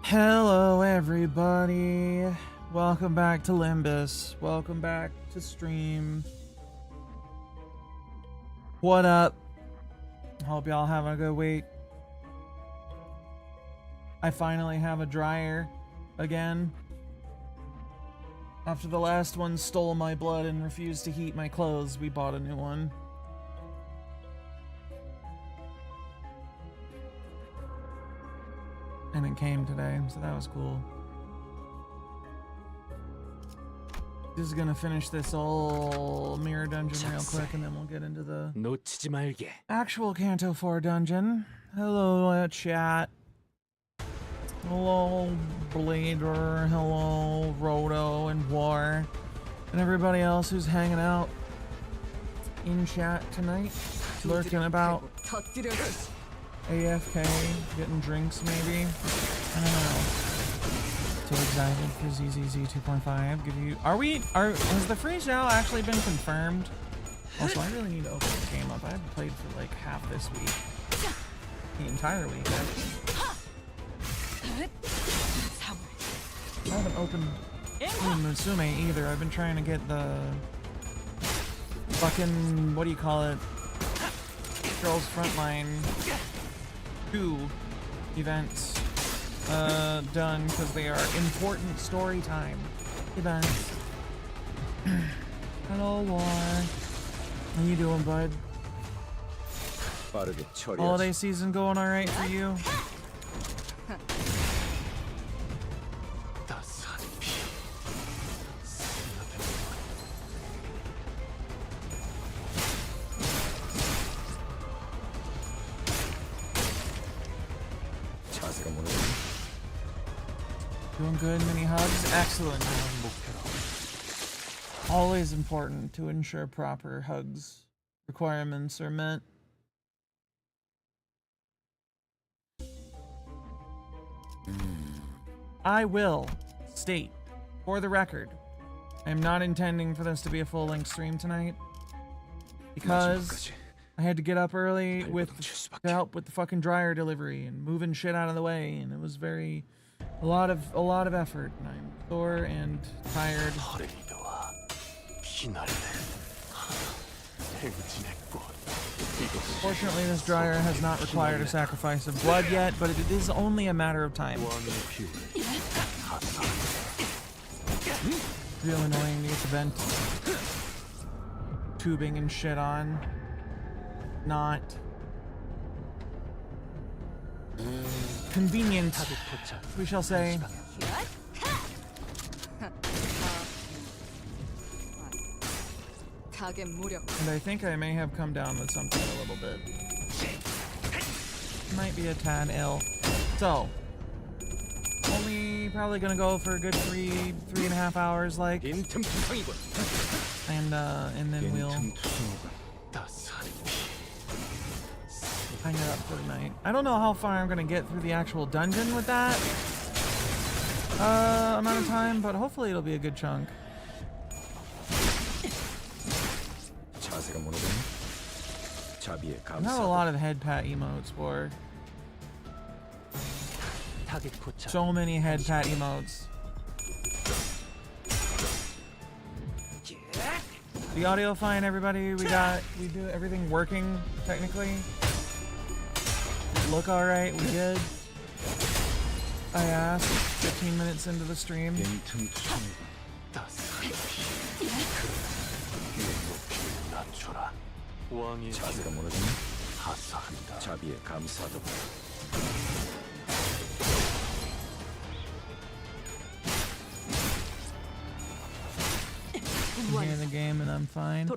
Hello everybody, welcome back to Limbus, welcome back to stream. What up? Hope y'all having a good week. I finally have a dryer again. After the last one stole my blood and refused to heat my clothes, we bought a new one. And it came today, so that was cool. Just gonna finish this whole mirror dungeon real quick, and then we'll get into the actual Canto 4 dungeon. Hello, chat. Hello, Blader. Hello, Roto and War. And everybody else who's hanging out in chat tonight, lurking about. AFK, getting drinks maybe. I don't know. So excited for ZZZ 2.5. Give you. Has the freeze now actually been confirmed? Also, I really need to open this game up. I haven't played for like half this week. The entire week, actually. I haven't opened Musume either. I've been trying to get the fucking, what do you call it? Girls Frontline 2 events done because they are important story time events. Hello, War. How you doing, bud? Holiday season going all right for you? Doing good, many hugs? Excellent. Always important to ensure proper hugs requirements are met. I will state, for the record, I am not intending for this to be a full-length stream tonight because I had to get up early to help with the fucking dryer delivery and moving shit out of the way, and it was a lot of effort, and I'm sore and tired. Fortunately, this dryer has not required a sacrifice of blood yet, but it is only a matter of time. Real annoying to get the vent tubing and shit on. Not convenient, we shall say. And I think I may have come down with something a little bit. Might be a tad ill. So, only probably gonna go for a good three and a half hours, like, and then we'll hang it up for the night. I don't know how far I'm gonna get through the actual dungeon with that amount of time, but hopefully it'll be a good chunk. I have a lot of head pat emotes for. So many head pat emotes. The audio fine, everybody. We do everything working technically. Look all right. We good. I asked 15 minutes into the stream. I'm here in the game and I'm fine.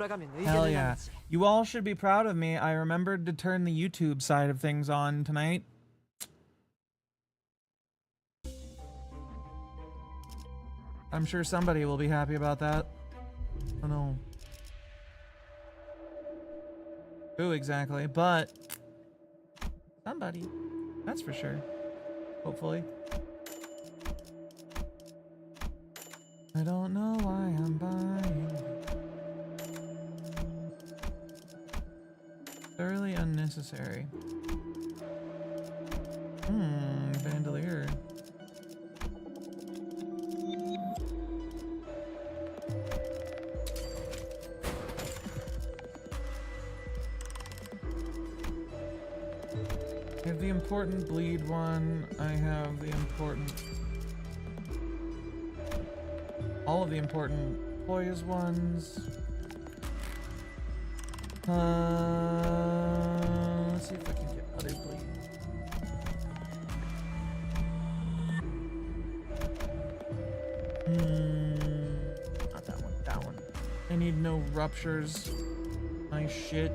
Hell yeah. You all should be proud of me. I remembered to turn the YouTube side of things on tonight. I'm sure somebody will be happy about that. I don't know who exactly, but somebody. That's for sure. Hopefully. I don't know why I'm buying. Thoroughly unnecessary. Bandolier. have the important bleed one. I have the important... all of the important poise ones. Let's see if I can get other bleed. Not that one, that one. I need no ruptures. Nice shit.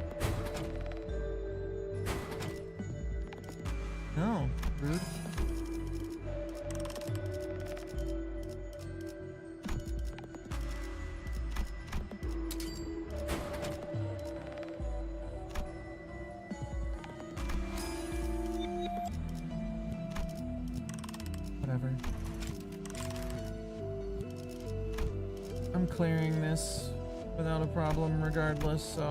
No, rude. Whatever. I'm clearing this without a problem regardless, so...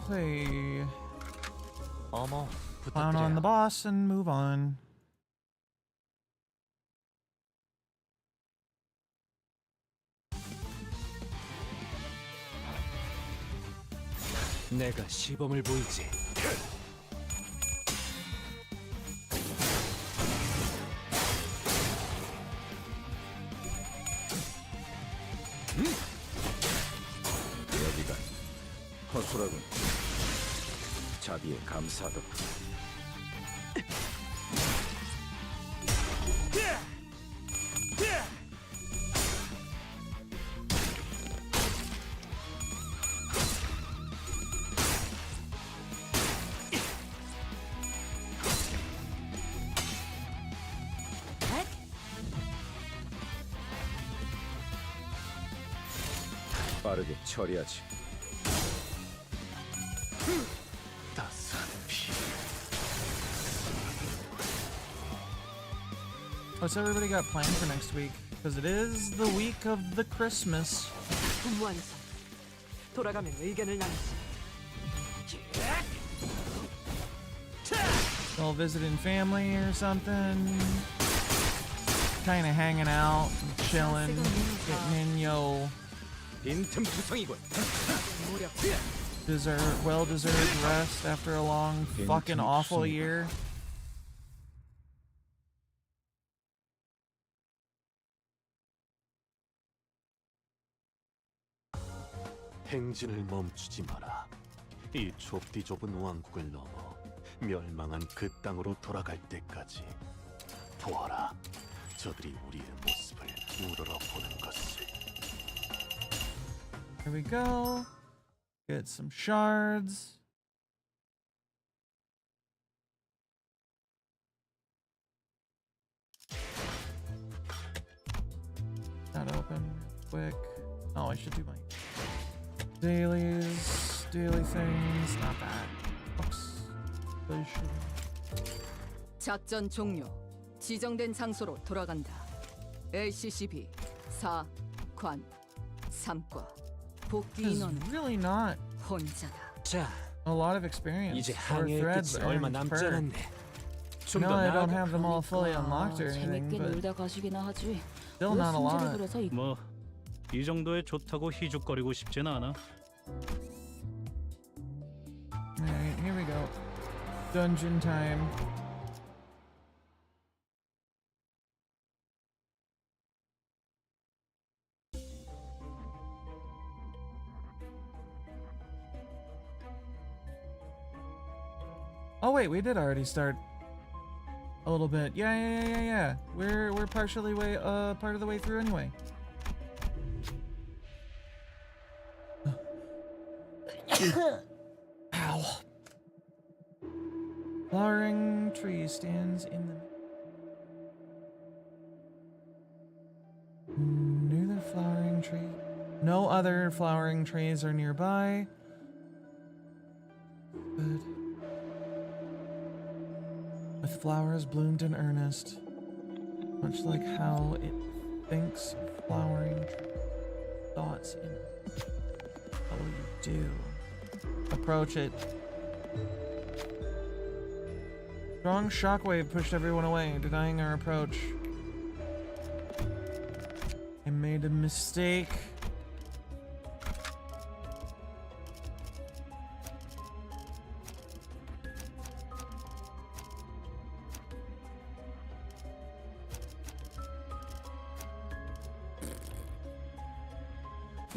hey. Clown on the boss and move on. 내가 시범을 보이지. 여기가 허술하군. 자비에 감사하다. 빠르게 처리하지. 따스한 피. What's everybody got planned for next week? Because it is the week of the Christmas. 완성. 돌아가면 의견을 나누지. All visiting family or something. Kind of hanging out, chilling, getting in yo. 빈틈투성이군. Well-deserved rest after a long fucking awful year. 행진을 멈추지 마라. 이 좁디 좁은 왕국을 넘어 멸망한 그 땅으로 돌아갈 때까지 보아라. 저들이 우리의 모습을 우러러보는 것을. Here we go. Get some shards. That open quick. Oh, I should do my daily things. Not that. Oops. I should. 작전 종료. 지정된 장소로 돌아간다. LCCB 4, 관, 3과. 복귀 This is 인원 really not 혼자다. 자, a lot of experience 이제 or 항해의 threads 끝이 얼마 earned 남지 per. 않았네. 좀 No, 더 I don't 나아가. have them all fully unlocked or anything, 재밌게 but 놀다 가시기나 하지. still 왜 not a 승질을 lot. 부려서 이 뭐 이 정도에 좋다고 희죽거리고 싶진 않아. Alright, here we go. Dungeon time. Oh wait, we did already start a little bit. Yeah. We're partially part of the way through anyway. Ow. Flowering tree stands in the near the flowering tree. No other flowering trees are nearby. Good. With flowers bloomed in earnest, much like how it thinks of flowering trees. thoughts in. What will you do? Approach it. Strong shockwave pushed everyone away, denying our approach. I made a mistake.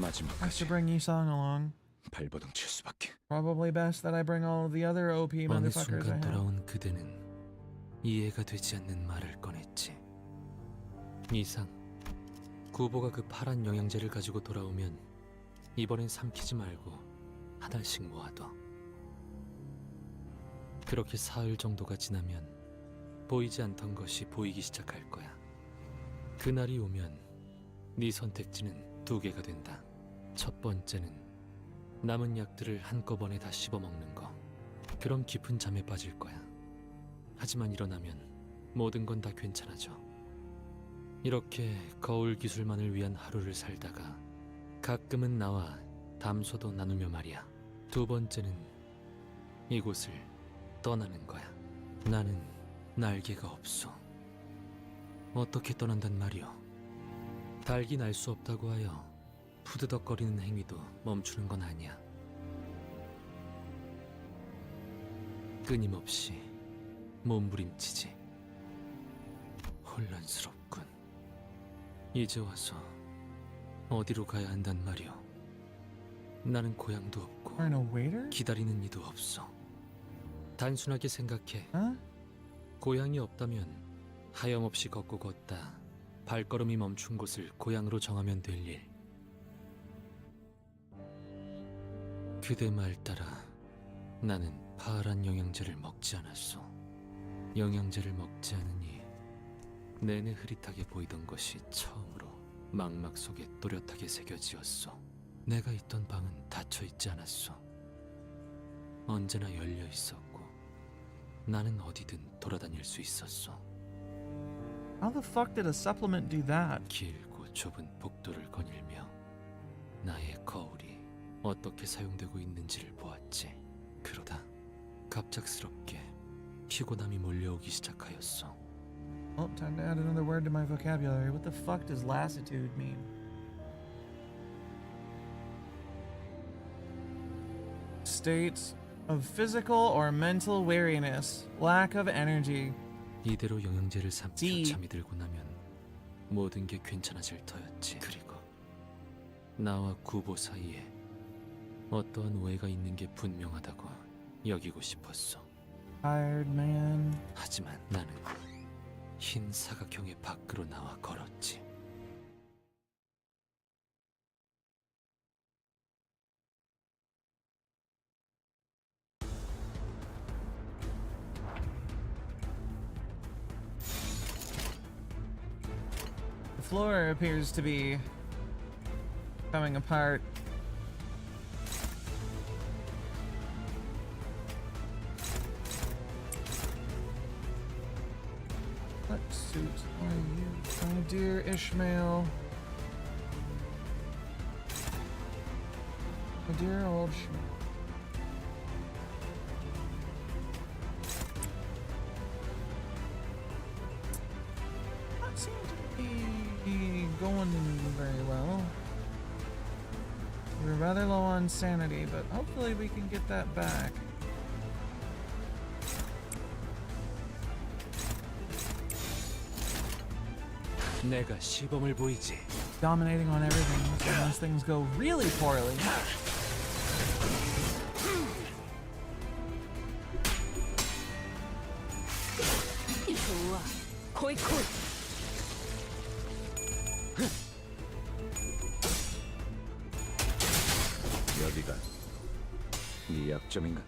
I should 마지막까지 bring Yisong along. 발버둥 칠 수밖에. Probably best that I bring all of the other OP 어느 motherfuckers I 순간 have. 돌아온 그대는 이해가 되지 않는 말을 꺼냈지. 이상, 구보가 그 파란 영양제를 가지고 돌아오면 이번엔 삼키지 말고 한 알씩 모아둬. 그렇게 사흘 정도가 지나면 보이지 않던 것이 보이기 시작할 거야. 그날이 오면 네 선택지는 두 개가 된다. 첫 번째는 남은 약들을 한꺼번에 다 씹어먹는 거. 그럼 깊은 잠에 빠질 거야. 하지만 일어나면 모든 건 다 괜찮아져. 이렇게 거울 기술만을 위한 하루를 살다가 가끔은 나와 담소도 나누며 말이야. 두 번째는 이곳을 떠나는 거야. 나는 날개가 없어. 어떻게 떠난단 말이오? 달기 날 수 없다고 하여 푸드덕거리는 행위도 멈추는 건 아니야. 끊임없이 몸부림치지. 혼란스럽군. 이제 와서 어디로 가야 한단 말이오? 나는 고향도 없고 Find a waiter? 기다리는 이도 없어. 단순하게 생각해. Huh? 고향이 없다면 하염없이 걷고 걷다 발걸음이 멈춘 곳을 고향으로 정하면 될 일. 그대 말 따라 나는 파란 영양제를 먹지 않았어. 영양제를 먹지 않으니 내내 흐릿하게 보이던 것이 처음으로 망막 속에 또렷하게 새겨지었어. 내가 있던 방은 닫혀 있지 않았어. 언제나 열려 있었고 나는 어디든 돌아다닐 수 있었어. How the fuck did a supplement do that? 길고 좁은 복도를 거닐며 나의 거울이 어떻게 사용되고 있는지를 보았지. 그러다 갑작스럽게 피곤함이 몰려오기 시작하였어. Oh, time to add another word to my vocabulary. What the fuck does lassitude mean? State of physical or mental weariness, lack of energy. 이대로 영양제를 삼켜 지. 잠이 들고 나면 모든 게 괜찮아질 터였지. 그리고 나와 구보 사이에 어떠한 오해가 있는 게 분명하다고 여기고 싶었어. Tired man. 하지만 나는 흰 사각형의 밖으로 나와 걸었지. The floor appears to be coming apart. What suit are you, my dear Ishmael? My dear old Ishmael. That seems to be going very well. We're rather low on sanity, but hopefully we can get that back. 내가 시범을 보이지. Dominating on everything unless things go really poorly. 좋아. 코이코이. 여기가 네 약점인가?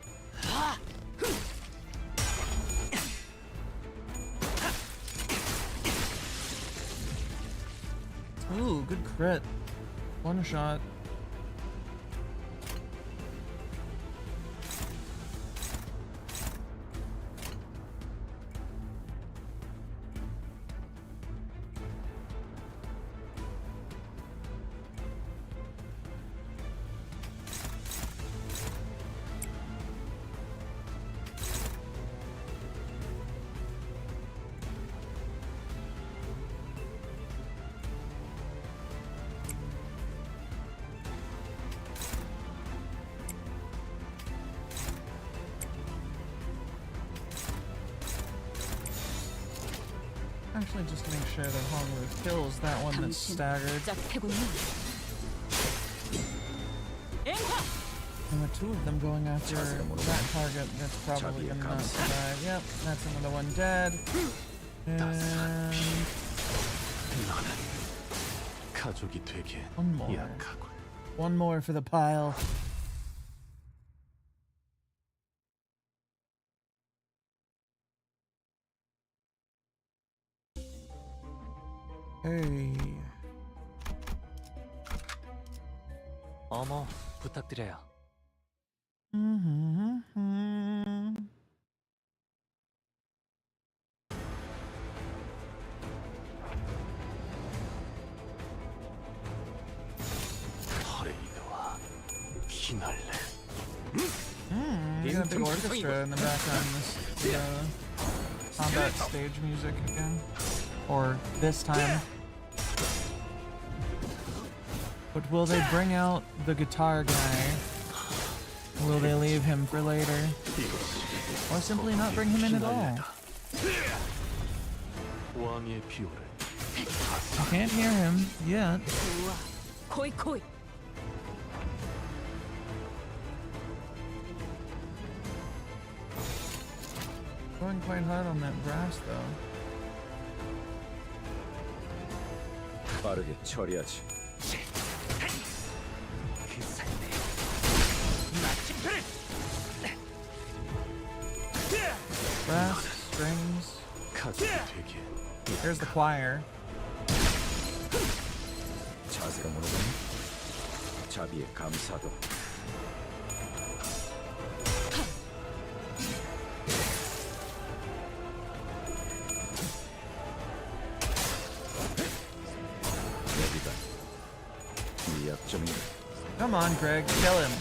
Ooh, good crit. One shot. actually just to make sure that Hongwu kills that one that's 당신 staggered. 시작해군요. 앵화! And with two of them going after that target, that's probably gonna not survive. Yep, that's another one dead. And 나는 가족이 되기엔 one more. 약하군. One more for the pile. Hey. 어머, 부탁드려요. 퍼레이드와 피날레. We got a big orchestra in the background. This combat stage music again, or this time. But will they bring out the guitar guy? Or will they leave him for later? Or simply not bring him in at all? 왕의 비호를 I can't hear him yet. 좋아. 코이. Going quite hard on that brass though. 빠르게 처리하지. Brass, strings. 가족이 되기엔 Here's the choir. 자세가 무너지니 자비의 감사도. 여기가 네 약점인가? Come on, Greg, kill him.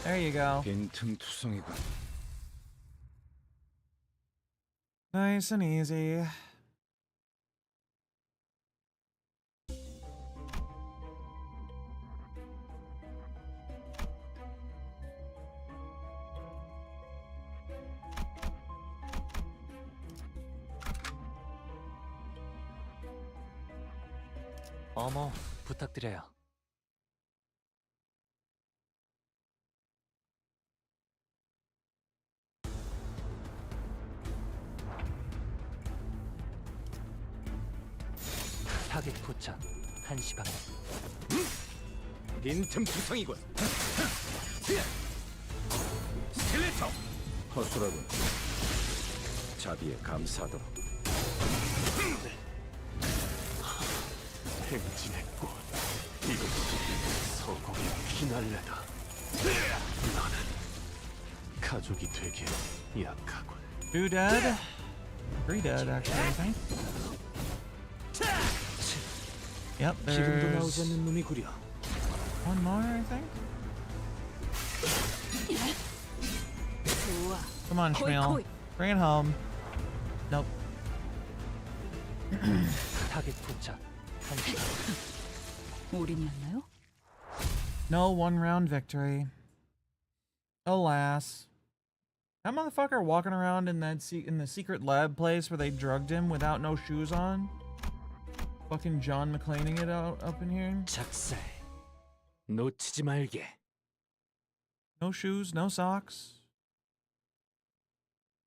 There you go. 빈틈투성이군. Nice and easy. 어머, 부탁드려요. 타겟 포착 1시 방향. 빈틈투성이군. 스틸레터. 허술하군. 자비의 감사도. 행진의 꽃. 이것이 서곡의 피날레다. 나는 가족이 되기엔 약하군. 2 dead. 3 dead, actually, I think. Yep, 기름도 나오지 there's 않는 놈이 구려. one more, I think. 좋아. Come on, 코이. Shmuel. Bring it home. Nope. 타겟 포착 1시 방향. 올인이었나요? No 1-round victory. Alas. That motherfucker walking around in that in the secret lab place where they drugged him without no shoes on. Fucking John McClaning it out up in here. 작살. 놓치지 말게. No shoes, no socks.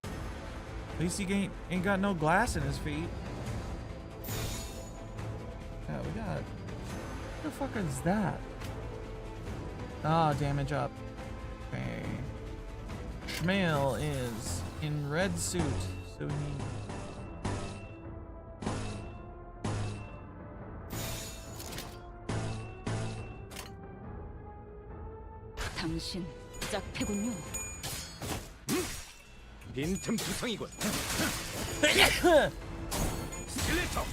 At least he ain't got no glass in his feet. Yeah, we got. What the fuck is that? Ah, damage up. Okay. Shmael is in red suit, so he. 당신 짝패군요. 빈틈투성이군. 스틸레터.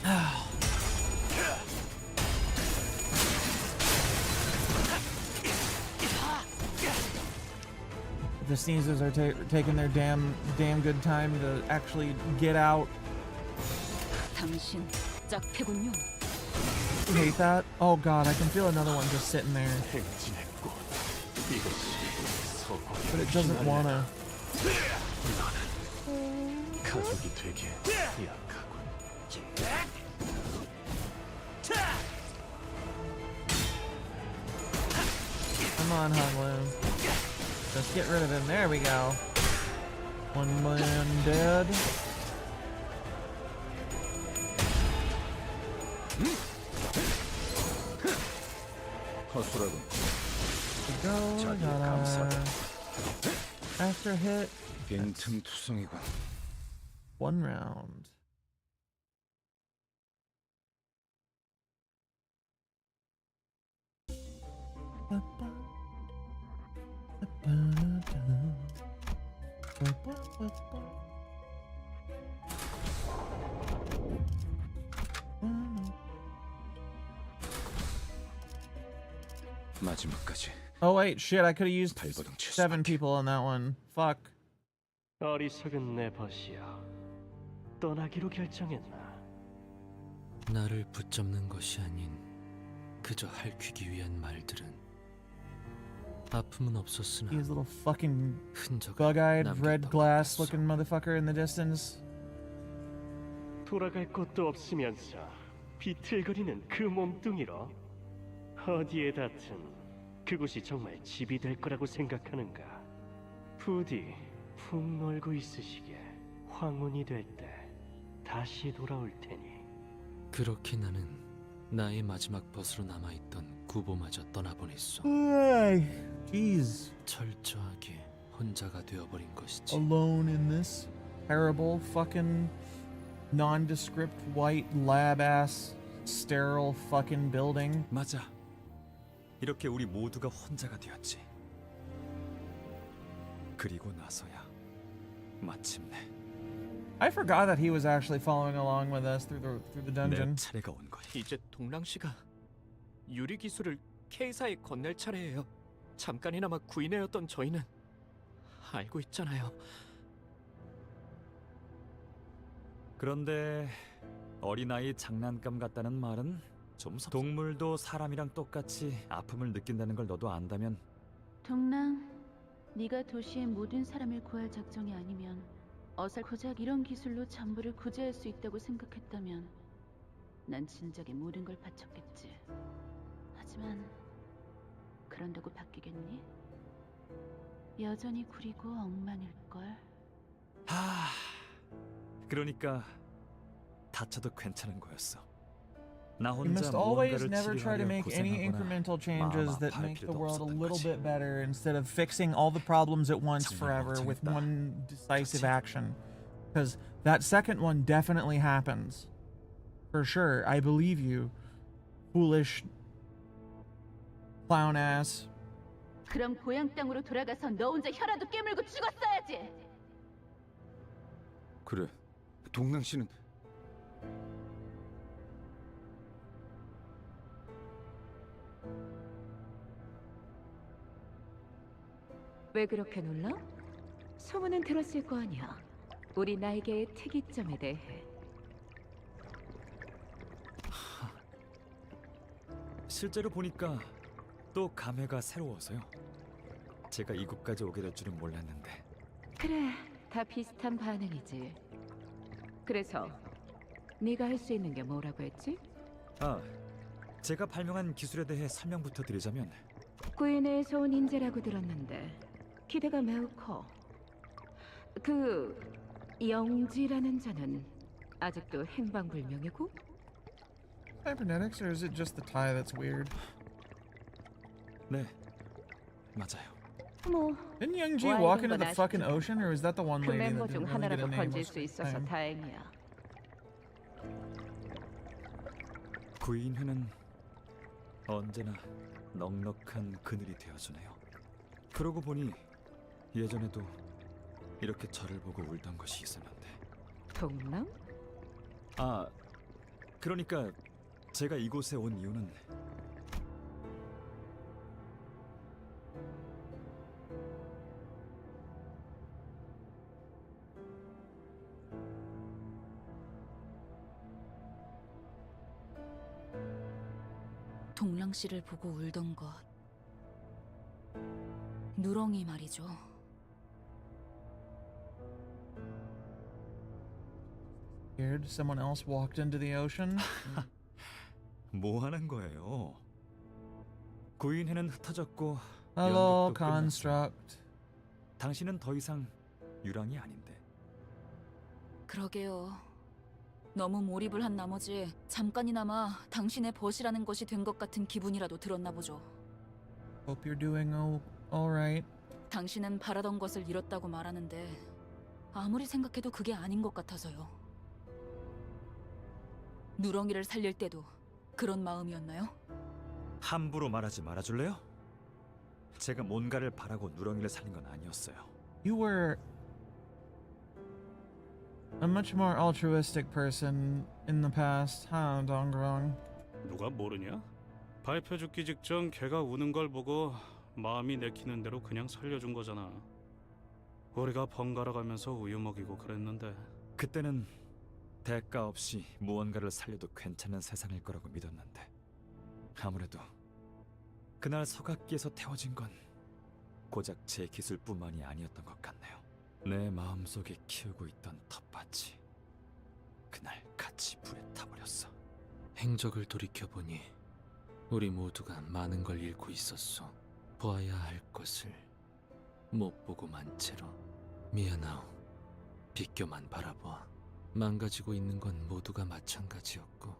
The sneezers are taking their damn good time to actually get out. 당신 짝패군요. You hate that? Oh god, I can feel another one just sitting there. 행진의 꽃. 이것이 서곡의 But it doesn't wanna. 나는 가족이 되기엔 약하군. Come on, Hunglu. Let's get rid of him. There we go. One man dead. 허술하군. Go. 자기의 Got 감사다. our after hit. 빈틈투성이군. One round. 마지막까지 Oh wait, shit! I could have used 발버둥 칠 7 수밖에. people on that one. Fuck. 어리석은 내 벗이여 떠나기로 결정했나? 나를 붙잡는 것이 아닌 그저 핥히기 위한 말들은 아픔은 없었으나 He's little fucking 흔적을 bug-eyed, 남겼던 red 것 glass 같았어. looking motherfucker in the distance. 돌아갈 곳도 없으면서 비틀거리는 그 몸뚱이로 어디에 닿든 그곳이 정말 집이 될 거라고 생각하는가? 부디 푹 놀고 있으시게 황혼이 될 때 다시 돌아올 테니. 그렇게 나는 나의 마지막 벗으로 남아있던 구보마저 떠나보냈소. Jeez. 철저하게 혼자가 되어버린 것이지. Alone in this terrible fucking nondescript white lab ass sterile fucking building. 맞아. 이렇게 우리 모두가 혼자가 되었지. 그리고 나서야 마침내 I forgot that he was actually following along with us through the 내 dungeon. 차례가 온 거야. 이제 동랑 씨가 유리 기술을 K사에 건넬 차례예요. 잠깐이나마 구인회였던 저희는 알고 있잖아요. 그런데 어린아이 장난감 같다는 말은 좀 동물도 사람이랑 똑같이 아픔을 느낀다는 걸 너도 안다면 동랑, 네가 도시의 모든 사람을 구할 작정이 아니면 고작 이런 기술로 전부를 구제할 수 있다고 생각했다면 난 진작에 모든 걸 바쳤겠지. 하지만 그런다고 바뀌겠니? 여전히 구리고 엉망일걸. 그러니까 다쳐도 괜찮은 거였어. 나 You 혼자 must always 무언가를 never try to 치료하려 make any 고생하거나 incremental changes 마음 that 아파할 make the 필요도 world a 없었던 little 거지. bit better instead of fixing all the problems at once 정말 forever with 걱정했다. one decisive 그치? action. Because that second one definitely happens. For sure. I believe you. Foolish clown ass. 그럼 고향 땅으로 돌아가서 너 혼자 혀라도 깨물고 죽었어야지. 그래. 동랑 씨는 왜 그렇게 놀라? 소문은 들었을 거 아니야. 우리 나에게의 특이점에 대해. 실제로 보니까 또 감회가 새로워서요. 제가 이곳까지 오게 될 줄은 몰랐는데 그래, 다 비슷한 반응이지. 그래서 네가 할 수 있는 게 뭐라고 했지? 제가 발명한 기술에 대해 설명부터 드리자면 구인회에서 온 인재라고 들었는데 기대가 매우 커. 그 영지라는 자는 아직도 행방불명이고? Cybernetics, or is it just the tie that's weird? 네, 맞아요. 뭐 Didn't Youngji 와, walk 이런 into 건 the fucking 아쉽지만 ocean, or is that the one 그 lady 멤버 that 중 didn't really get 하나라도 a name 건질 most 수 of the 있어서 time? 다행이야. 구인회는 언제나 넉넉한 그늘이 되어주네요. 그러고 보니 예전에도 이렇게 저를 보고 울던 것이 있었는데 동랑? 그러니까 제가 이곳에 온 이유는 동랑 씨를 보고 울던 것. 누렁이 말이죠. Weird. Someone else walked into the ocean. 뭐 하는 거예요? 구인회는 흩어졌고 Hello, 연극도 끝났어. construct. 당신은 더 이상 유랑이 아닌데. 그러게요. 너무 몰입을 한 나머지 잠깐이나마 당신의 벗이라는 것이 된 것 같은 기분이라도 들었나 보죠. Hope you're doing all right. 당신은 바라던 것을 잃었다고 말하는데 아무리 생각해도 그게 아닌 것 같아서요. 누렁이를 살릴 때도 그런 마음이었나요? 함부로 말하지 말아줄래요? 제가 뭔가를 바라고 누렁이를 살린 건 아니었어요. You were a much more altruistic person in the past, huh, Dongrong? 누가 모르냐? 발표 죽기 직전 걔가 우는 걸 보고 마음이 내키는 대로 그냥 살려준 거잖아. 우리가 번갈아 가면서 우유 먹이고 그랬는데. 그때는 대가 없이 무언가를 살려도 괜찮은 세상일 거라고 믿었는데 아무래도 그날 서각기에서 태워진 건 고작 제 기술뿐만이 아니었던 것 같네요. 내 마음속에 키우고 있던 텃밭이 그날 같이 불에 타버렸어. 행적을 돌이켜보니 우리 모두가 많은 걸 잃고 있었소. 보아야 할 것을 못 보고 만 채로. 미안하오. 비껴만 바라보아. 망가지고 있는 건 모두가 마찬가지였고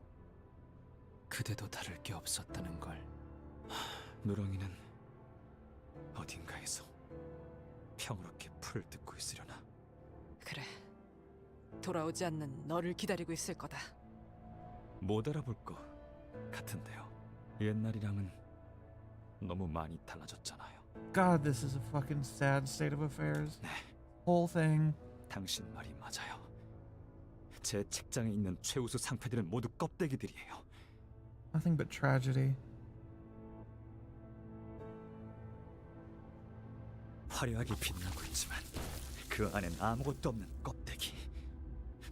그대도 다를 게 없었다는 걸. 누렁이는 어딘가에서 평화롭게 풀을 뜯고 있으려나. 그래. 돌아오지 않는 너를 기다리고 있을 거다. 못 알아볼 것 같은데요. 옛날이랑은 너무 많이 달라졌잖아요. God, this is a fucking sad state of affairs. 네, Whole thing. 당신 말이 맞아요. 제 책장에 있는 최우수 상패들은 모두 껍데기들이에요. Nothing but tragedy. 화려하게 빛나고 있지만 그 안엔 아무것도 없는 껍데기.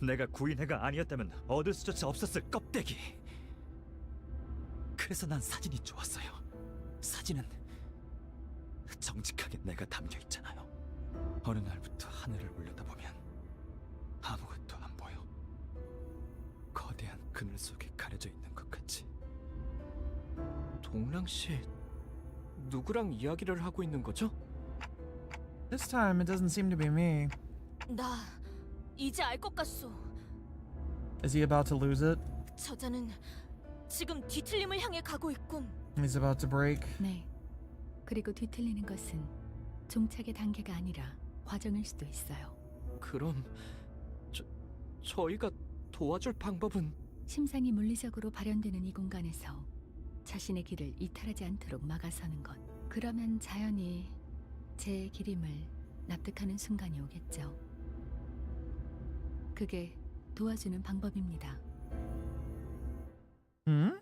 내가 구인회가 아니었다면 얻을 수조차 없었을 껍데기. 그래서 난 사진이 좋았어요. 사진은 정직하게 내가 담겨 있잖아요. 어느 날부터 하늘을 올려다보면 아무것도 안 보여. 거대한 그늘 속에 가려져 있는 것 같이. 동랑 씨, 누구랑 이야기를 하고 있는 거죠? This time it doesn't seem to be me. 나 이제 알 것 같소. Is he about to lose it? 저자는 지금 뒤틀림을 향해 가고 있군. He's about to break. 네. 그리고 뒤틀리는 것은 종착의 단계가 아니라 과정일 수도 있어요. 그럼 저희가 도와줄 방법은? 심상이 물리적으로 발현되는 이 공간에서 자신의 길을 이탈하지 않도록 막아서는 것. 그러면 자연히 제 길임을 납득하는 순간이 오겠죠. 그게 도와주는 방법입니다. Hmm?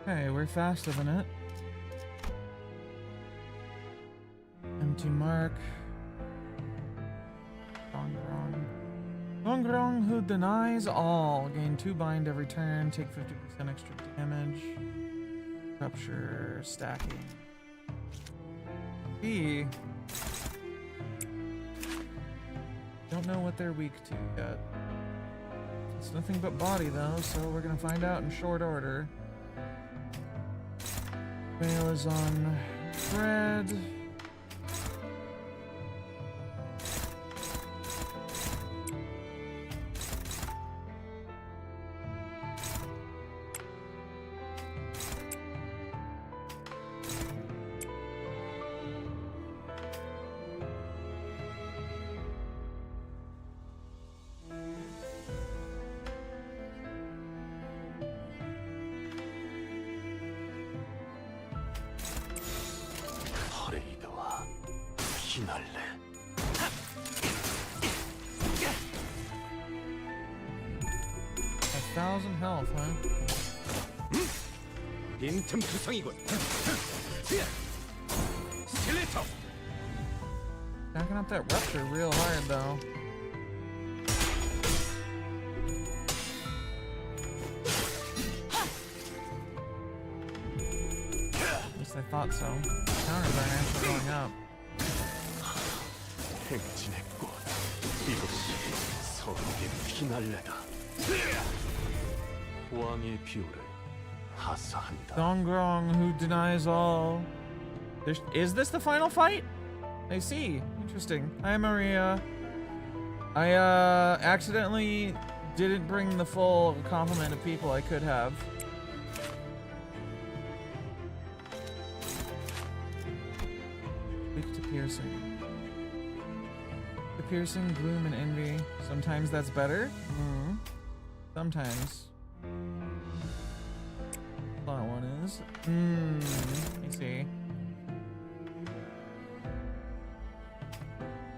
Okay, we're faster than it. Empty mark. Dongrong, who denies all. Gain 2 bind every turn. Take 50% extra damage. Rupture, stacking. B. Don't know what they're weak to yet. It's nothing but body though, so we're gonna find out in short order. Whale is on bread. 퍼레이드와 피날레. 1,000 health, huh? 빈틈투성이군. 스켈레터. Stacking up that rupture real hard though. least I thought so. Counters aren't actually going up. 행진의 꽃, 이곳이 서로의 피날레다. 왕의 비호를 하사한다. Dongrong, who denies all. Is this the final fight? I see. Interesting. Hi, Maria. I accidentally didn't bring the full complement of people I could have. Speak to piercing. The piercing, gloom, and envy. Sometimes that's better. Sometimes. That one is. I see.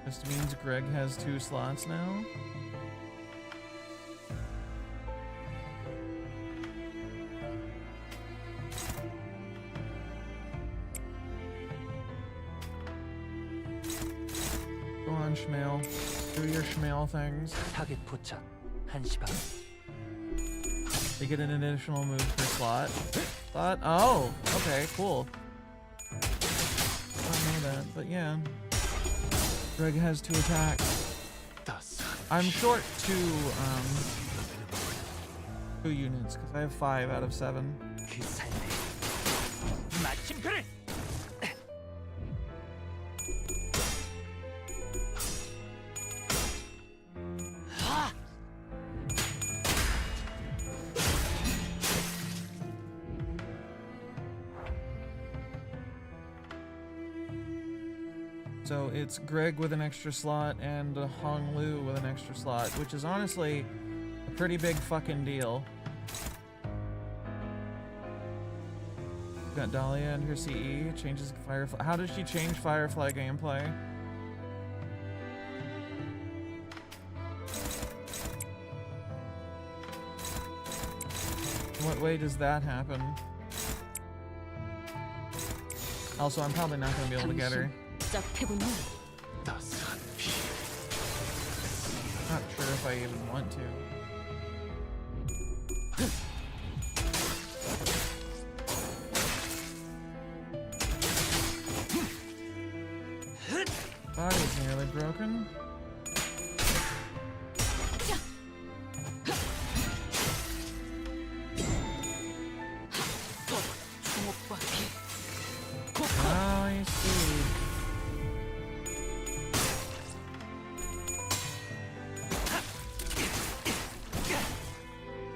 This means Greg has 2 slots now. Go on, Schmail. Do your Schmail things. 타겟 포착 1시 반. They get an additional move per slot. Oh, okay, cool. I don't know that, but yeah. Greg has 2 attacks. I'm short 2 units because I have 5 out of 7. So it's Greg with an extra slot and Hong Lu with an extra slot, which is honestly a pretty big fucking deal. We've got Dahlia and her CE changes Firefly. How does she change Firefly gameplay? What way does that happen? Also, I'm probably not going to be able to get her. Not sure if I even want to. Body's nearly broken. I see.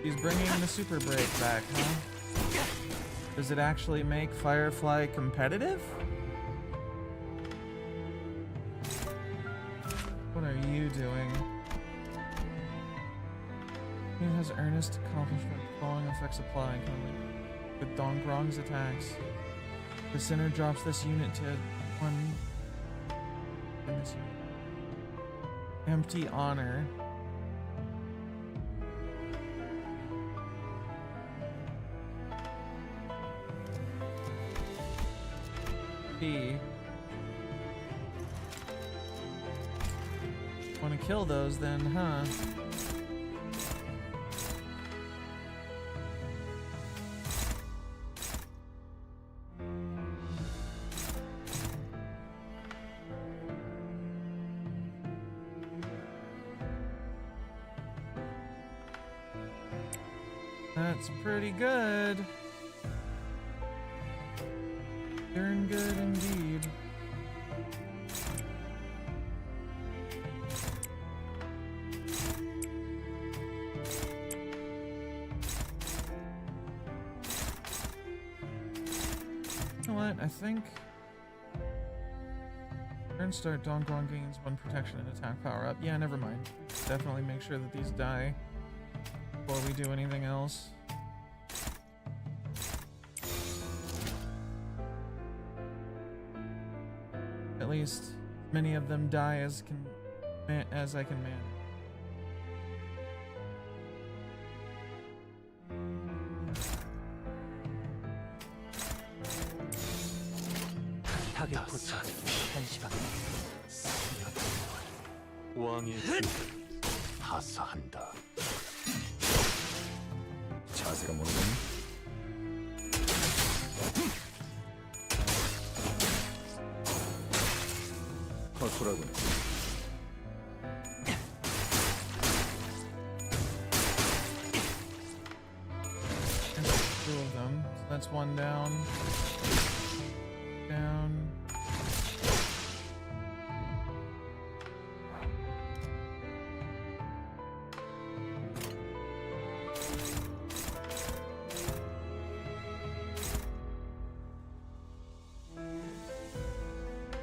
He's bringing the super break back, huh? Does it actually make Firefly competitive? What are you doing? He has earnest accomplishment. Following effects apply with Dongrong's attacks. The center drops this unit to 1 in this unit. Empty honor. Want to kill those then, huh? That's pretty good. Darn good indeed. You know what? I think turn start Dongrong gains 1 protection and attack power up. Yeah, never mind. Definitely make sure that these die before we do anything else. At least many of them die as I can manage. 타겟 포착 1시 반. 왕의 비호를 하사한다. 자세가 모르겠니? 허술하군. Two of them. So that's one down. Down.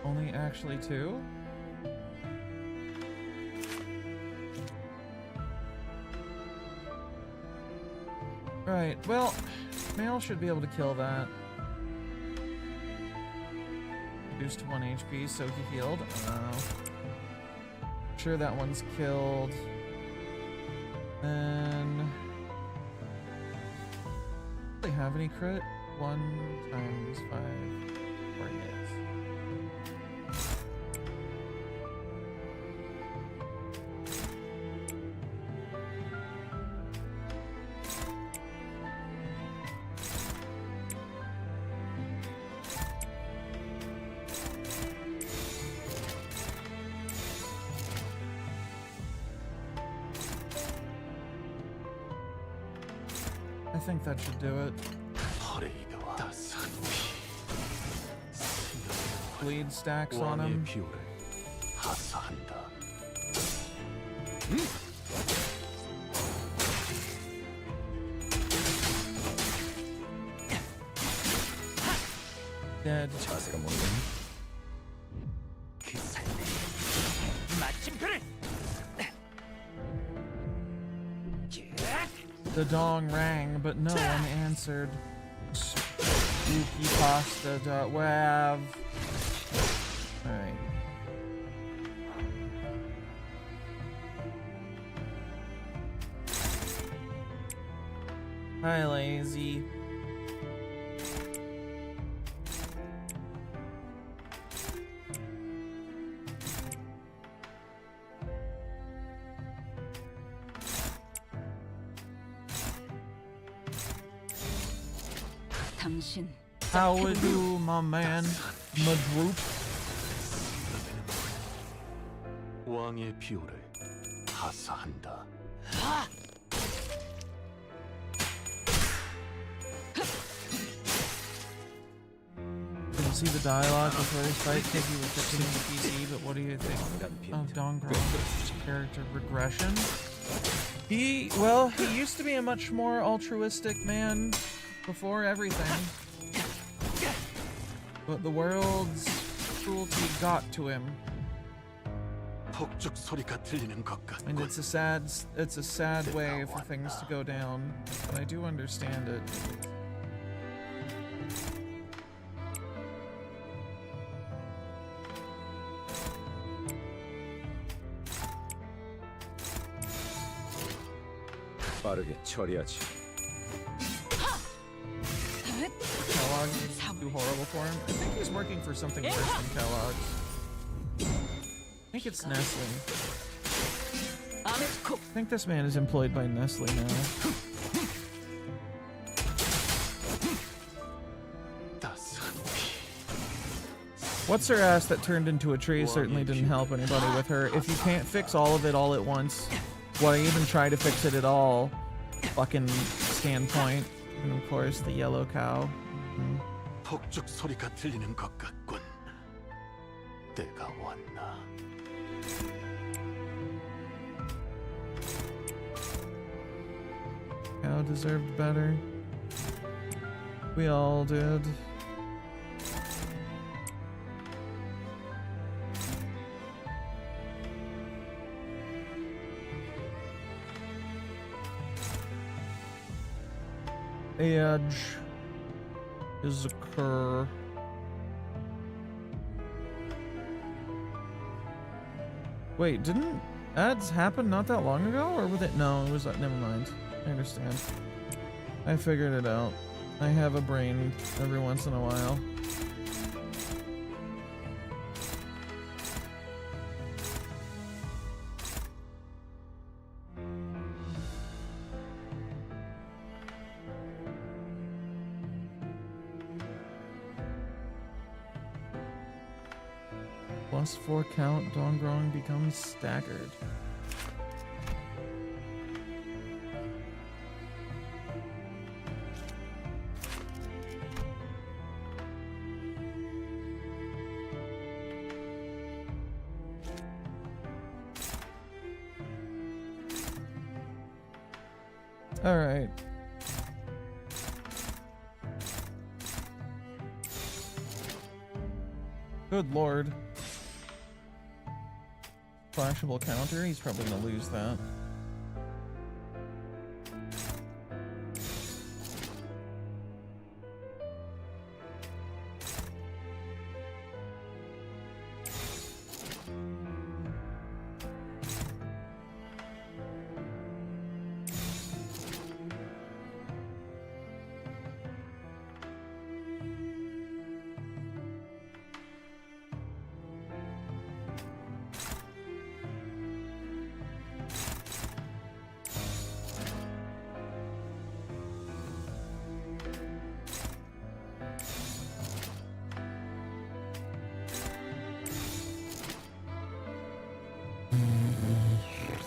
Only actually two? Right, well, Male should be able to kill that. Reduced to 1 HP, so he healed. Sure that one's killed. Then... do they have any crit? 1 times 5. 4 hits. I think that should do it. Bleed stacks on him. Dead. The dong rang, but no one answered. Spooky pasta wav. Alright. Hi, lazy. 당신 How would you, my man? Madroop. 왕의 비호를 하사한다. Didn't see the dialogue before this fight because you were fixing the PC, but what do you think of Dongrom's character regression? He used to be a much more altruistic man before everything. But the world's cruelty got to him. And it's a sad way for things to go down, but I do understand it. 빠르게 처리하지. Kellogg's too horrible for him. I think he's working for something worse than Kellogg's. I think it's Nestle. I think this man is employed by Nestle now. What's her ass that turned into a tree certainly didn't help anybody with her. If you can't fix all of it all at once, why even try to fix it at all? Fucking standpoint. And of course, the yellow cow. 폭죽 소리가 들리는 것 같군. 때가 왔나? Cow deserved better. We all did. Edge is a cur. Wait, didn't ads happen not that long ago, or was it? No, it was. Never mind. I understand. I figured it out. I have a brain every once in a while. +4 count. Dawn growing becomes staggered. All right. Good lord. Flashable counter. He's probably gonna lose that.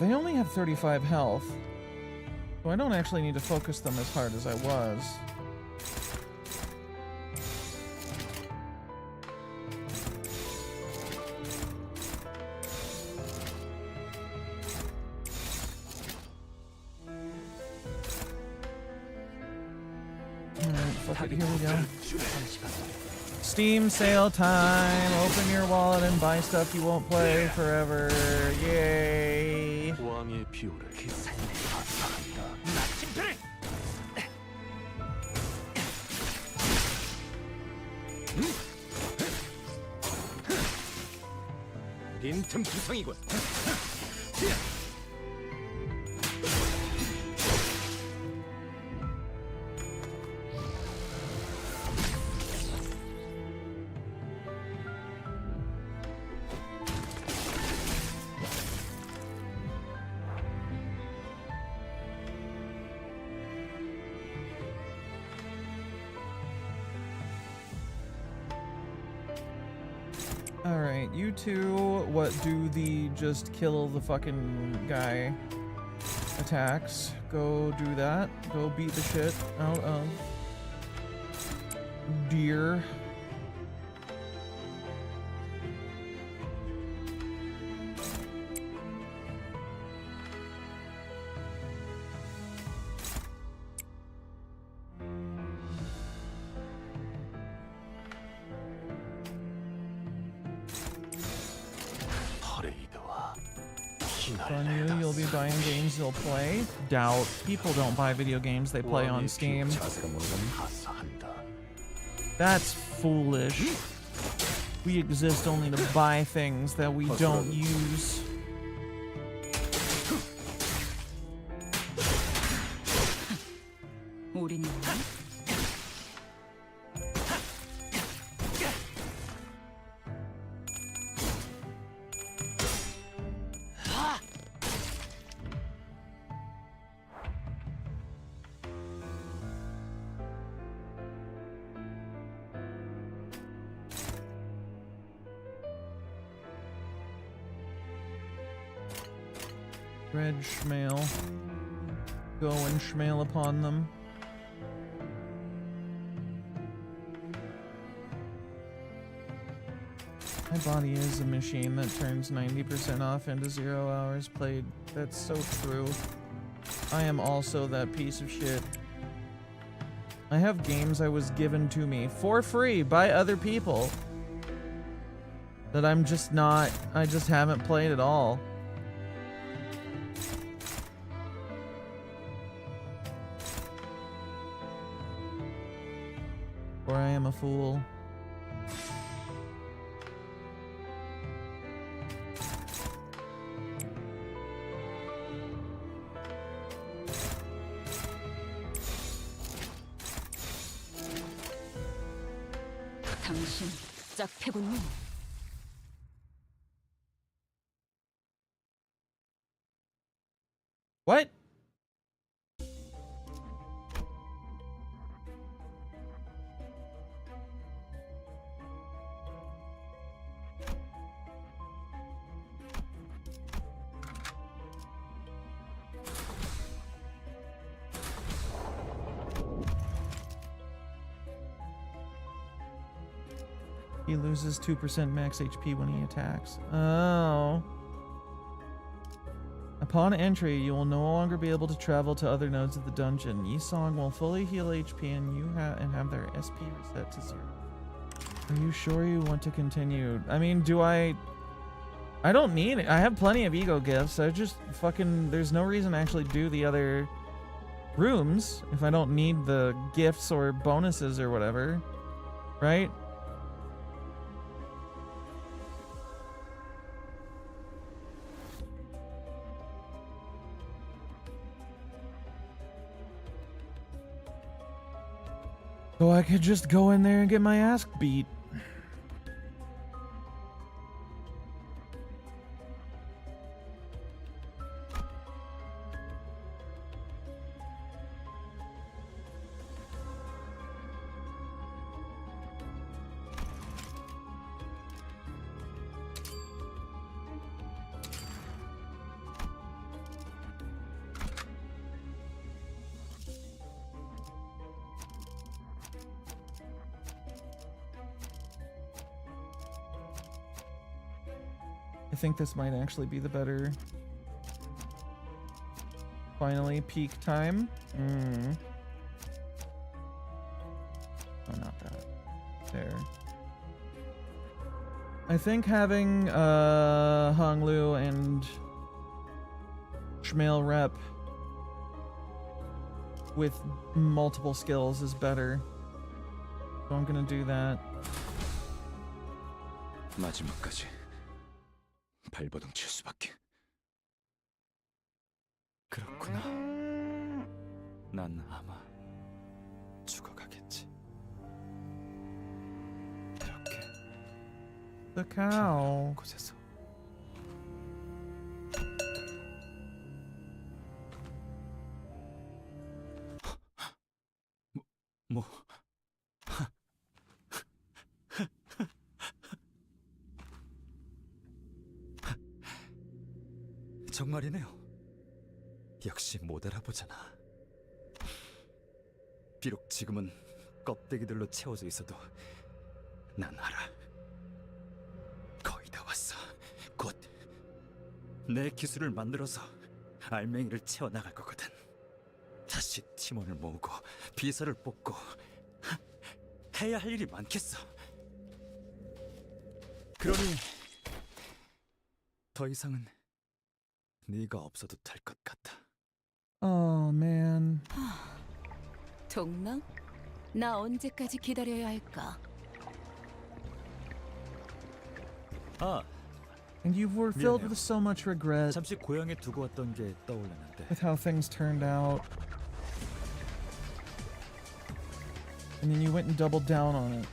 They only have 35 health, so I don't actually need to focus them as hard as I was. Alright, fuck it, here we go. Steam sale time! Open your wallet and buy stuff you won't play forever. Yay! 왕의 비호를 빈틈 투성이군. Alright, you two, what do the just kill the fucking guy attacks? Go do that. Go beat the shit out of deer. On you, you'll be buying games you'll play. Doubt. People don't buy video games they play on Steam. That's foolish. We exist only to buy things that we don't use. Red schmail. Go and schmail upon them. My body is a machine that turns 90% off into 0 hours played. That's so true. I am also that piece of shit. I have games I was given to me for free by other people that I'm just not, I just haven't played at all. Or I am a fool. 당신 짝패군요. What? He loses 2% max HP when he attacks. Oh. Upon entry, you will no longer be able to travel to other nodes of the dungeon. Yisong will fully heal HP and have their SP reset to 0. Are you sure you want to continue? I mean, I don't need it. I have plenty of ego gifts. I just fucking... There's no reason to actually do the other rooms if I don't need the gifts or bonuses or whatever. Right? So I could just go in there and get my ass beat. I think this might actually be the better... Finally, peak time. Oh, not that. There. I think having Hong Lu and Shmail rep with multiple skills is better. So I'm gonna do that. 마지막까지 발버둥 칠 수밖에. 그렇구나. 난 아마 죽어가겠지. 이렇게 The cow. 곳에서. 뭐? 정말이네요. 역시 못 알아보잖아. 비록 지금은 껍데기들로 채워져 있어도 난 알아. 거의 다 왔어. 곧 내 기술을 만들어서 알맹이를 채워나갈 거거든. 다시 팀원을 모으고 비서를 뽑고 해야 할 일이 많겠어. 그러니 더 이상은 네가 없어도 될 것 같아. Oh man. 동랑? 나 언제까지 기다려야 할까? And you were filled with so much regret 잠시 고향에 두고 왔던 게 떠올랐는데. with how things turned out. And then you went and doubled down on it.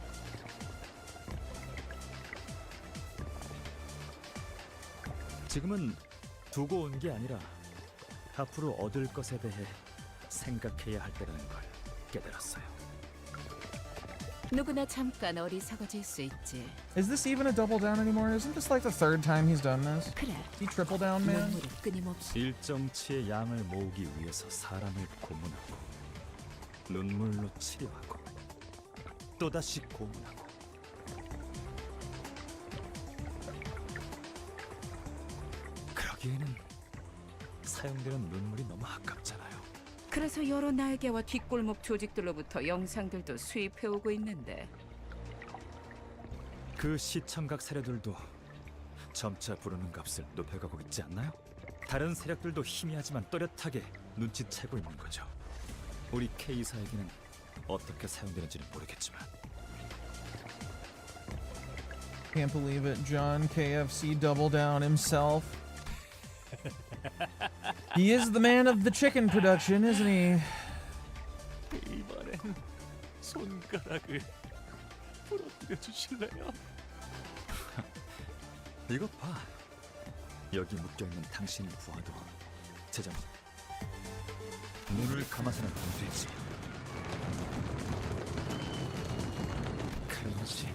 지금은 두고 온 게 아니라 앞으로 얻을 것에 대해 생각해야 할 때라는 걸 깨달았어요. 누구나 잠깐 어리석어질 수 있지. Is this even a double down anymore? Isn't this like the third time he's done this? 그래. He triple down, man? 눈물이 끊임없이. 일정치의 양을 모으기 위해서 사람을 고문하고 눈물로 치료하고 또다시 고문하고. 그러기에는 사용되는 눈물이 너무 아깝잖아요. 그래서 여러 날개와 뒷골목 조직들로부터 영상들도 수입해오고 있는데. 그 시청각 세력들도 점차 부르는 값을 높여가고 있지 않나요? 다른 세력들도 희미하지만 또렷하게 눈치채고 있는 거죠. 우리 K사에게는 어떻게 사용되는지는 모르겠지만. Can't believe it. John KFC double down himself. He is the man of the chicken production, isn't he? 이번엔 손가락을 부러뜨려 주실래요? 이것 봐. 여기 묶여있는 당신의 부하도 제자로 눈을 감아서는 안 되지. 그런지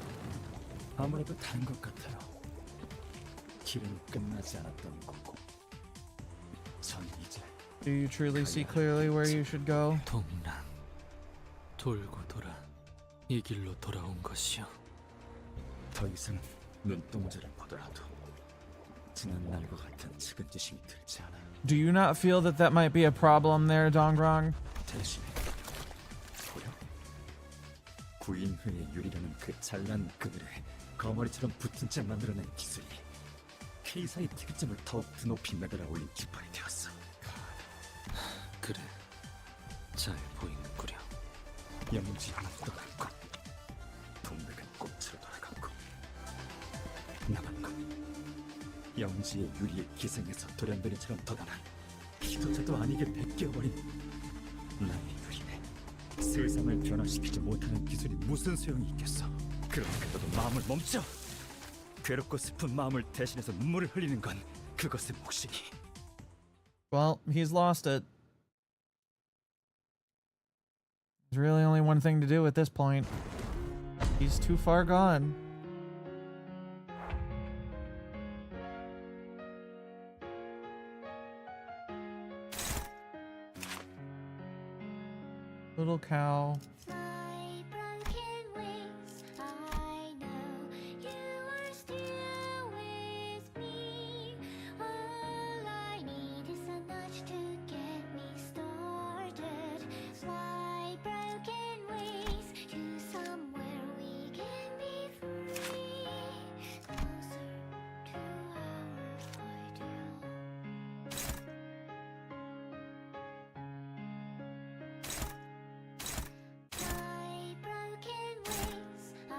아무래도 다른 것 같아요. 길은 끝나지 않았던 거고 전 이제 Do you truly see clearly where you should go? 동랑, 돌고 돌아 이 길로 돌아온 것이요. 더 이상 눈동자를 보더라도 지난 날과 같은 측은지심이 들지 않아. Do you not feel that that might be a problem there, Dongrong? 대신에 보여? 구인 후의 유리라는 그 잘난 그늘에 거머리처럼 붙은 채 만들어낸 기술이 K사의 특이점을 더욱 높이 매달아 올린 깃발이 되었어. 그래, 잘 보이는구려. 영지는 떠났고 동맥은 꽃으로 돌아갔고 남은 건 영지의 유리의 기생에서 돌연변이처럼 덧어난 기도자도 아니게 베껴버린 나의 유리네. 세상을 변화시키지 못하는 기술이 무슨 소용이 있겠어. 그러니까 너도 마음을 멈춰. 괴롭고 슬픈 마음을 대신해서 눈물을 흘리는 건 그것의 몫이니. Well, he's lost it. There's really only one thing to do at this point. He's too far gone. Little cow.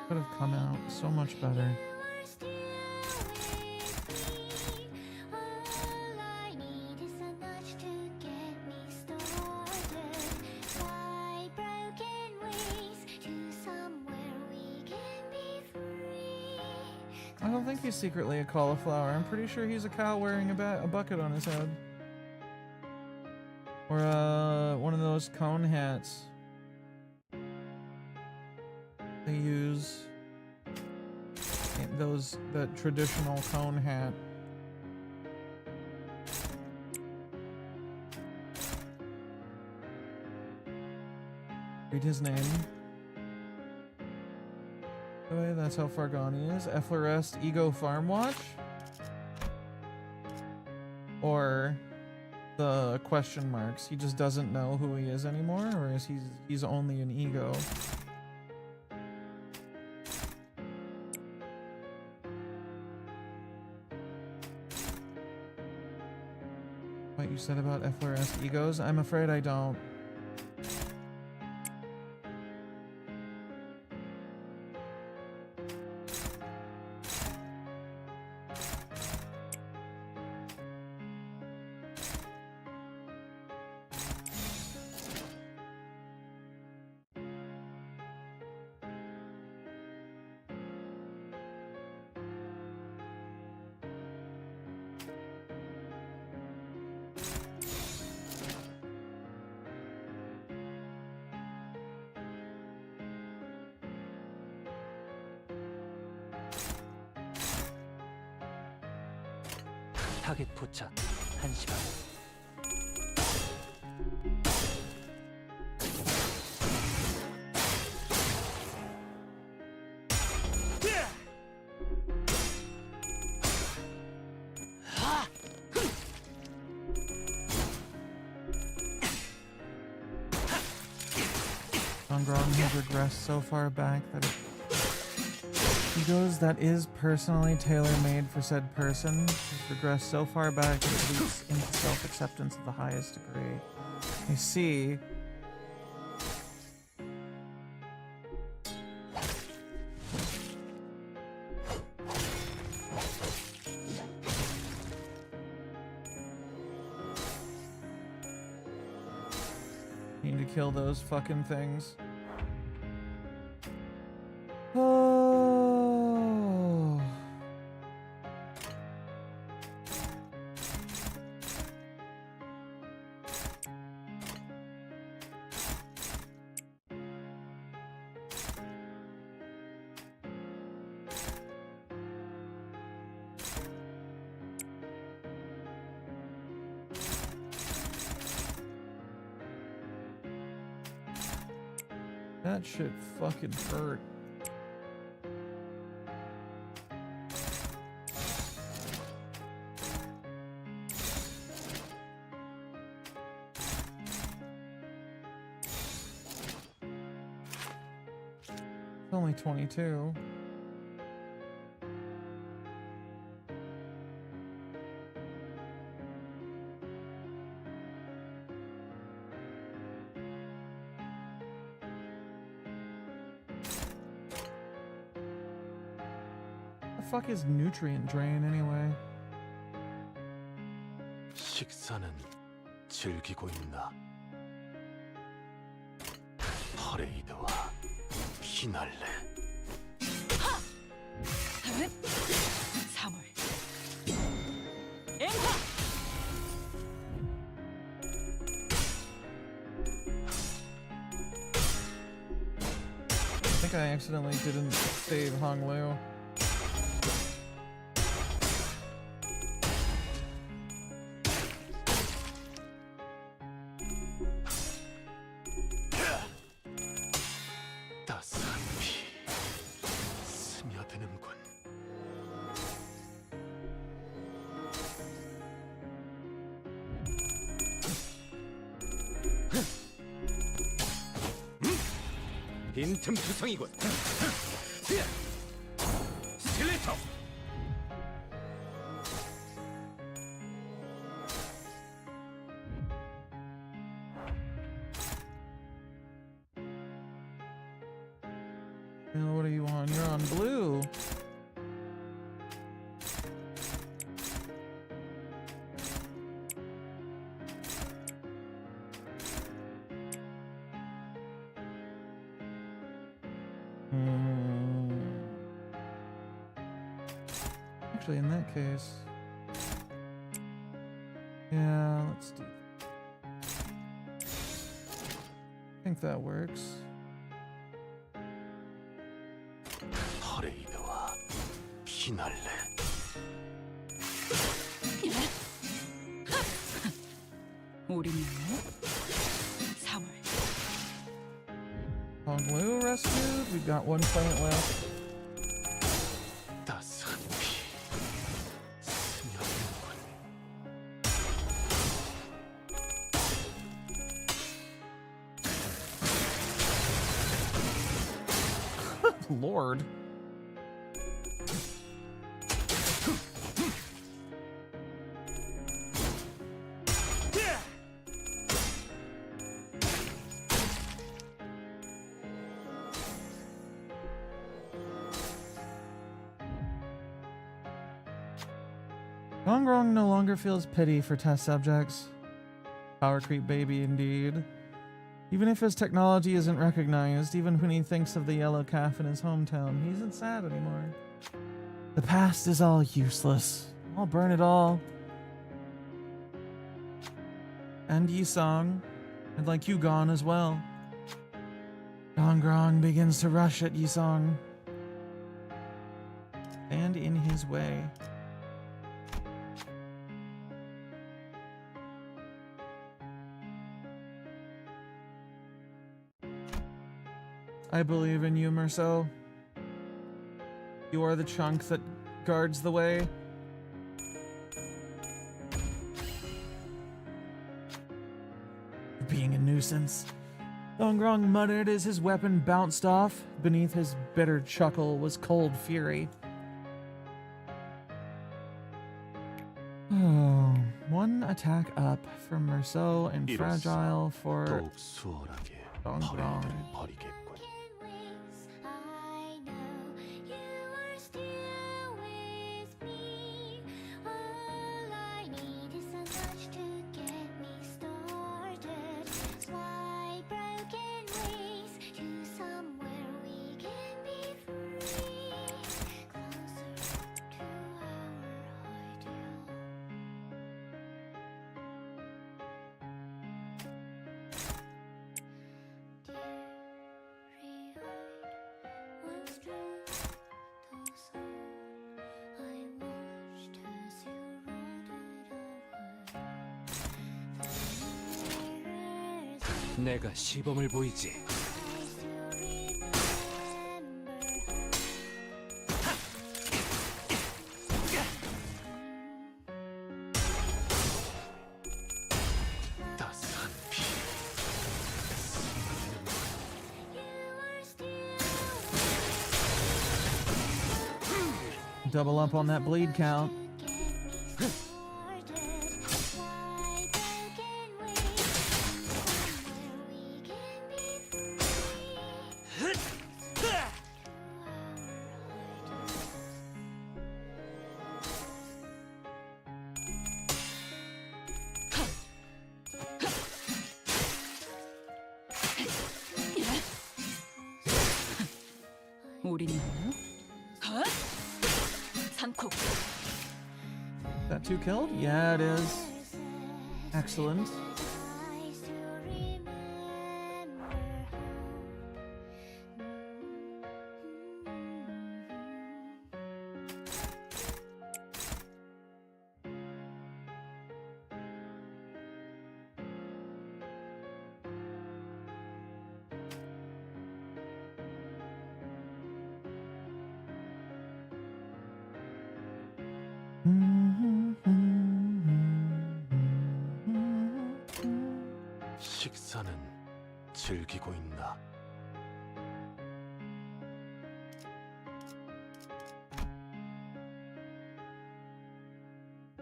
Could have come out so much better. I don't think he's secretly a cauliflower. I'm pretty sure he's a cow wearing a bucket on his head. Or one of those cone hats they use. That traditional cone hat. Read his name. Okay, that's how far gone he is. Efflorest Ego Farm Watch? Or the question marks. He just doesn't know who he is anymore, or is he's only an ego? What you said about Efflorest egos? I'm afraid I don't. 타겟 포착 1시간. Dongrong has regressed so far back that egos that is personally tailor-made for said person has regressed so far back that it leads into self-acceptance of the highest degree. I see. Need to kill those fucking things. Oh. That shit fucking hurt. only 22. The fuck is nutrient drain anyway? 식사는 즐기고 있나? 퍼레이드와 피날레. 3월 앵화. I think I accidentally didn't save Hong Lu. 따스한 피 스며드는군. 빈틈투성이군. 스틸레이터. What are you on? You're on blue. Actually, in that case, yeah, let's do. I think that works. 퍼레이드와 피날레. 우리는 3월 Honglu rescued. We've got one planet left. 따스한 피 스며드는군. Lord. Gongrong no longer feels pity for test subjects. Power creep baby indeed. Even if his technology isn't recognized, even when he thinks of the yellow calf in his hometown, he isn't sad anymore. The past is all useless. I'll burn it all. And Yisong, I'd like you gone as well. Gongrong begins to rush at Yisong. Stand in his way. I believe in you, Merceau. You are the chunk that guards the way. Being a nuisance. Gongrong muttered as his weapon bounced off. Beneath his bitter chuckle was cold fury. Oh, one attack up for Merceau and fragile for 더욱 수월하게 Gongrong. 퍼레이드를 벌이겠군. 내가 시범을 보이지. 따스한 피 스며드는군. Double up on that bleed count. 우리는 상코. That 2 killed? Yeah, it is. Excellent. 식사는 즐기고 있나?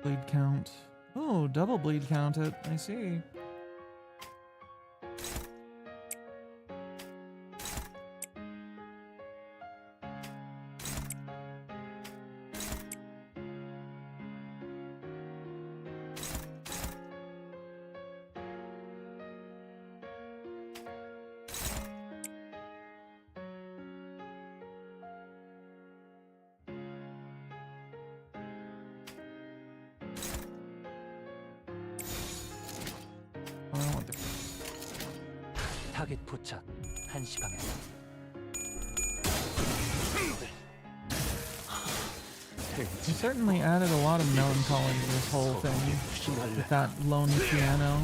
Bleed count. Oh, double bleed count it. I see. 타겟 포착 1시 방향. He certainly added a lot of melancholy to this whole thing with that lone piano.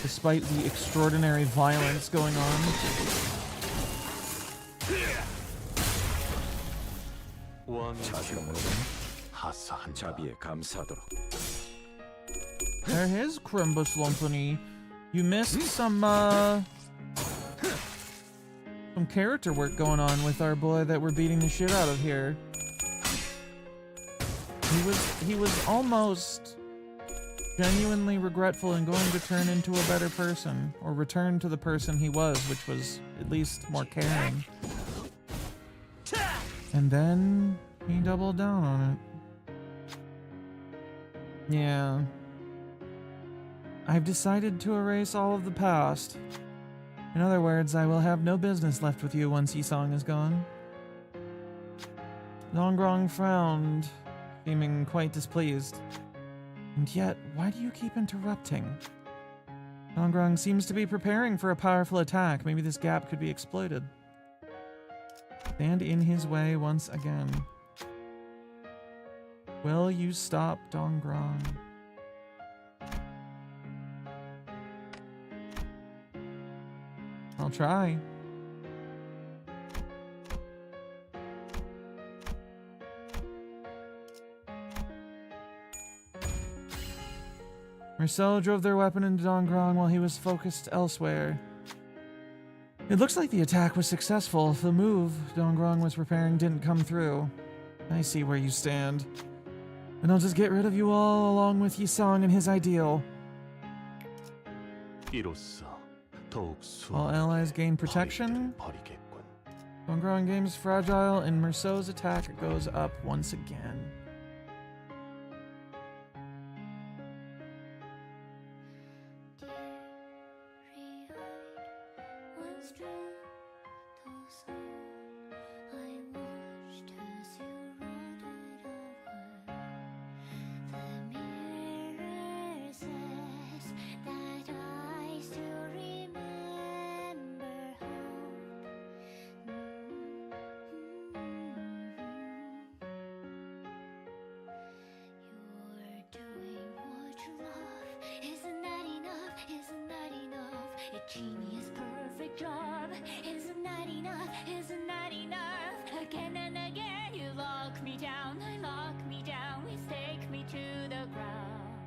Despite the extraordinary violence going on. 자비에 감사하도록. There is Crimbus Lumpany. You missed some character work going on with our boy that we're beating the shit out of here. He was almost genuinely regretful and going to turn into a better person, or return to the person he was, which was at least more caring. And then he doubled down on it. Yeah. I've decided to erase all of the past. In other words, I will have no business left with you once Yisong is gone. Dongrong frowned, seeming quite displeased. And yet, why do you keep interrupting? Dongrong seems to be preparing for a powerful attack. Maybe this gap could be exploited. Stand in his way once again. Will you stop, Dongrong? I'll try. Marcel drove their weapon into Dongrong while he was focused elsewhere. It looks like the attack was successful. If the move Dongrong was preparing didn't come through. I see where you stand. And I'll just get rid of you all along with Yisong and his ideal. All allies gain protection. Dongrong game's fragile and Merceau's attack goes up once again. Genius, perfect job. Isn't that enough? Isn't that enough? Again and again, you lock me down. I lock me down. We stake me to the ground.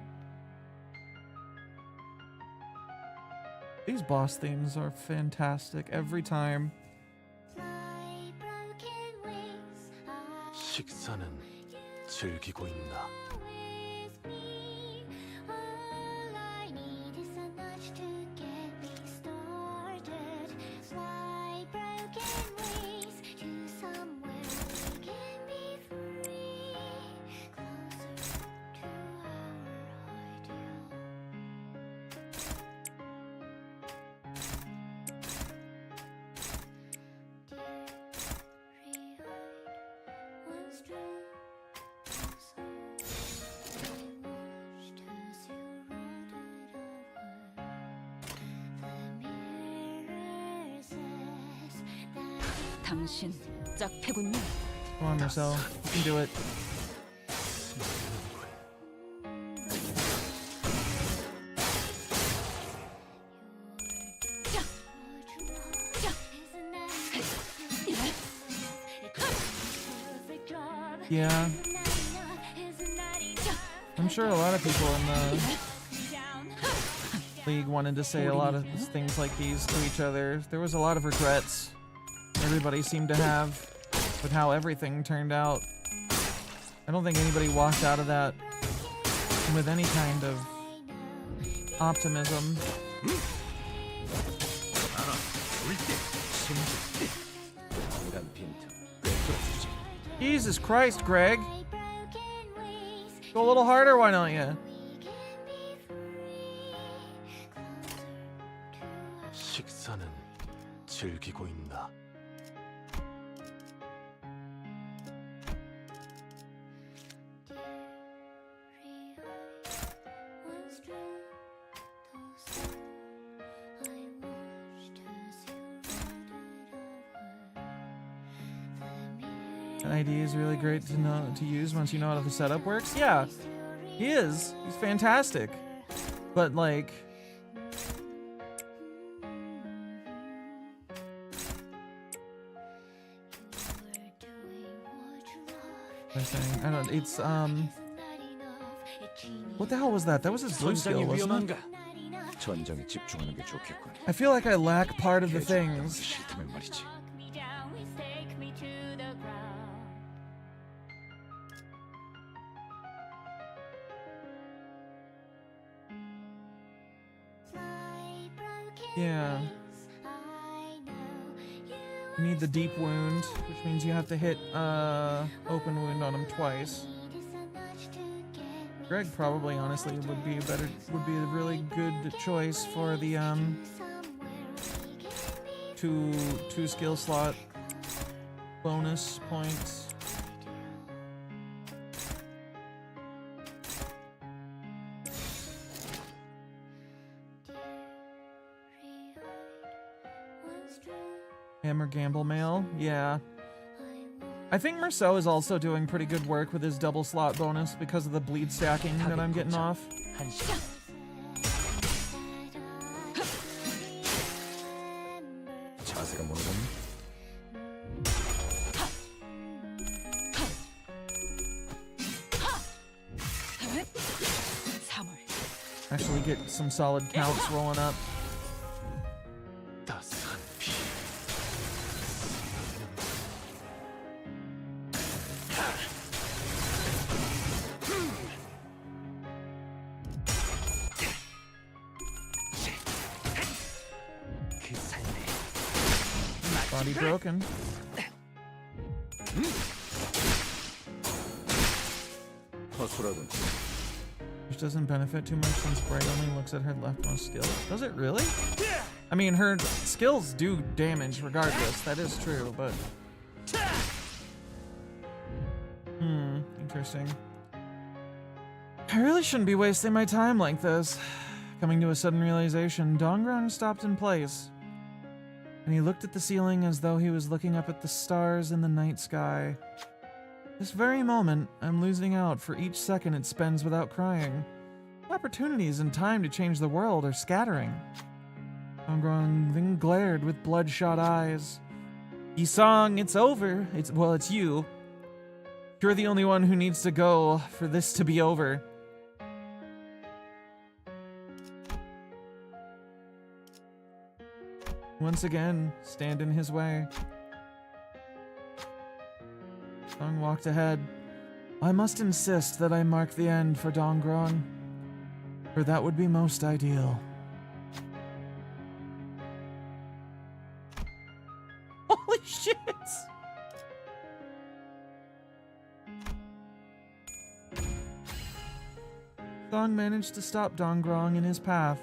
These boss themes are fantastic every time. My broken wings, 식사는 즐기고 있나? All I need is a nudge to get me started. Fly broken wings to somewhere we can be free, closer to our once true. 당신 짝패군요. Come on, Marcel. You can do it. Yeah. I'm sure a lot of people in the league wanted to say a lot of things like these to each other. There was a lot of regrets everybody seemed to have with how everything turned out. I don't think anybody walked out of that with any kind of optimism. Jesus Christ, Greg. Go a little harder, why don't you? 식사는 즐기고 있나? An ID is really great to know to use once you know how the setup works. Yeah, he is. He's fantastic. But like, I don't. It's what the hell was that? That was his blue skill, wasn't it? 전장에 집중하는 게 좋겠군. I feel like I lack part of the things. 싫다면 말이지. Yeah. You need the deep wound, which means you have to hit open wound on him twice. Greg probably honestly would be a really good choice for the two skill slot bonus points. Hammer Gamble Mail, yeah. I think Marceau is also doing pretty good work with his double slot bonus because of the bleed stacking that I'm getting off. 자세가 모르겠네. Actually get some solid counts rolling up. Body broken. Which doesn't benefit too much since Bright only looks at her leftmost skill. Does it really? I mean, her skills do damage regardless. That is true, but... interesting. I really shouldn't be wasting my time like this. Coming to a sudden realization, Dongrang stopped in place. And he looked at the ceiling as though he was looking up at the stars in the night sky. This very moment, I'm losing out for each second it spends without crying. Opportunities and time to change the world are scattering. Dongrang then glared with bloodshot eyes. Yisong, it's over. It's you. You're the only one who needs to go for this to be over. Once again, stand in his way. Sung walked ahead. I must insist that I mark the end for Dongrong, for that would be most ideal. Holy shit! Sung managed to stop Dongrong in his path.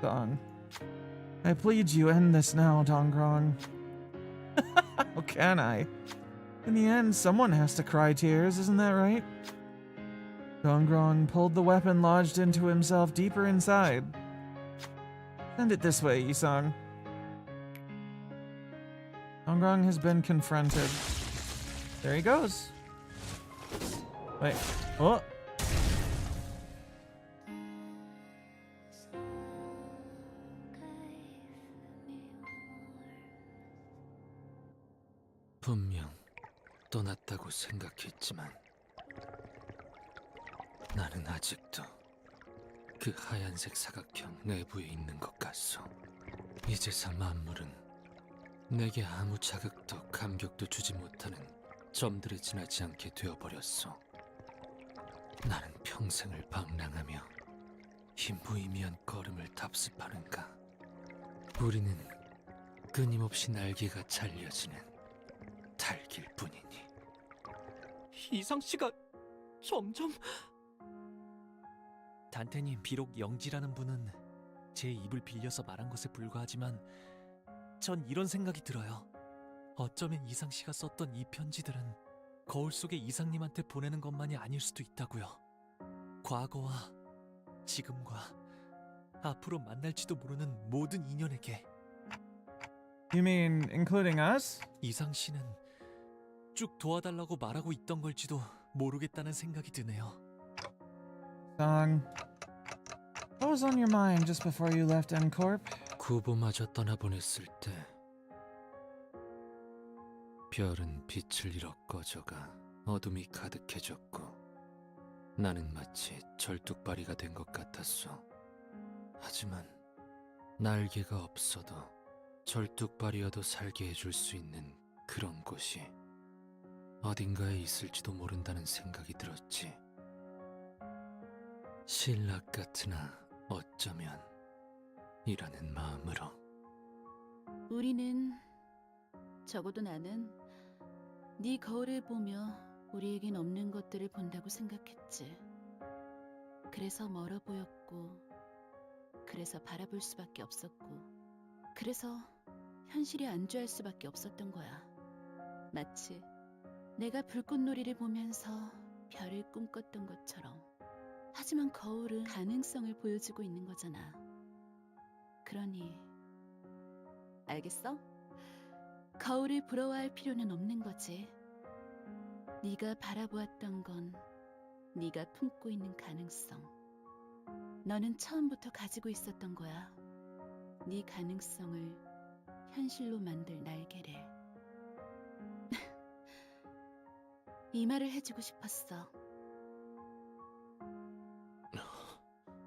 Sung, I plead you end this now, Dongrong. How can I? In the end, someone has to cry tears, isn't that right? Dongrong pulled the weapon lodged into himself deeper inside. Send it this way, Yisung. Dongrong has been confronted. There he goes. Wait. Oh! 분명 떠났다고 생각했지만 나는 아직도 그 하얀색 사각형 내부에 있는 것 같소. 이제서 만물은 내게 아무 자극도 감격도 주지 못하는 점들에 지나지 않게 되어버렸소. 나는 평생을 방랑하며 이 무의미한 걸음을 답습하는가. 우리는 끊임없이 날개가 잘려지는 달길 뿐이니. 이상 씨가 점점... 단테님, 비록 영지라는 분은 제 입을 빌려서 말한 것에 불과하지만 전 이런 생각이 들어요. 어쩌면 이상 씨가 썼던 이 편지들은 거울 속에 이상님한테 보내는 것만이 아닐 수도 있다고요. 과거와 지금과 앞으로 만날지도 모르는 모든 인연에게. You mean including us? 이상 씨는 쭉 도와달라고 말하고 있던 걸지도 모르겠다는 생각이 드네요. Sung, what was on your mind just before you left N-Corp? 구보마저 떠나보냈을 때 별은 빛을 잃어 꺼져가 어둠이 가득해졌고 나는 마치 절뚝발이가 된 것 같았어. 하지만 날개가 없어도 절뚝발이어도 살게 해줄 수 있는 그런 곳이 어딘가에 있을지도 모른다는 생각이 들었지. 신락 같으나 어쩌면 이라는 마음으로. 우리는, 적어도 나는 네 거울을 보며 우리에겐 없는 것들을 본다고 생각했지. 그래서 멀어 보였고, 그래서 바라볼 수밖에 없었고, 그래서 현실이 안주할 수밖에 없었던 거야. 마치 내가 불꽃놀이를 보면서 별을 꿈꿨던 것처럼. 하지만 거울은 가능성을 보여주고 있는 거잖아. 그러니 알겠어? 거울을 부러워할 필요는 없는 거지. 네가 바라보았던 건 네가 품고 있는 가능성. 너는 처음부터 가지고 있었던 거야. 네 가능성을 현실로 만들 날개를. 이 말을 해주고 싶었어.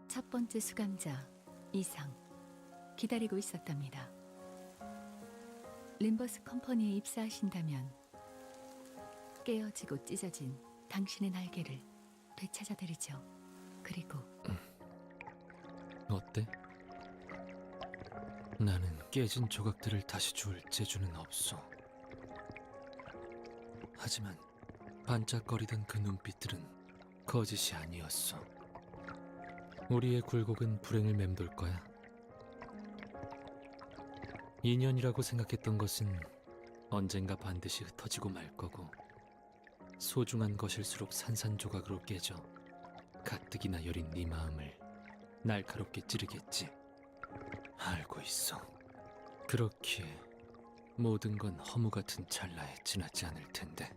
첫 번째 수감자 이상 기다리고 있었답니다. 림버스 컴퍼니에 입사하신다면 깨어지고 찢어진 당신의 날개를 되찾아드리죠. 그리고 어때? 나는 깨진 조각들을 다시 주울 재주는 없어. 하지만 반짝거리던 그 눈빛들은 거짓이 아니었어. 우리의 굴곡은 불행을 맴돌 거야. 인연이라고 생각했던 것은 언젠가 반드시 흩어지고 말 거고, 소중한 것일수록 산산조각으로 깨져 가뜩이나 여린 네 마음을 날카롭게 찌르겠지. 알고 있어. 그렇기에 모든 건 허무 같은 찰나에 지나지 않을 텐데.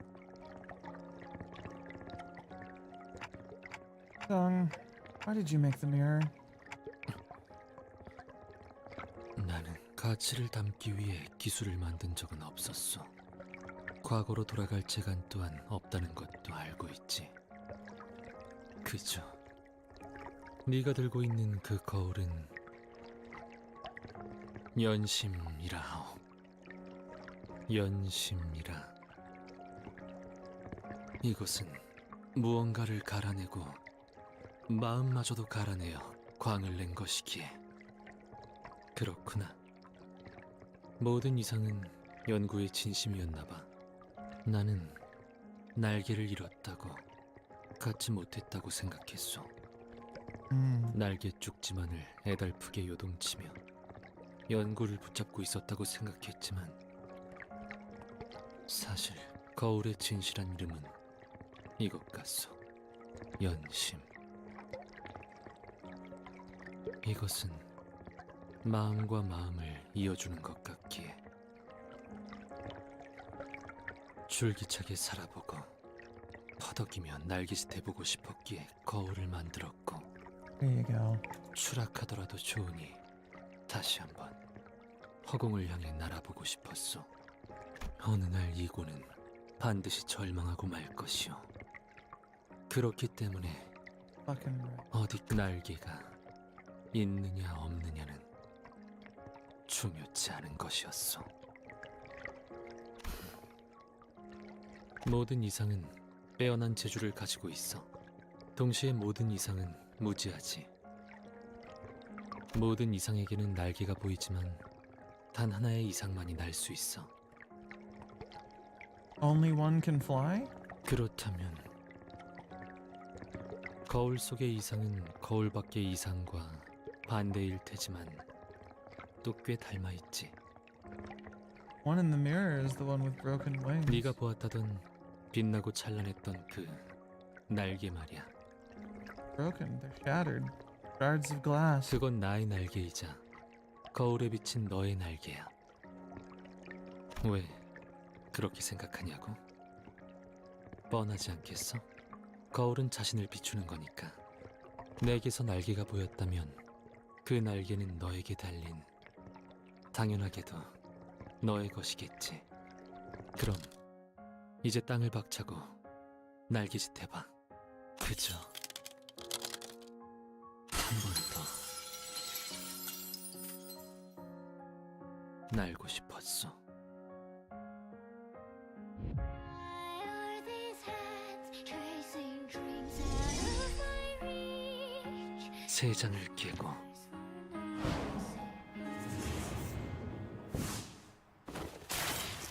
Sung, why did you make the mirror? 나는 가치를 담기 위해 기술을 만든 적은 없었어. 과거로 돌아갈 재간 또한 없다는 것도 알고 있지. 그저 네가 들고 있는 그 거울은 연심이라 하오. 연심이라. 이것은 무언가를 갈아내고 마음마저도 갈아내어 광을 낸 것이기에. 그렇구나. 모든 이상은 연구의 진심이었나 봐. 나는 날개를 잃었다고, 갖지 못했다고 생각했어. 날개 쪽지만을 애달프게 요동치며 연구를 붙잡고 있었다고 생각했지만 사실 거울의 진실한 이름은 이것 같소. 연심. 이것은 마음과 마음을 이어주는 것 같기에 줄기차게 살아보고 퍼덕이며 날깃을 해보고 싶었기에 거울을 만들었고, There you go. 추락하더라도 좋으니 다시 한번 허공을 향해 날아보고 싶었소. 어느 날 이고는 반드시 절망하고 말 것이오. 그렇기 때문에 Fucking right. 어디 날개가 있느냐 없느냐는 중요치 않은 것이었소. 모든 이상은 빼어난 재주를 가지고 있어. 동시에 모든 이상은 무지하지. 모든 이상에게는 날개가 보이지만 단 하나의 이상만이 날 수 있어. Only one can fly? 그렇다면 거울 속의 이상은 거울 밖의 이상과 반대일 테지만 또 꽤 닮아 있지. One in the mirror is the one with broken wings. 네가 보았다던 빛나고 찬란했던 그 날개 말이야. Broken. They're shattered. Shards of glass. 그건 나의 날개이자 거울에 비친 너의 날개야. 왜 그렇게 생각하냐고? 뻔하지 않겠어? 거울은 자신을 비추는 거니까. 내게서 날개가 보였다면 그 날개는 너에게 달린, 당연하게도 너의 것이겠지. 그럼 이제 땅을 박차고 날개짓 해봐. 그저 한 번 더 날고 싶었어. 세 장을 깨고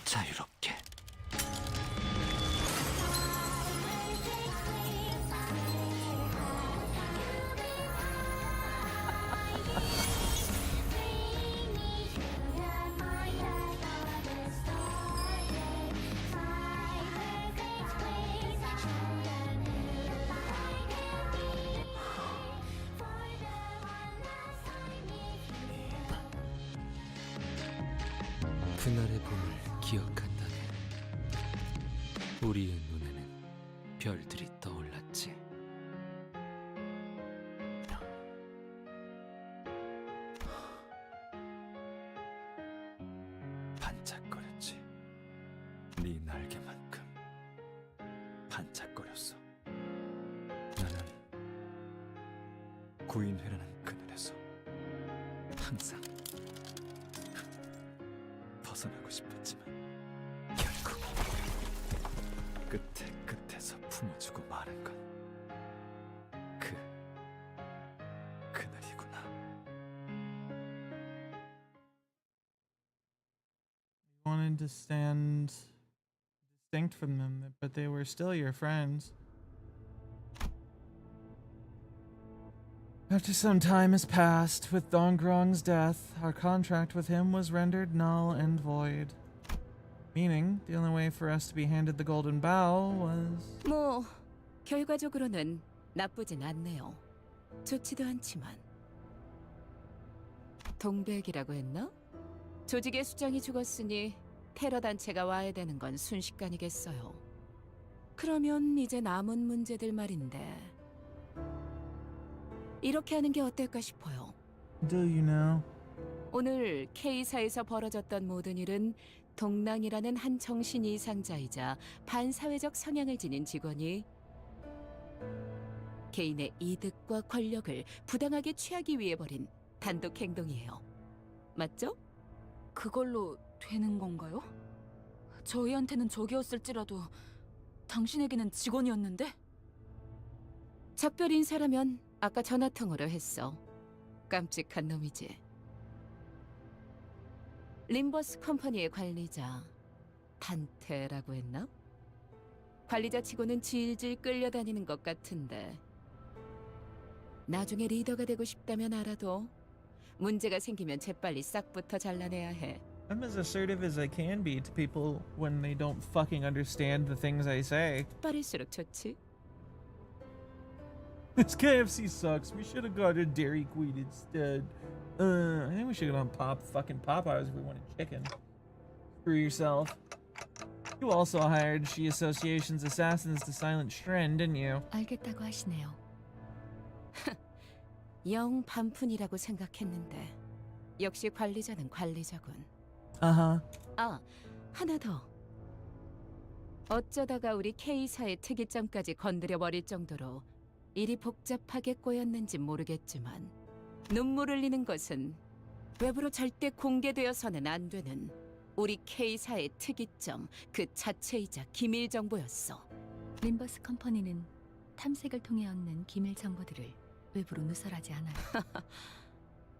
자유롭게. 그날의 봄을 기억한다면 우리의 눈에는 별들이 떠올랐지. 반짝거렸지. 네 날개만큼 반짝거렸어. 나는 구인회라는 그늘에서 항상 벗어나고 싶었지만 결국 끝에서 품어주고 마는 건 그날이구나. Wanted to stand distinct from them, but they were still your friends. After some time has passed, with Dongrong's death, our contract with him was rendered null and void. Meaning, the only way for us to be handed the golden bough was... 뭐 결과적으로는 나쁘진 않네요. 좋지도 않지만. 동백이라고 했나? 조직의 수장이 죽었으니 테러 단체가 와야 되는 건 순식간이겠어요. 그러면 이제 남은 문제들 말인데 이렇게 하는 게 어떨까 싶어요. Do you know? 오늘 K사에서 벌어졌던 모든 일은 동랑이라는 한 정신 이상자이자 반사회적 성향을 지닌 직원이 개인의 이득과 권력을 부당하게 취하기 위해 벌인 단독 행동이에요. 맞죠? 그걸로 되는 건가요? 저희한테는 적이었을지라도 당신에게는 직원이었는데? 작별 인사라면 아까 전화통으로 했어. 깜찍한 놈이지. 림버스 컴퍼니의 관리자 단테라고 했나? 관리자 치고는 질질 끌려다니는 것 같은데 나중에 리더가 되고 싶다면 알아도 문제가 생기면 재빨리 싹부터 잘라내야 해. I'm as assertive as I can be to people when they don't fucking understand the things I say. 빠를수록 좋지. This KFC sucks. We should have got a Dairy Queen instead. I think we should have gone fucking Popeyes if we wanted chicken. Screw yourself. You also hired She Association's assassins to silence Shren, didn't you? 알겠다고 하시네요. 영 반푼이라고 생각했는데 역시 관리자는 관리자군. Uh-huh. 아, 하나 더. 어쩌다가 우리 K사의 특이점까지 건드려버릴 정도로 일이 복잡하게 꼬였는지 모르겠지만 눈물 흘리는 것은 외부로 절대 공개되어서는 안 되는 우리 K사의 특이점 그 자체이자 기밀 정보였어. 림버스 컴퍼니는 탐색을 통해 얻는 기밀 정보들을 외부로 누설하지 않아요.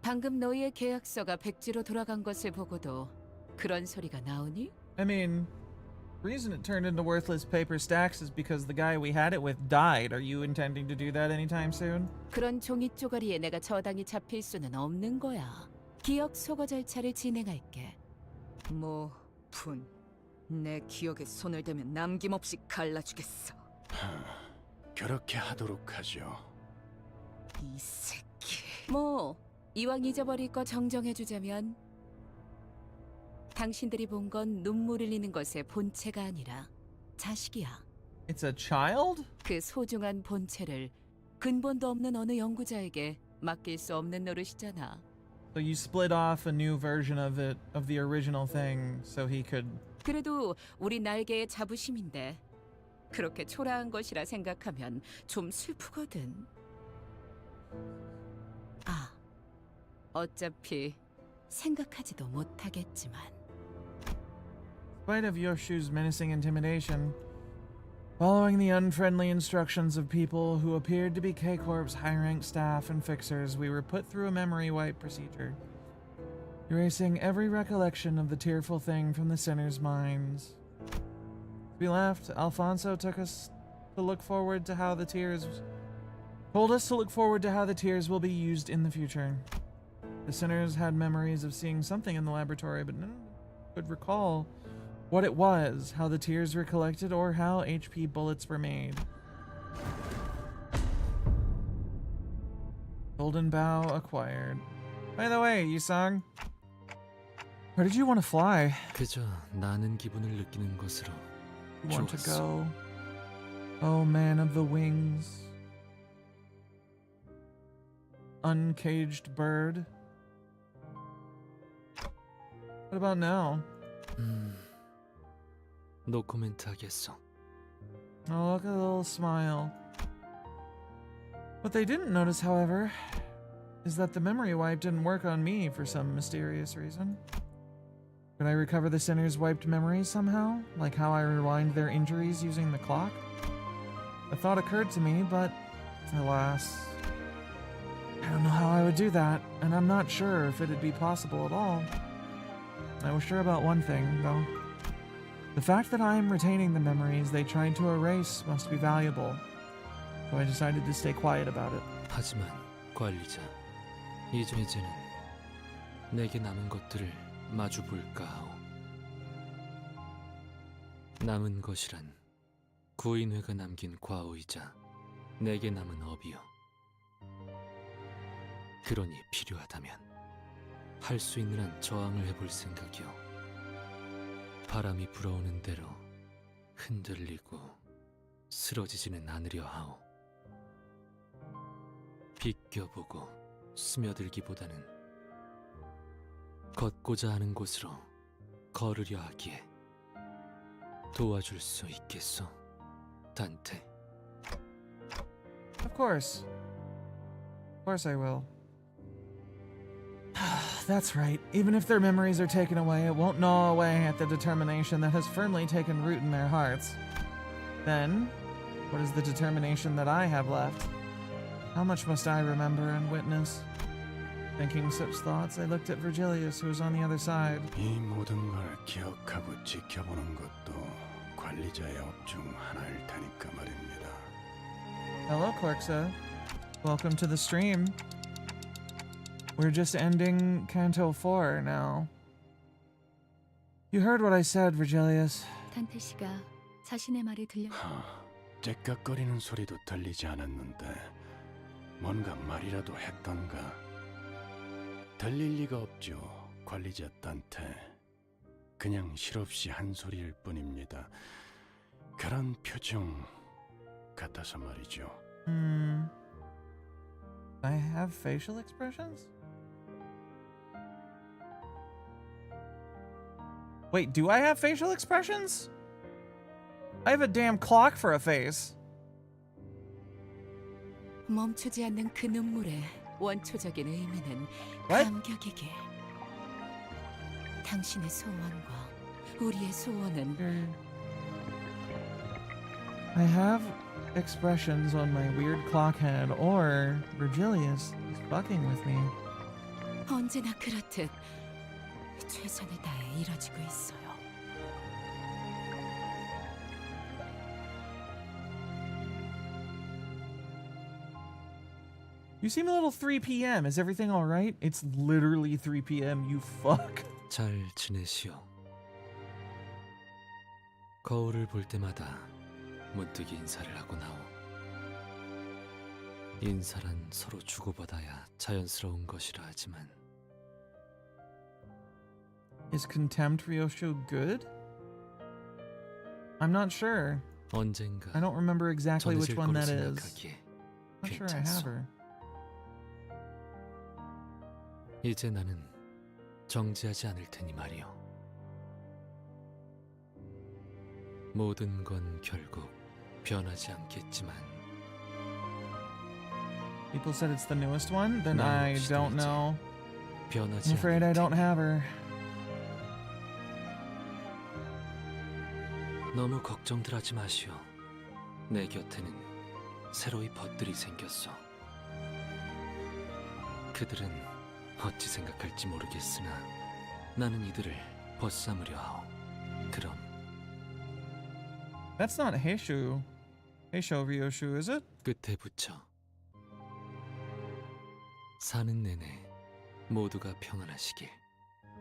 방금 너희의 계약서가 백지로 돌아간 것을 보고도 그런 소리가 나오니? I mean, the reason it turned into worthless paper stacks is because the guy we had it with died. Are you intending to do that anytime soon? 그런 종이 쪼가리에 내가 저당이 잡힐 수는 없는 거야. 기억 소거 절차를 진행할게. 분. 내 기억에 손을 대면 남김없이 갈라주겠어. 그렇게 하도록 하죠. 이 새끼. 이왕 잊어버릴 거 정정해주자면 당신들이 본 건 눈물 흘리는 것의 본체가 아니라 자식이야. It's a child? 그 소중한 본체를 근본도 없는 어느 연구자에게 맡길 수 없는 노릇이잖아. So you split off a new version of it, of the original thing, so he could... 그래도 우리 날개의 자부심인데 그렇게 초라한 것이라 생각하면 좀 슬프거든. 아, 어차피 생각하지도 못하겠지만. In spite of Yoshu's menacing intimidation, following the unfriendly instructions of people who appeared to be K-Corp's high-ranked staff and fixers, we were put through a memory wipe procedure, erasing every recollection of the tearful thing from the sinners' minds. As we left, Alfonso told us to look forward to how the tears will be used in the future. The sinners had memories of seeing something in the laboratory, but none of them could recall what it was, how the tears were collected, or how HP bullets were made. Golden Bow acquired. By the way, Yusang, where did you want to fly? 그저 나는 기분을 느끼는 것으로 You want to 좋았어. go? Oh, man of the wings. Uncaged bird. What about now? 노코멘트 하겠어. Oh, look at the little smile. What they didn't notice, however, is that the memory wipe didn't work on me for some mysterious reason. Could I recover the sinner's wiped memories somehow? Like how I rewind their injuries using the clock? A thought occurred to me, but alas, I don't know how I would do that, and I'm not sure if it'd be possible at all. I was sure about one thing, though. The fact that I am retaining the memories they tried to erase must be valuable, so I decided to stay quiet about it. 하지만 관리자, 이제는 내게 남은 것들을 마주 볼까 하오. 남은 것이란 구인회가 남긴 과오이자 내게 남은 업이요. 그러니 필요하다면 할 수 있는 한 저항을 해볼 생각이요. 바람이 불어오는 대로 흔들리고 쓰러지지는 않으려 하오. 비껴보고 스며들기보다는 걷고자 하는 곳으로 걸으려 하기에 도와줄 수 있겠소, 단테? Of course. Of course I will. That's right. Even if their memories are taken away, it won't gnaw away at the determination that has firmly taken root in their hearts. Then, what is the determination that I have left? How much must I remember and witness? Thinking such thoughts, I looked at Virgilius, who was on the other side. 이 모든 걸 기억하고 지켜보는 것도 관리자의 업 중 하나일 테니까 말입니다. Hello, Clarksa. Welcome to the stream. We're just ending Canto 4 now. You heard what I said, Virgilius. 탄테 씨가 자신의 말이 들려. 째깍거리는 소리도 들리지 않았는데 뭔가 말이라도 했던가. 들릴 리가 없죠, 관리자 딴테. 그냥 실없이 한 소리일 뿐입니다. 그런 표정 같아서 말이죠. I have facial expressions? Wait, do I have facial expressions? I have a damn clock for a face. 멈추지 않는 그 눈물의 원초적인 의미는 What? 감격이길. 당신의 소원과 우리의 소원은 I have expressions on my weird clock head, or Virgilius is fucking with me. 언제나 그렇듯 최선을 다해 이뤄지고 있어요. You seem a little 3 p.m. Is everything all right? It's literally 3 p.m. You fuck. 잘 지내시오. 거울을 볼 때마다 문득 인사를 하고 나오. 인사란 서로 주고받아야 자연스러운 것이라 하지만 Is contempt Ryosho good? I'm not sure. 언젠가 I don't remember exactly which 전해질 one 거로 that is. 생각하기에 Not sure I have her. 이제 나는 정지하지 않을 테니 말이오. 모든 건 결국 변하지 않겠지만 People said it's the newest one? Then I don't know. 변하지 I'm afraid I don't have her. 너무 걱정들 하지 마시오. 내 곁에는 새로이 벗들이 생겼어. 그들은 어찌 생각할지 모르겠으나 나는 이들을 벗삼으려 하오. 그럼 That's not Heisho. Heisho Ryoshu, is it? 끝에 붙여 사는 내내 모두가 평안하시길.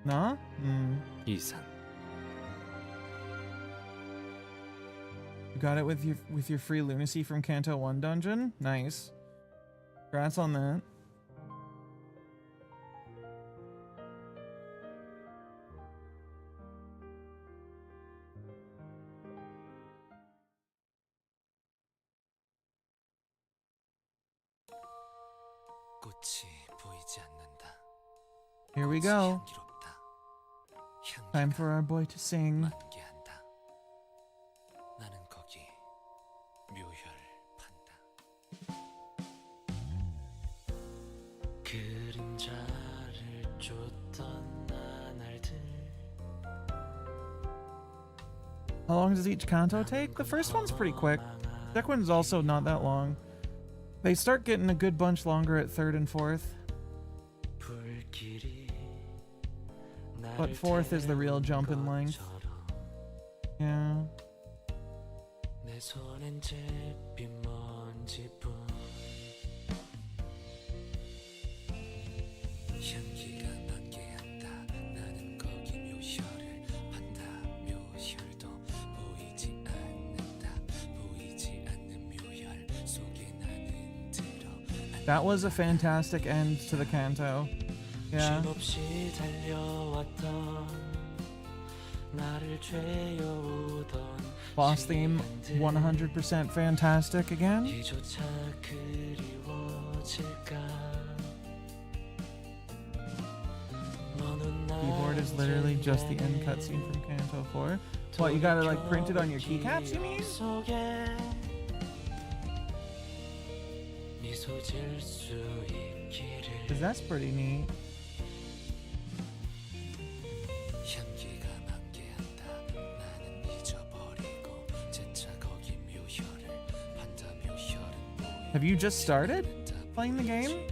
Nah? 이상. You got it with your free lunacy from Canto 1 dungeon? Nice. Congrats on that. 꽃이 보이지 않는다. Here we go. Time for our boy to sing. 만개한다. 나는 거기 묘혈을 판다. 그림자를 쫓던 나날들. How long does each canto take? The first one's pretty quick. The second one's also not that long. They start getting a good bunch longer at third and fourth. But fourth is the real jump in length. Yeah. 내 손엔 잿빛 먼지뿐. 향기가 만개한다. 나는 거기 묘혈을 판다. 묘혈도 보이지 않는다. 보이지 않는 묘혈 속에 나는 들어. That was a fantastic end to the canto. Yeah. 쉼없이 달려왔던 나를 죄어오던 Boss theme 100% fantastic again. 이조차 그리워질까. Keyboard is literally just the end cutscene from Canto 4. What, you got it like printed on your keycaps, you mean? Because that's pretty neat. 향기가 만개한다. 나는 잊어버리고 재차 거기 묘 Have you just started playing the game?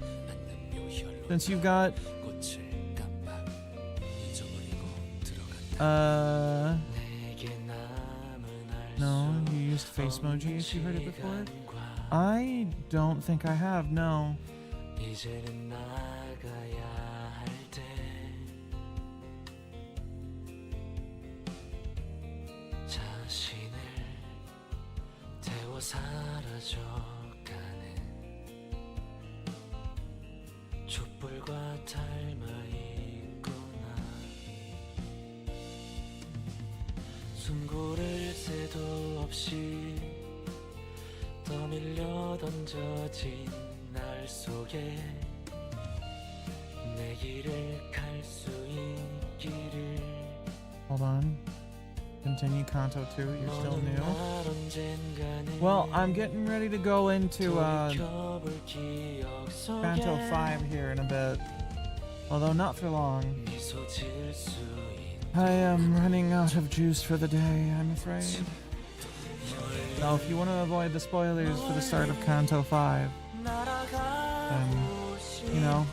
Since you've got... No, you used face emoji if you heard it before? I don't think I have, no. 숨고를 새도 없이 떠밀려 던져진 날 속에 내 길을 갈 수 있기를. Hold on. Continue Canto 2. You're still new. Well, I'm getting ready to go into Canto 5 here in a bit. Although not for long. I am running out of juice for the day, I'm afraid. Now, if you want to avoid the spoilers for the start of Canto 5, then, you know.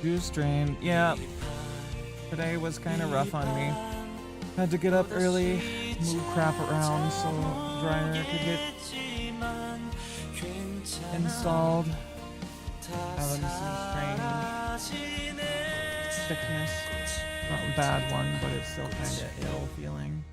Juice drain. Yeah. Today was kind of rough on me. Had to get up early, move crap around so dryer could get installed. Having some strange sickness. Not a bad one, but it's still kind of ill feeling.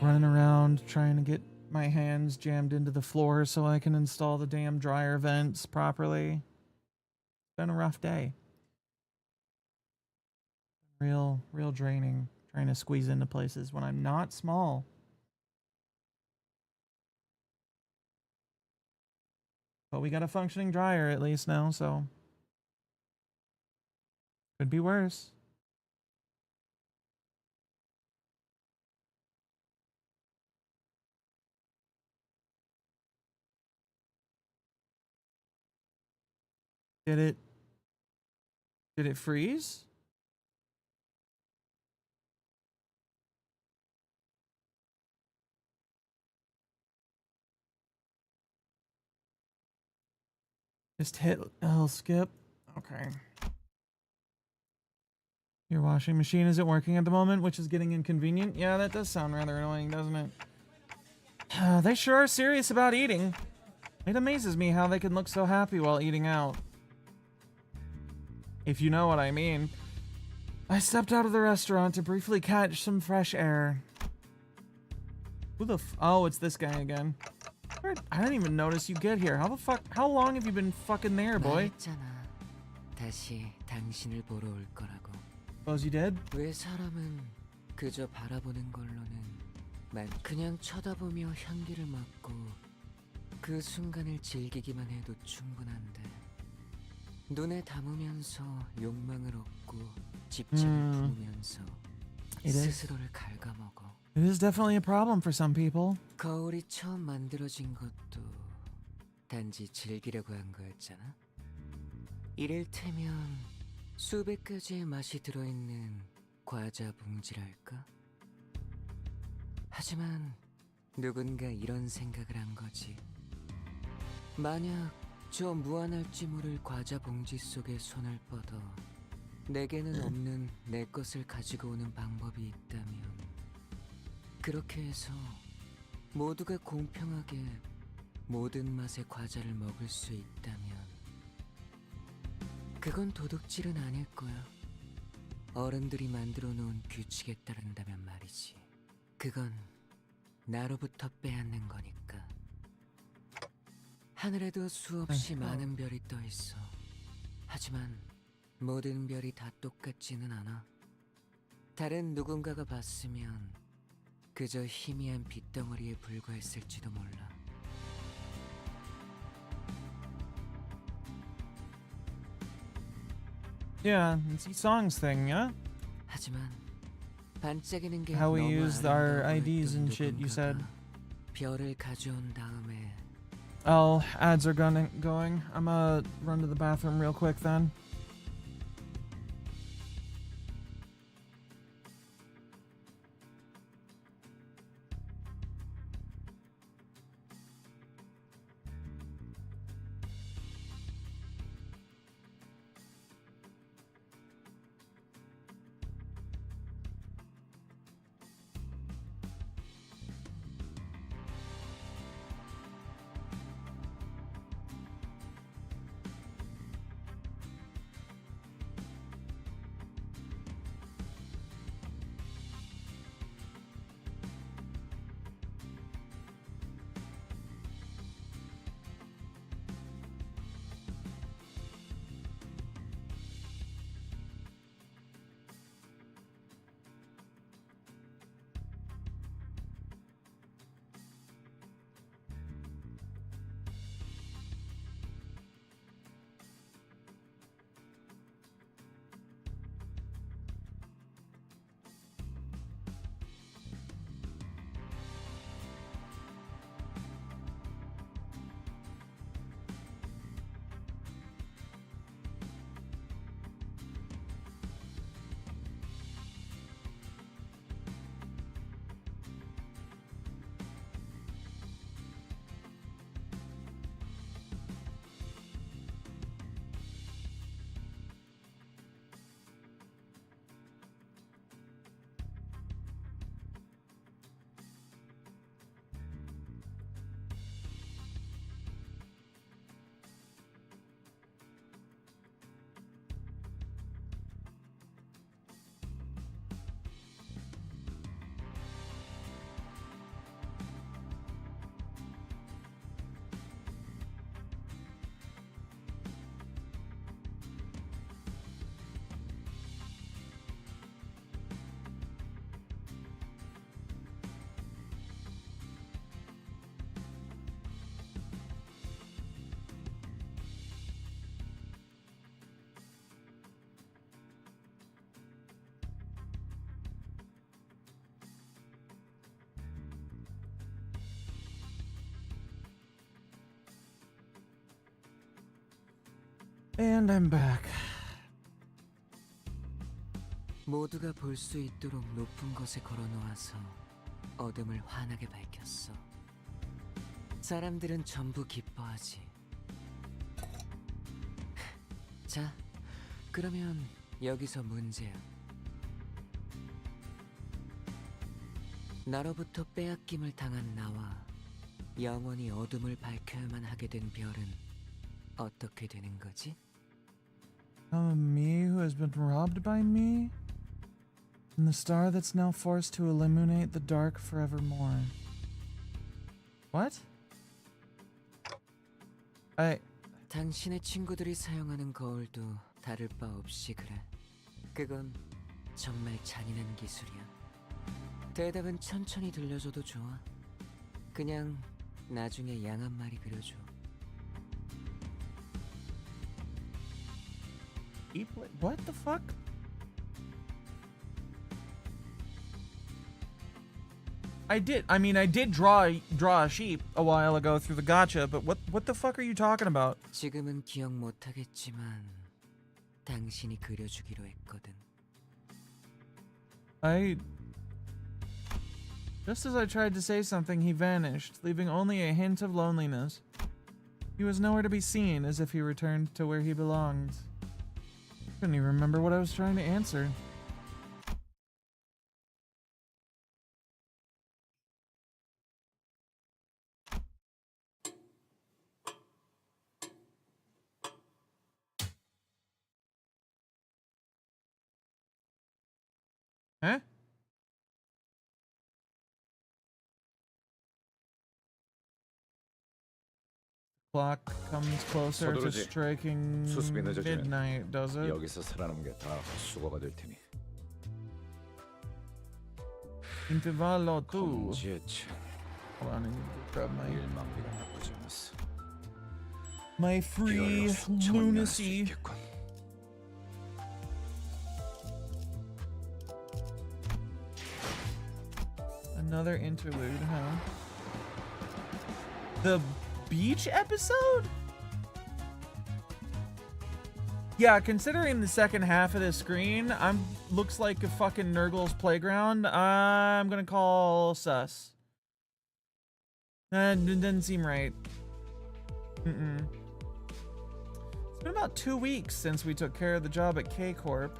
Running around trying to get my hands jammed into the floor so I can install the damn dryer vents properly. It's been a rough day. Real draining trying to squeeze into places when I'm not small. But we got a functioning dryer at least now, so could be worse. Did it freeze? Just hit L skip. Okay. Your washing machine isn't working at the moment, which is getting inconvenient. Yeah, that does sound rather annoying, doesn't it? They sure are serious about eating. It amazes me how they can look so happy while eating out. If you know what I mean. I stepped out of the restaurant to briefly catch some fresh air. Who the oh, it's this guy again. I didn't even notice you get here. How long have you been fucking there, boy? 다시 당신을 보러 올 거라고. Suppose you did? 왜 사람은 그저 바라보는 걸로는 그냥 쳐다보며 향기를 맡고 그 순간을 즐기기만 해도 충분한데 눈에 담으면서 욕망을 얻고 집착을 품으면서 스스로를 갉아먹어. It is definitely a problem for some people. 거울이 처음 만들어진 것도 단지 즐기려고 한 거였잖아. 이를테면 수백 가지의 맛이 들어있는 과자 봉지랄까? 하지만 누군가 이런 생각을 한 거지. 만약 저 무한할지 모를 과자 봉지 속에 손을 뻗어 내게는 없는 내 것을 가지고 오는 방법이 있다면 그렇게 해서 모두가 공평하게 모든 맛의 과자를 먹을 수 있다면 그건 도둑질은 아닐 거야. 어른들이 만들어 놓은 규칙에 따른다면 말이지. 그건 나로부터 빼앗는 거니까. 하늘에도 수없이 많은 별이 떠 있어. 하지만 모든 별이 다 똑같지는 않아. 다른 누군가가 봤으면 그저 희미한 빛덩어리에 불과했을지도 몰라. Yeah, it's the songs thing, yeah? 하지만 반짝이는 게 How we 너무 used our 아름다워 IDs 했던 and shit, you said. 별을 가져온 다음에 Oh, ads are going. I'm gonna run to the bathroom real quick then. And I'm back. 모두가 볼 수 있도록 높은 곳에 걸어놓아서 어둠을 환하게 밝혔어. 사람들은 전부 기뻐하지. 자, 그러면 여기서 문제야. 나로부터 빼앗김을 당한 나와 영원히 어둠을 밝혀야만 하게 된 별은 어떻게 되는 거지? Me who has been robbed by me? And the star that's now forced to illuminate the dark forevermore. What? 당신의 친구들이 사용하는 거울도 다를 바 없이 그래. 그건 정말 잔인한 기술이야. 대답은 천천히 들려줘도 좋아. 그냥 나중에 양 한 마리 그려줘. What the fuck? I did draw a sheep a while ago through the gacha, but what the fuck are you talking about? 지금은 기억 못하겠지만 당신이 그려주기로 했거든. Just as I tried to say something, he vanished, leaving only a hint of loneliness. He was nowhere to be seen, as if he returned to where he belonged. Couldn't even remember what I was trying to answer. Huh? Clock comes closer to striking midnight, does it? 여기서 살아남은 게 다 수고가 될 테니. Intervallo 2. 검지의층. Hold on, I need to grab 일망비가 나쁘지 않았어. my free lunacy. Another interlude, huh? The beach episode? Yeah, considering the second half of this screen, looks like a fucking Nurgle's playground. I'm gonna call sus. That didn't seem right. It's been about 2 weeks since we took care of the job at K-Corp.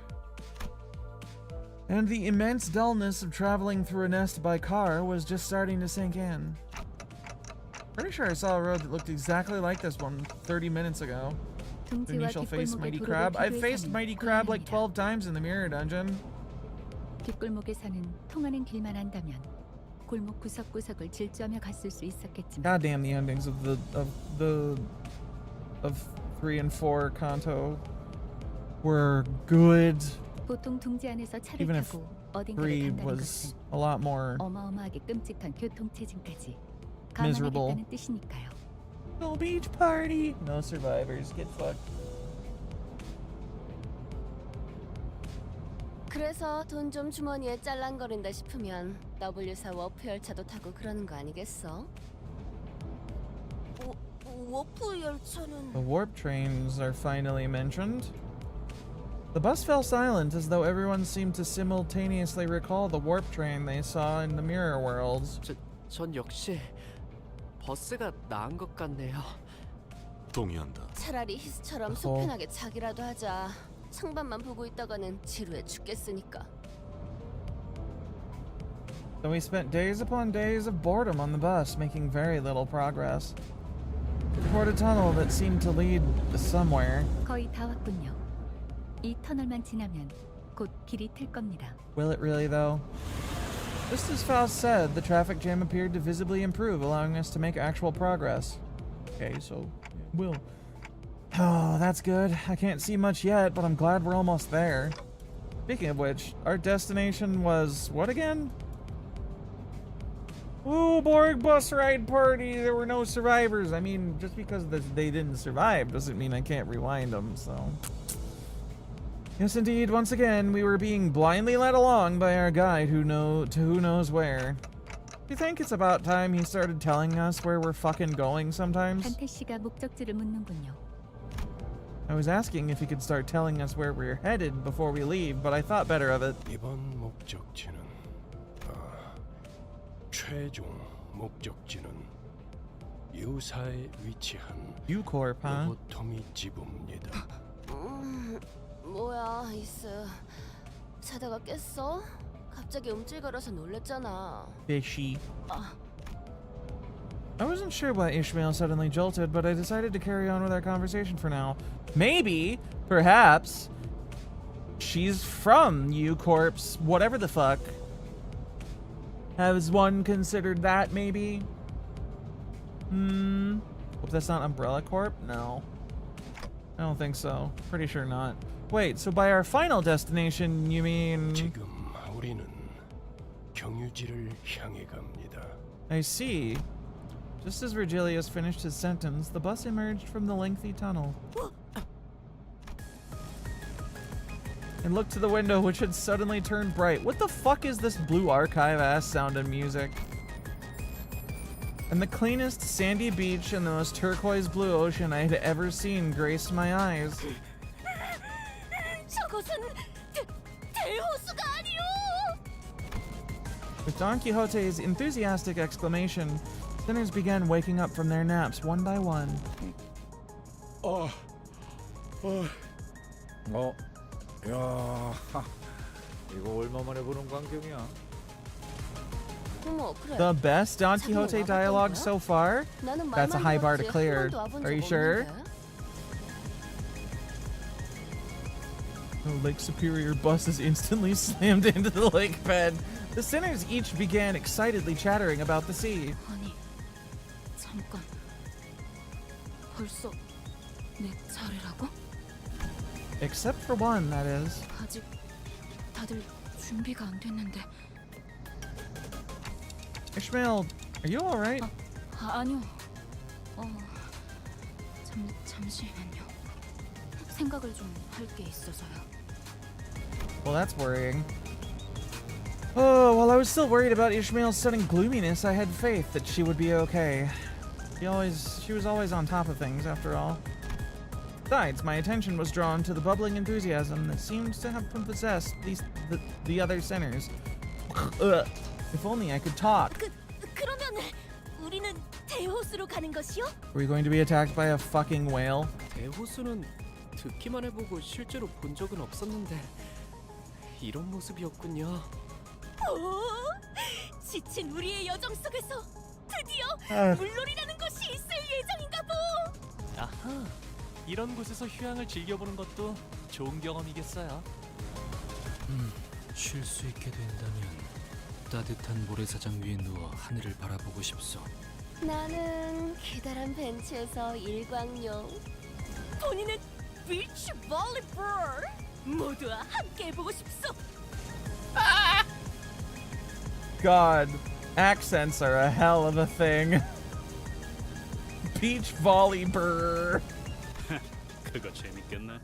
And the immense dullness of traveling through a nest by car was just starting to sink in. Pretty sure I saw a road that looked exactly like this one 30 minutes ago. Then you shall face Mighty Crab. I've faced Mighty Crab like 12 times in the mirror dungeon. 뒷골목에 사는 통하는 길만 안다면 골목 구석구석을 질주하며 갔을 수 있었겠지만. Goddamn, the endings of 3 and 4 Canto were good. 보통 둥지 안에서 차를 Even if 타고 어딘가를 3 간다는 was 것은 a lot more 어마어마하게 끔찍한 교통체증까지 miserable. 감안하겠다는 뜻이니까요. No beach party. No survivors. Get fucked. 그래서 돈 좀 주머니에 짤랑거린다 싶으면 W사 워프 열차도 타고 그러는 거 아니겠어? 워프 열차는 The warp trains are finally mentioned. The bus fell silent as though everyone seemed to simultaneously recall the warp train they saw in the mirror worlds. 전 역시 버스가 나은 것 같네요. 동의한다. 차라리 히스처럼 속편하게 자기라도 하자. 창밖만 보고 있다가는 지루해 죽겠으니까. So we spent days upon days of boredom on the bus, making very little progress. Toward a tunnel that seemed to lead somewhere. 거의 다 왔군요. 이 터널만 지나면 곧 길이 틀 겁니다. Will it really though? Just as Faust said, the traffic jam appeared to visibly improve, allowing us to make actual progress. Okay, so it will. Oh, that's good. I can't see much yet, but I'm glad we're almost there. Speaking of which, our destination was what again? Ooh, Borg bus ride party. There were no survivors. I mean, just because they didn't survive doesn't mean I can't rewind them, so. Yes, indeed, once again, we were being blindly led along by our guide who knows where. Do you think it's about time he started telling us where we're fucking going sometimes? 한태 씨가 목적지를 묻는군요. I was asking if he could start telling us where we're headed before we leave, but I thought better of it. 이번 목적지는 최종 목적지는 유사에 위치한 U-Corp, huh? 로보토미 지부입니다. 뭐야, 이스. 자다가 깼어? 갑자기 움찔거려서 놀랬잖아. Fishy. I wasn't sure why Ishmael suddenly jolted, but I decided to carry on with our conversation for now. Maybe, perhaps, she's from U-Corp's whatever the fuck. Has one considered that, maybe? Hope that's not Umbrella Corp? No. I don't think so. Pretty sure not. Wait, so by our final destination, you mean... 지금 우리는 경유지를 향해 갑니다. I see. Just as Virgilius finished his sentence, the bus emerged from the lengthy tunnel. And looked to the window, which had suddenly turned bright. What the fuck is this blue archive-ass sound and music? And the cleanest sandy beach and the most turquoise blue ocean I had ever seen graced my eyes. With Don Quixote's enthusiastic exclamation, sinners began waking up from their naps one by one. 야, 이거 얼마만에 보는 광경이야? The best Don Quixote dialogue so far? That's a high bar to clear. Are you sure? The Lake Superior bus is instantly slammed into the lake bed. The sinners each began excitedly chattering about the sea. 아니, 잠깐. 벌써 내 차례라고? Except for one, that is. 아직 다들 준비가 안 됐는데. Ishmael, are you alright? 아니요. 잠시만요. 생각을 좀 할 게 있어서요. Well, that's worrying. Oh, while I was still worried about Ishmael's sudden gloominess, I had faith that she would be okay. She was always on top of things, after all. Besides, my attention was drawn to the bubbling enthusiasm that seemed to have possessed the other sinners. If only I could talk. 그러면 우리는 대호수로 가는 것이요? Were we going to be attacked by a fucking whale? 대호수는 듣기만 해보고 실제로 본 적은 없었는데 이런 모습이었군요. 지친 우리의 여정 속에서 드디어 물놀이라는 것이 있을 예정인가 보. 아하, 이런 곳에서 휴양을 즐겨보는 것도 좋은 경험이겠어요. 쉴 수 있게 된다면 따뜻한 모래사장 위에 누워 하늘을 바라보고 싶소. 나는 기다란 벤치에서 일광욕. 본인은 비치 볼리볼 모두와 함께 해보고 싶소. God, accents are a hell of a thing. Beach volley burr. 그거 재밌겠네.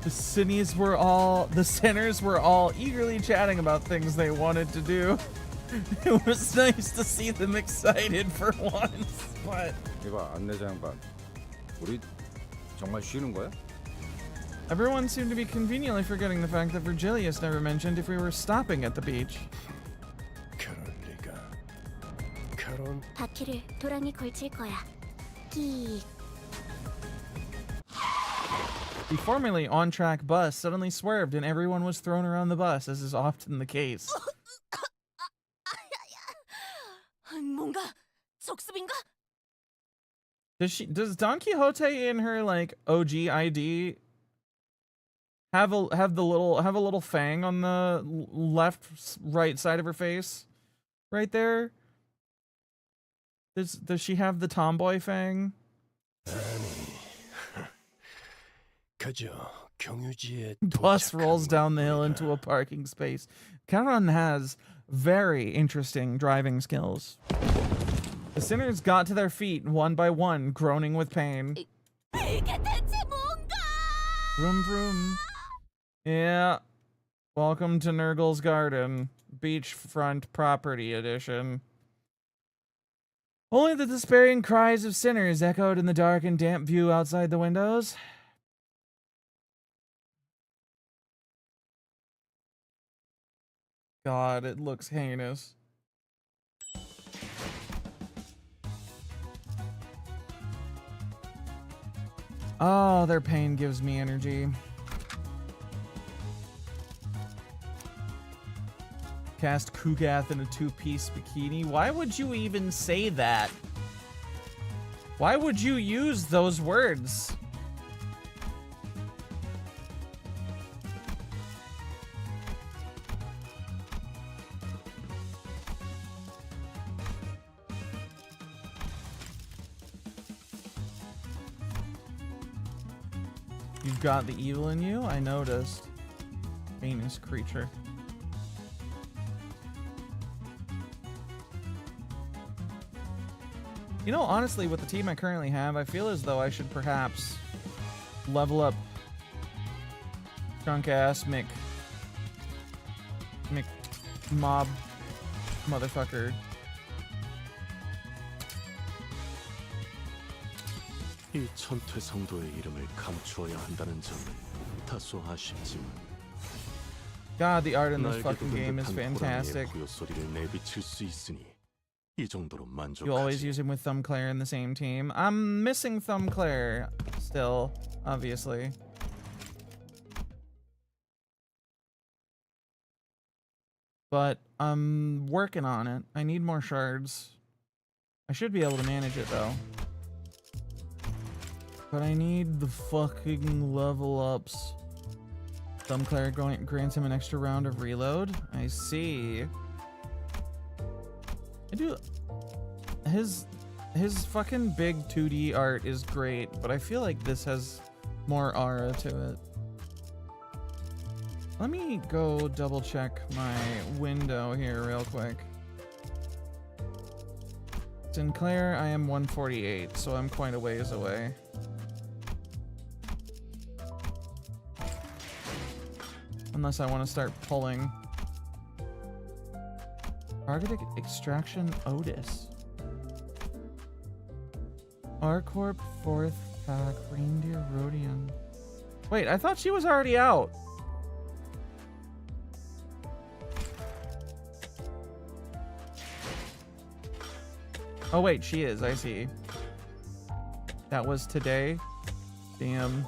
The sinners were all eagerly chatting about things they wanted to do. It was nice to see them excited for once, but... 이봐, 안내자 양반. 우리 정말 쉬는 거야? Everyone seemed to be conveniently forgetting the fact that Virgilius never mentioned if we were stopping at the beach. 그럴 리가. 카론. 바퀴를 도랑이 걸칠 거야. 기. The formerly on-track bus suddenly swerved and everyone was thrown around the bus, as is often the case. 뭔가 적습인가? Does Don Quixote in her like OG ID have a little fang on the right side of her face? Right there? Does she have the tomboy fang? Bus rolls down the hill into a parking space. Caron has very interesting driving skills. The sinners got to their feet one by one, groaning with pain. Vroom vroom. Yeah. Welcome to Nurgle's Garden. Beachfront Property Edition. Only the despairing cries of sinners echoed in the dark and damp view outside the windows. God, it looks heinous. Oh, their pain gives me energy. Cast Kugath in a two-piece bikini. Why would you even say that? Why would you use those words? You've got the evil in you? I noticed. Heinous creature. You know, honestly, with the team I currently have, I feel as though I should perhaps level up drunk-ass Mick mob motherfucker. 이 천퇴 성도의 이름을 감추어야 한다는 점은 다소 아쉽지만 God, the art in this fucking game is fantastic. 소리를 내비칠 수 있으니 이 정도로 만족하지. You always use him with Thumbclair in the same team. I'm missing Thumbclair still, obviously. But I'm working on it. I need more shards. I should be able to manage it though. But I need the fucking level ups. Thumbclair grants him an extra round of reload. I see. I do. His fucking big 2D art is great, but I feel like this has more aura to it. Let me go double check my window here real quick. Sinclair, I am 148, so I'm quite a ways away. Unless I want to start pulling. Target Extraction Otis. R-Corp 4th Pack Reindeer Rhodian. Wait, I thought she was already out. Oh wait, she is, I see. That was today. Damn.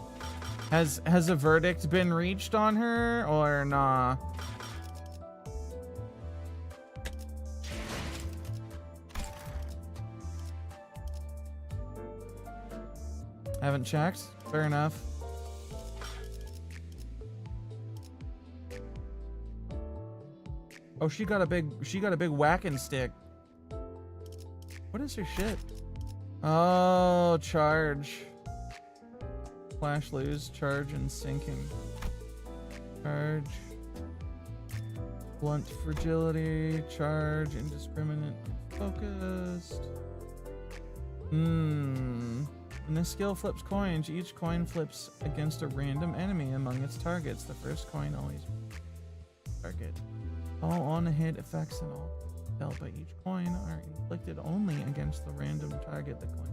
Has a verdict been reached on her or nah? Haven't checked. Fair enough. Oh, she got a big whacking stick. What is her shit? Oh, charge. Flash, lose, charge, and sinking. Charge. Blunt fragility, charge, indiscriminate, focused. When this skill flips coins, each coin flips against a random enemy among its targets. The first coin always target. All on-hit effects and all dealt by each coin are inflicted only against the random target the coin.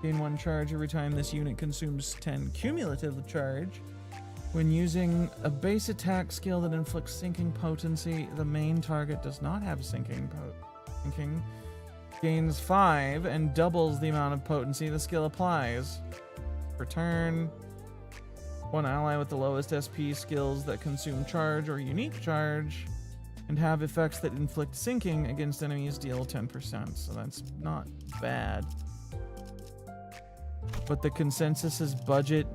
Gain 1 charge every time this unit consumes 10 cumulative charge. When using a base attack skill that inflicts sinking potency, the main target does not have sinking gains 5 and doubles the amount of potency the skill applies. Per turn, one ally with the lowest SP skills that consume charge or unique charge and have effects that inflict sinking against enemies deal 10%, so that's not bad. But the consensus is budget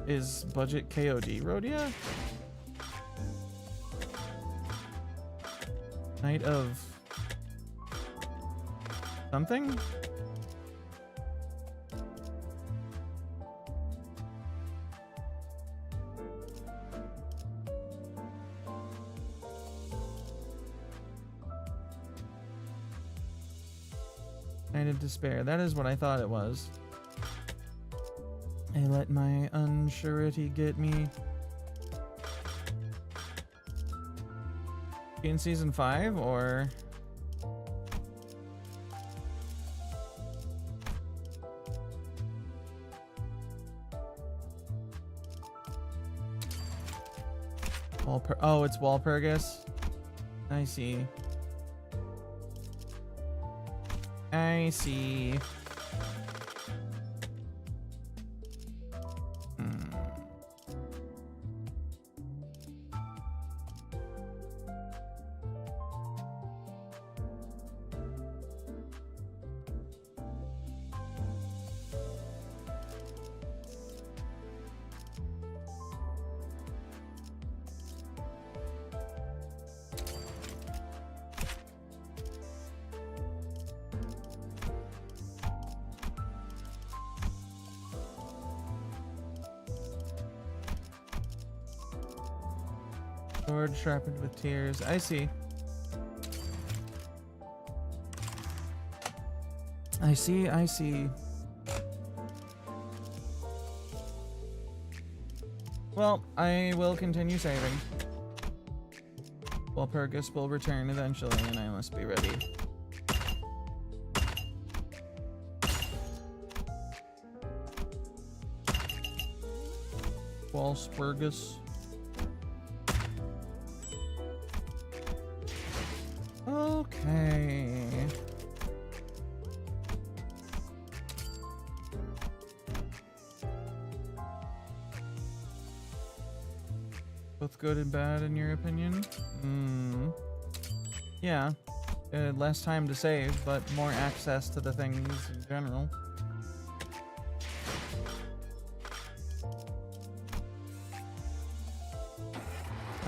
is budget KOD Rhodia? Knight of something? Knight of Despair. That is what I thought it was. I let my unsurety get me. In season 5 or Oh, it's Walpurgis. I see. I see. Sword sharpened with tears. I see. I see, I see. Well, I will continue saving. Walpurgis will return eventually, and I must be ready. Walpurgis. Okay. Both good and bad in your opinion? Yeah. Less time to save, but more access to the things in general.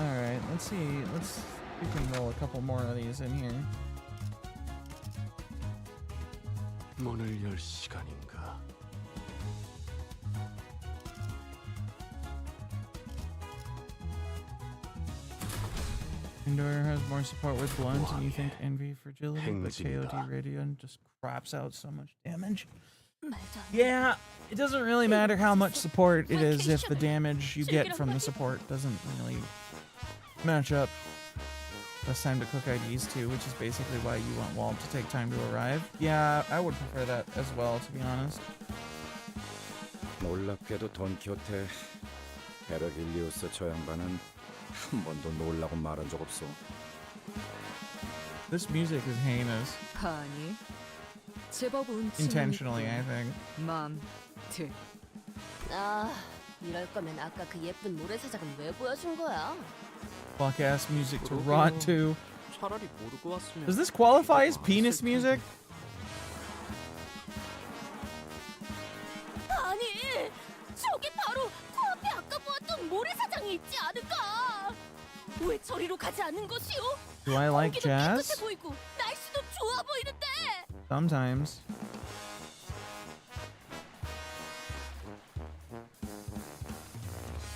Alright, let's see. We can roll a couple more of these in here. 문을 열 시간인가? Endor has more support with blunt, and you think Envy fragility, but KOD Radiant just craps out so much damage. Yeah, it doesn't really matter how much support it is if the damage you get from the support doesn't really match up. Best time to cook IDs too, which is basically why you want Wald to take time to arrive. Yeah, I would prefer that as well, to be honest. 놀랍게도 돈키호테 베르길리우스 저 양반은 한 번도 놀라고 말한 적 없어. This music is heinous. 아니, 제법 운치. Intentionally, I think. 맘드. 아, 이럴 거면 아까 그 예쁜 모래사장은 왜 보여준 거야? Fuck ass music to rot to. 차라리 모르고 왔으면. Does this qualify as penis music? 아니, 저기 바로 코앞에 아까 보았던 모래사장이 있지 않을까? 왜 저리로 가지 않는 것이오? Do I like 공기도 jazz? 깨끗해 보이고 날씨도 좋아 보이는데. Sometimes.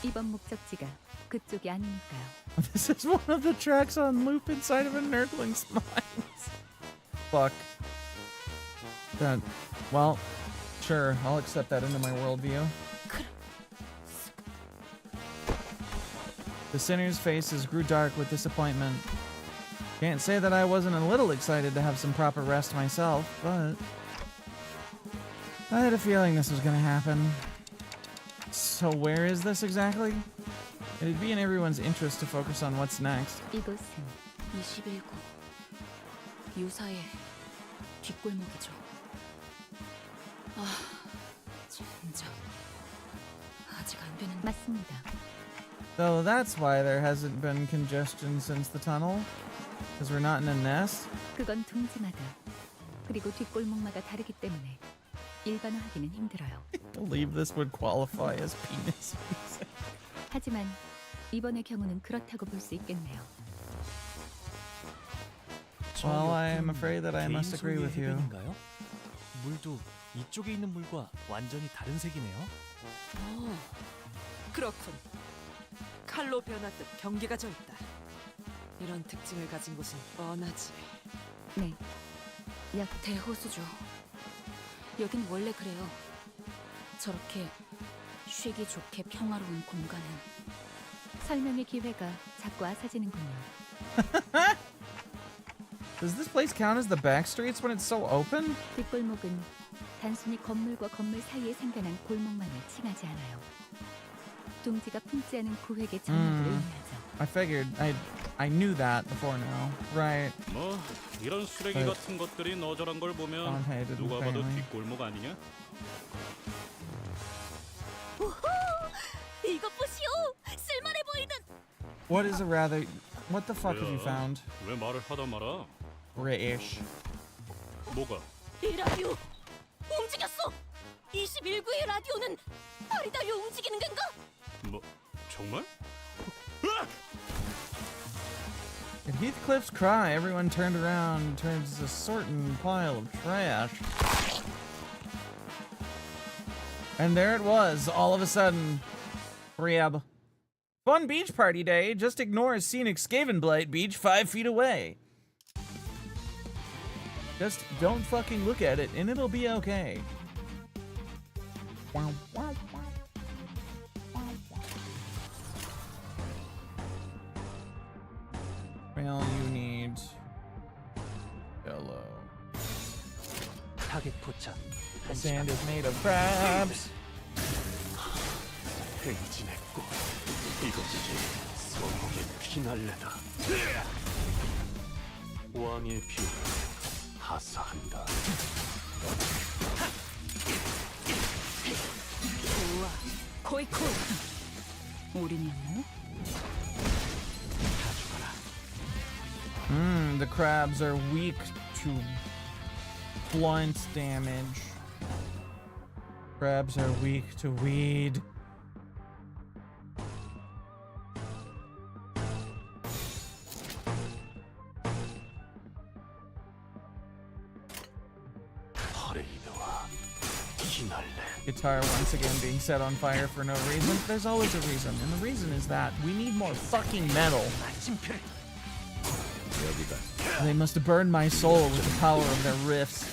이번 목적지가 그쪽이 아니니까요. This is one of the tracks on loop inside of a nerdling's mind. Fuck. That. Well, sure, I'll accept that into my worldview. The sinner's faces grew dark with disappointment. Can't say that I wasn't a little excited to have some proper rest myself, but I had a feeling this was gonna happen. So where is this exactly? It'd be in everyone's interest to focus on what's next. 이곳은 21구 유사의 뒷골목이죠. 아, 진짜 아직 안 되는. 맞습니다. So that's why there hasn't been congestion since the tunnel? Because we're not in a nest? 그건 둥지마다 그리고 뒷골목마다 다르기 때문에 일반화하기는 힘들어요. I believe this would qualify as penis music. 하지만 이번의 경우는 그렇다고 볼 수 있겠네요. Well, I am afraid that I must agree with you. 해변인가요? 물도 이쪽에 있는 물과 완전히 다른 색이네요. 그렇군. 칼로 변화듯 경계가 져 있다. 이런 특징을 가진 곳은 뻔하지. 네. 대호수죠. 여긴 원래 그래요. 저렇게 쉬기 좋게 평화로운 공간은. 설명의 기회가 자꾸 아사지는군요. Does this place count as the back streets when it's so open? 뒷골목은 단순히 건물과 건물 사이에 생겨난 골목만을 칭하지 않아요. 둥지가 품지 않은 구획의 전역을 의미하죠. I figured. I knew that before now. Right. 뭐 이런 쓰레기 같은 것들이 너절한 걸 보면 누가 봐도 뒷골목 아니냐? 이것 보시오. 쓸만해 보이는. What is a rather... What the fuck have you found? 왜 말을 하다 말아? British. 뭐가? 이 라디오 움직였어. 21구의 라디오는 아리다리오 움직이는 건가? 뭐 정말? At Heathcliff's cry, everyone turned around towards a certain pile of trash. And there it was, all of a sudden. Reb. Fun beach party day. Just ignore scenic Skavenblight Beach 5 feet away. Just don't fucking look at it and it'll be okay. Well, you need yellow. 타겟 포착. The sand is made of crabs. 행진했고 이것이 성공의 피날레다. 왕의 피 하사한다. 우와, 코이코. 우리는요? The crabs are weak to blunt damage. Crabs are weak to weed. Guitar once again being set on fire for no reason. There's always a reason, and the reason is that we need more fucking metal. They must have burned my soul with the power of their riffs.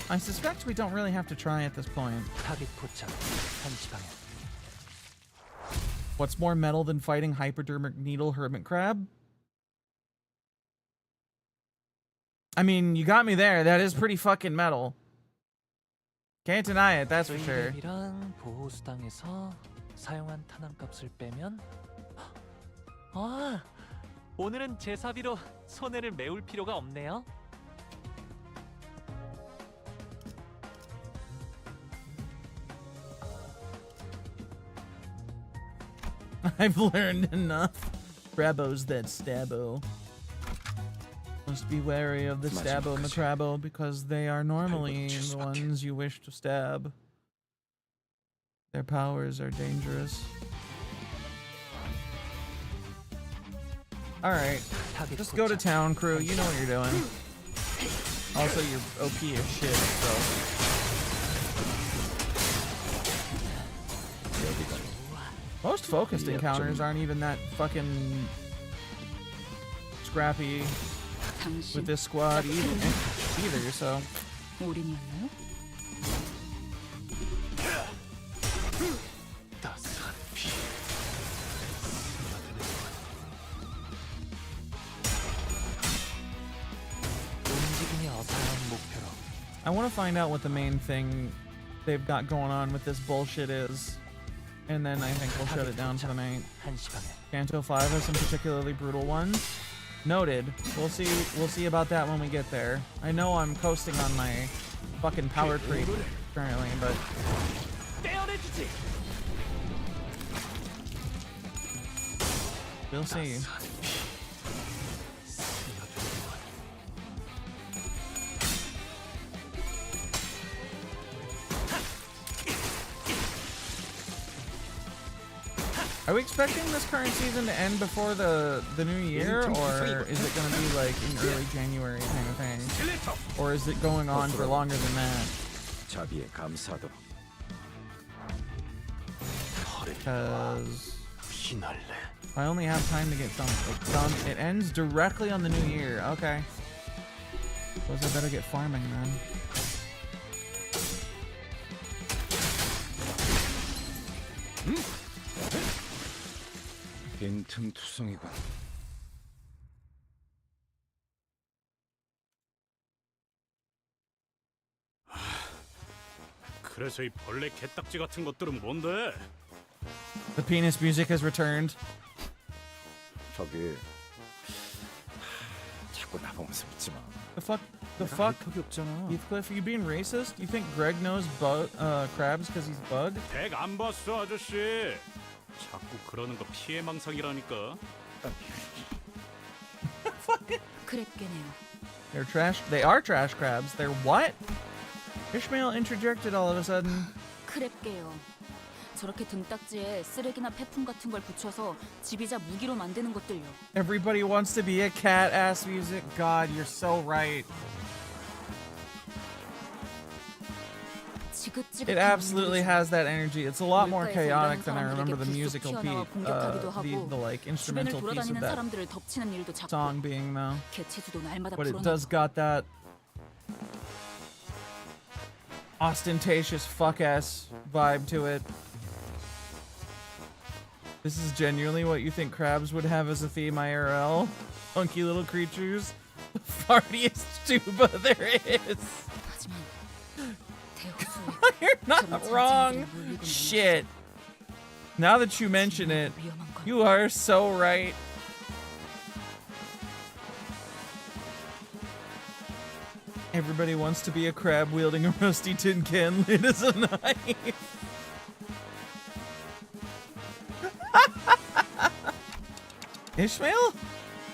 I suspect we don't really have to try at this point. 타겟 포착. 한시 방향. What's more metal than fighting hypodermic needle hermit crab? I mean, you got me there. That is pretty fucking metal. Can't deny it, that's for sure. 이랑 보호 수당에서 사용한 탄환값을 빼면 아, 오늘은 제 사비로 손해를 메울 필요가 없네요. I've learned enough. Crabos that stabbo. Must be wary of the stabbo macrabo because they are normally the ones you wish to stab. Their powers are dangerous. Alright, just go to town, crew. You know what you're doing. Also, you're OP as shit, so... Most focused encounters aren't even that fucking scrappy with this squad either, so... I want to find out what the main thing they've got going on with this bullshit is. And then I think we'll shut it down for the night. Canto 5 has some particularly brutal ones. Noted. We'll see about that when we get there. I know I'm coasting on my fucking power creep currently, but... We'll see. Are we expecting this current season to end before the new year, or is it going to be like in early January kind of thing? Or is it going on for longer than that? Because I only have time to get something done. It ends directly on the new year. Okay. Suppose I better get farming then. 빈틈투성이군. 그래서 이 벌레 개딱지 같은 것들은 뭔데? The penis music has returned. 저기 자꾸 나보면서 믿지 마. The fuck? 턱이 없잖아. Heathcliff, are you being racist? You think Greg knows crabs because he's bugged? 덱 안 봤어 아저씨. 자꾸 그러는 거 피해망상이라니까. 크랩게네요. They are trash crabs. They're what? Ishmael interjected all of a sudden. 크랩게요. 저렇게 등딱지에 쓰레기나 폐품 같은 걸 붙여서 지비자 무기로 만드는 것들요. Everybody wants to be a cat ass music. God, you're so right. It absolutely has that energy. It's a lot more chaotic than I remember the musical piece, the like instrumental piece of that song being though. But it does got that ostentatious fuck ass vibe to it. This is genuinely what you think crabs would have as a theme IRL? Funky little creatures? The fartiest tuba there is. You're not wrong. Shit. Now that you mention it, you are so right. Everybody wants to be a crab wielding a rusty tin can lit as a knife. Ishmael?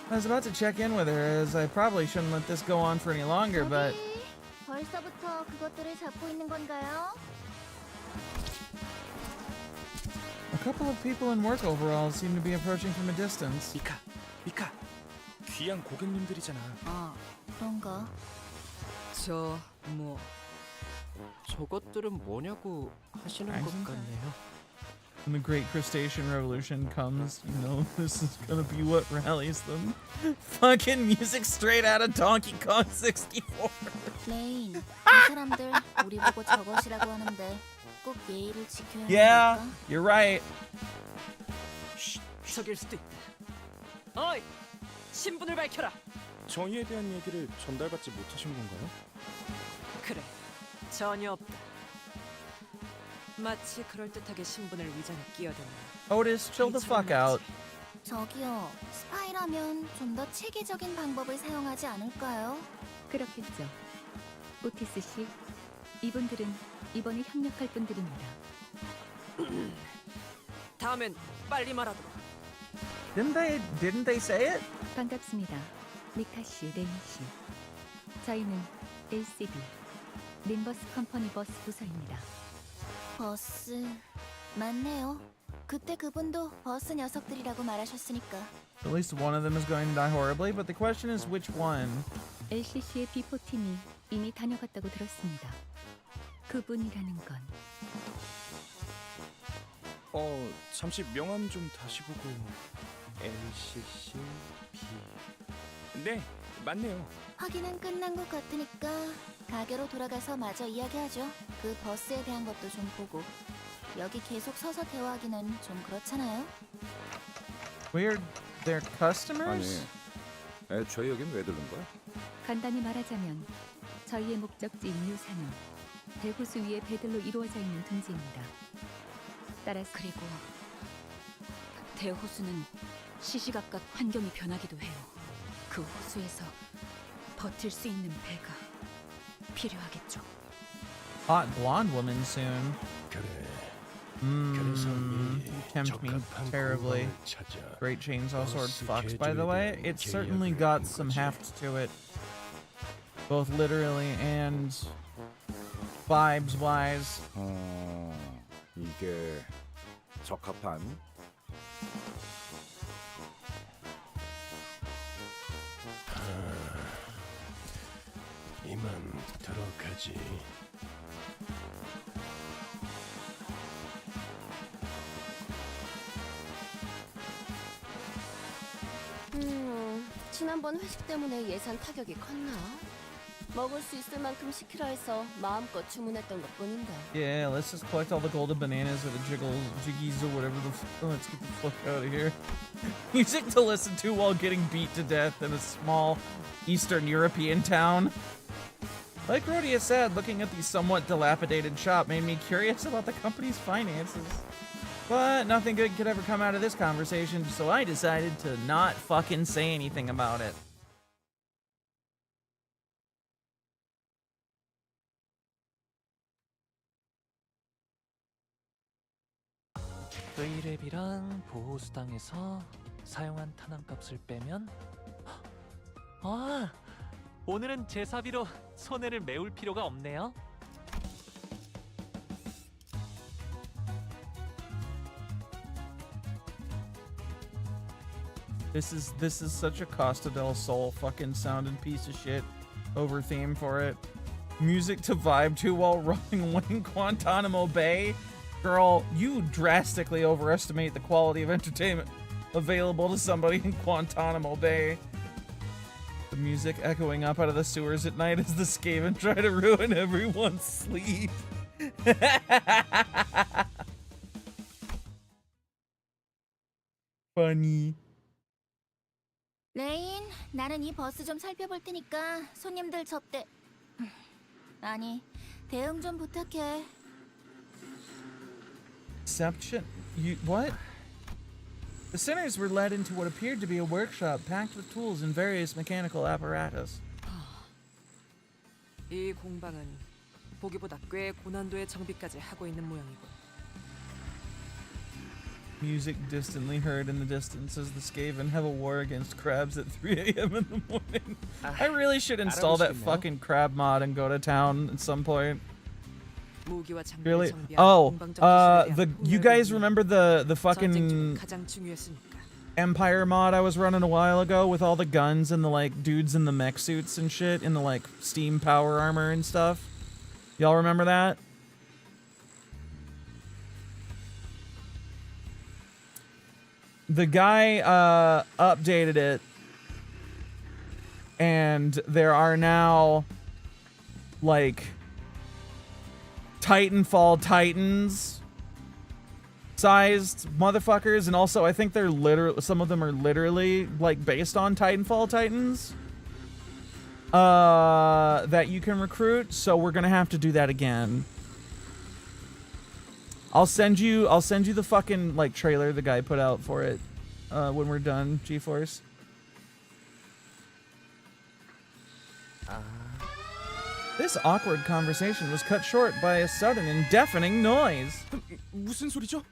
I was about to check in with her, as I probably shouldn't let this go on for any longer, but... 벌써부터 그것들을 잡고 있는 건가요? A couple of people in work overalls seem to be approaching from a distance. 미카, 귀한 고객님들이잖아. 아, 그런가? 저것들은 뭐냐고 하시는 것 같네요. When the Great Crustacean Revolution comes, you know this is gonna be what rallies them. Fucking music straight out of Donkey Kong 64. 레인, 이 사람들 우리 보고 저것이라고 하는데 꼭 예의를 지켜야 하는 Yeah, 걸까? you're right. 저길 수도 있다. 어이, 신분을 밝혀라. 정의에 대한 얘기를 전달받지 못하신 건가요? 그래, 전혀 없다. 마치 그럴듯하게 신분을 위장에 끼어드는. Otis, chill the fuck out. 저기요, 스파이라면 좀 더 체계적인 방법을 사용하지 않을까요? 그렇겠죠. 오티스 씨, 이분들은 이번에 협력할 분들입니다. 다음엔 빨리 말하도록. Didn't they say it? 반갑습니다. 미카 씨, 레인 씨. 저희는 LCD, 림버스 컴퍼니 버스 부서입니다. 버스 맞네요. 그때 그분도 버스 녀석들이라고 말하셨으니까. At least one of them is going to die horribly, but the question is which one? LCC의 비포 팀이 이미 다녀갔다고 들었습니다. 그분이라는 건 잠시 명함 좀 다시 보고. LCC B. 네, 맞네요. 확인은 끝난 것 같으니까 가게로 돌아가서 마저 이야기하죠. 그 버스에 대한 것도 좀 보고. 여기 계속 서서 대화하기는 좀 그렇잖아요. We're their customers? 아니, 애초에 여긴 왜 들른 거야? 간단히 말하자면 저희의 목적지인 유사는 대호수 위의 배들로 이루어져 있는 둥지입니다. 따라서 그리고 대호수는 시시각각 환경이 변하기도 해요. 그 호수에서 버틸 수 있는 배가 필요하겠죠. Hot blonde woman soon. Tempt me terribly. Great chainsaw sword fucks, by the way. It's certainly got some heft to it. Both literally and vibes-wise. 이게 적합한? 이만 들어가지. 지난번 회식 때문에 예산 타격이 컸나? 먹을 수 있을 만큼 시키라 해서 마음껏 주문했던 것뿐인데. Yeah, let's just collect all the golden bananas or the jiggies or whatever the let's get the fuck out of here. Music to listen to while getting beat to death in a small Eastern European town. Like Rhodia said, looking at the somewhat dilapidated shop made me curious about the company's finances. But nothing good could ever come out of this conversation, so I decided to not fucking say anything about it. 의뢰비랑 보호수당에서 사용한 탄환값을 빼면 아, 오늘은 제 사비로 손해를 메울 필요가 없네요. This is such a Costa del Sol fucking sounding piece of shit over theme for it. Music to vibe to while running in Guantanamo Bay. Girl, you drastically overestimate the quality of entertainment available to somebody in Guantanamo Bay. The music echoing up out of the sewers at night as the Skaven try to ruin everyone's sleep. Funny. 레인, 나는 이 버스 좀 살펴볼 테니까 손님들 접대. 아니, 대응 좀 부탁해. Deception? You what? The sinners were led into what appeared to be a workshop packed with tools and various mechanical apparatus. 이 공방은 보기보다 꽤 고난도의 정비까지 하고 있는 모양이고. Music distantly heard in the distance as the Skaven have a war against crabs at 3 a.m. in the morning. I really should install that fucking crab mod and go to town at some point. Really? Oh, you guys remember the fucking Empire mod I was running a while ago with all the guns and the like dudes in the mech suits and shit in the like steam power armor and stuff? Y'all remember that? The guy updated it, and there are now like Titanfall Titans sized motherfuckers, and also I think they're literally, some of them are literally like based on Titanfall Titans that you can recruit, so we're gonna have to do that again. I'll send you the fucking like trailer the guy put out for it when we're done, GeForce. This awkward conversation was cut short by a sudden and deafening noise. 무슨 소리죠?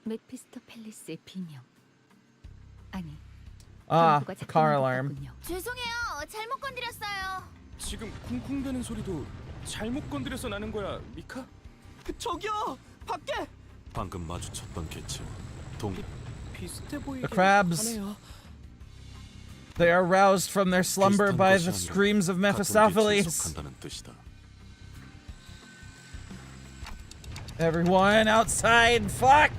메피스토 팰리스의 비명. 아니. car alarm. 죄송해요. 잘못 건드렸어요. 지금 쿵쿵대는 소리도 잘못 건드려서 나는 거야, 미카? 저기요! 밖에! 방금 마주쳤던 개체 비슷해 보이긴 The crabs. 하네요. They are roused from their slumber by the screams of Mephistopheles. Everyone outside, fuck!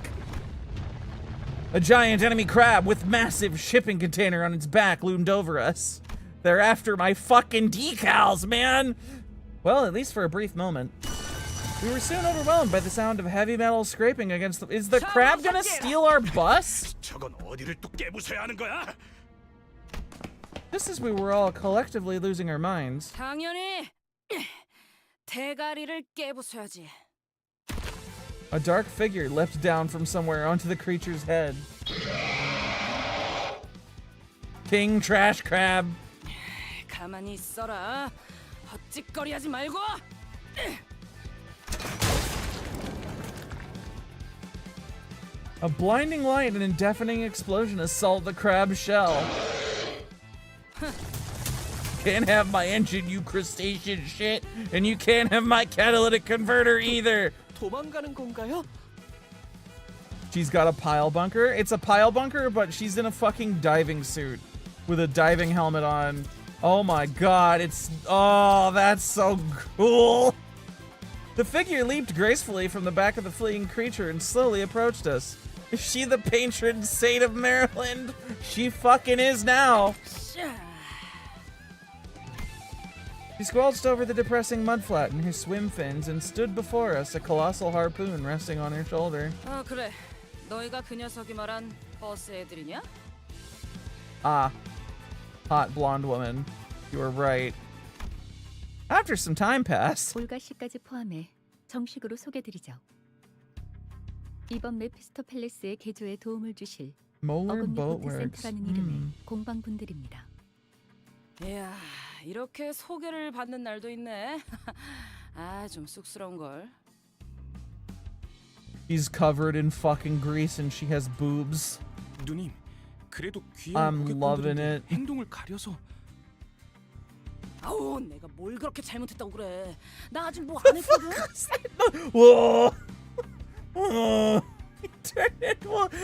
A giant enemy crab with massive shipping container on its back loomed over us. They're after my fucking decals, man! Well, at least for a brief moment. We were soon overwhelmed by the sound of heavy metal scraping against the— Is the crab gonna steal our bus? Just as we were all collectively losing our minds. 당연히 대가리를 깨부숴야지. A dark figure leapt down from somewhere onto the creature's head. King Trash Crab. 가만히 있어라. 헛짓거리하지 말고. A blinding light and a deafening explosion assault the crab shell. Can't have my engine, you crustacean shit, and you can't have my catalytic converter either. 도망가는 건가요? She's got a pile bunker. It's a pile bunker, but she's in a fucking diving suit with a diving helmet on. Oh my god, oh, that's so cool. The figure leaped gracefully from the back of the fleeing creature and slowly approached us. Is she the patron saint of Maryland? She fucking is now. She squelched over the depressing mudflat in her swim fins and stood before us, a colossal harpoon resting on her shoulder. 아 그래. 너희가 그 녀석이 말한 버스 애들이냐? Ah, hot blonde woman. You were right. After some time passed. 올가 씨까지 포함해 정식으로 소개드리죠. 이번 메피스토 팰리스의 개조에 도움을 주실 Molar 어금니 보트 Boatworks. 센터라는 이름의 공방분들입니다. 이야, 이렇게 소개를 받는 날도 있네. 아, 좀 쑥스러운 걸. She's covered in fucking grease and she has boobs. 누님, 그래도 귀여운 I'm loving 고객분들인데 it. 행동을 가려서. 아우, 내가 뭘 그렇게 잘못했다고 그래. 나 아직 뭐 안 했거든. Whoa! Well,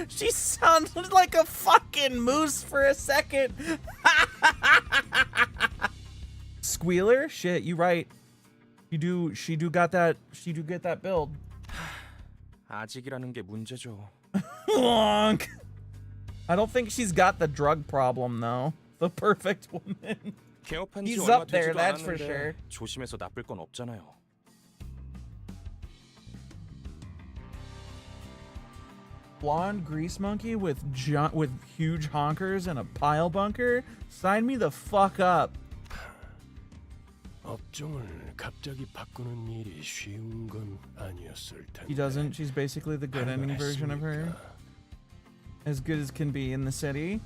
she sounded like a fucking moose for a second. Squealer? Shit, you right. She do get that build. 아직이라는 게 문제죠. I don't think she's got the drug problem though. The perfect woman. 개업한 지 He's 얼마 up there, 되지도 that's for 않았는데 sure. 조심해서 나쁠 건 없잖아요. Blonde grease monkey with huge honkers and a pile bunker? Sign me the fuck up. 업종을 갑자기 바꾸는 일이 쉬운 건 아니었을 텐데. He doesn't. She's basically the good ending version of her. As good as can be in the city.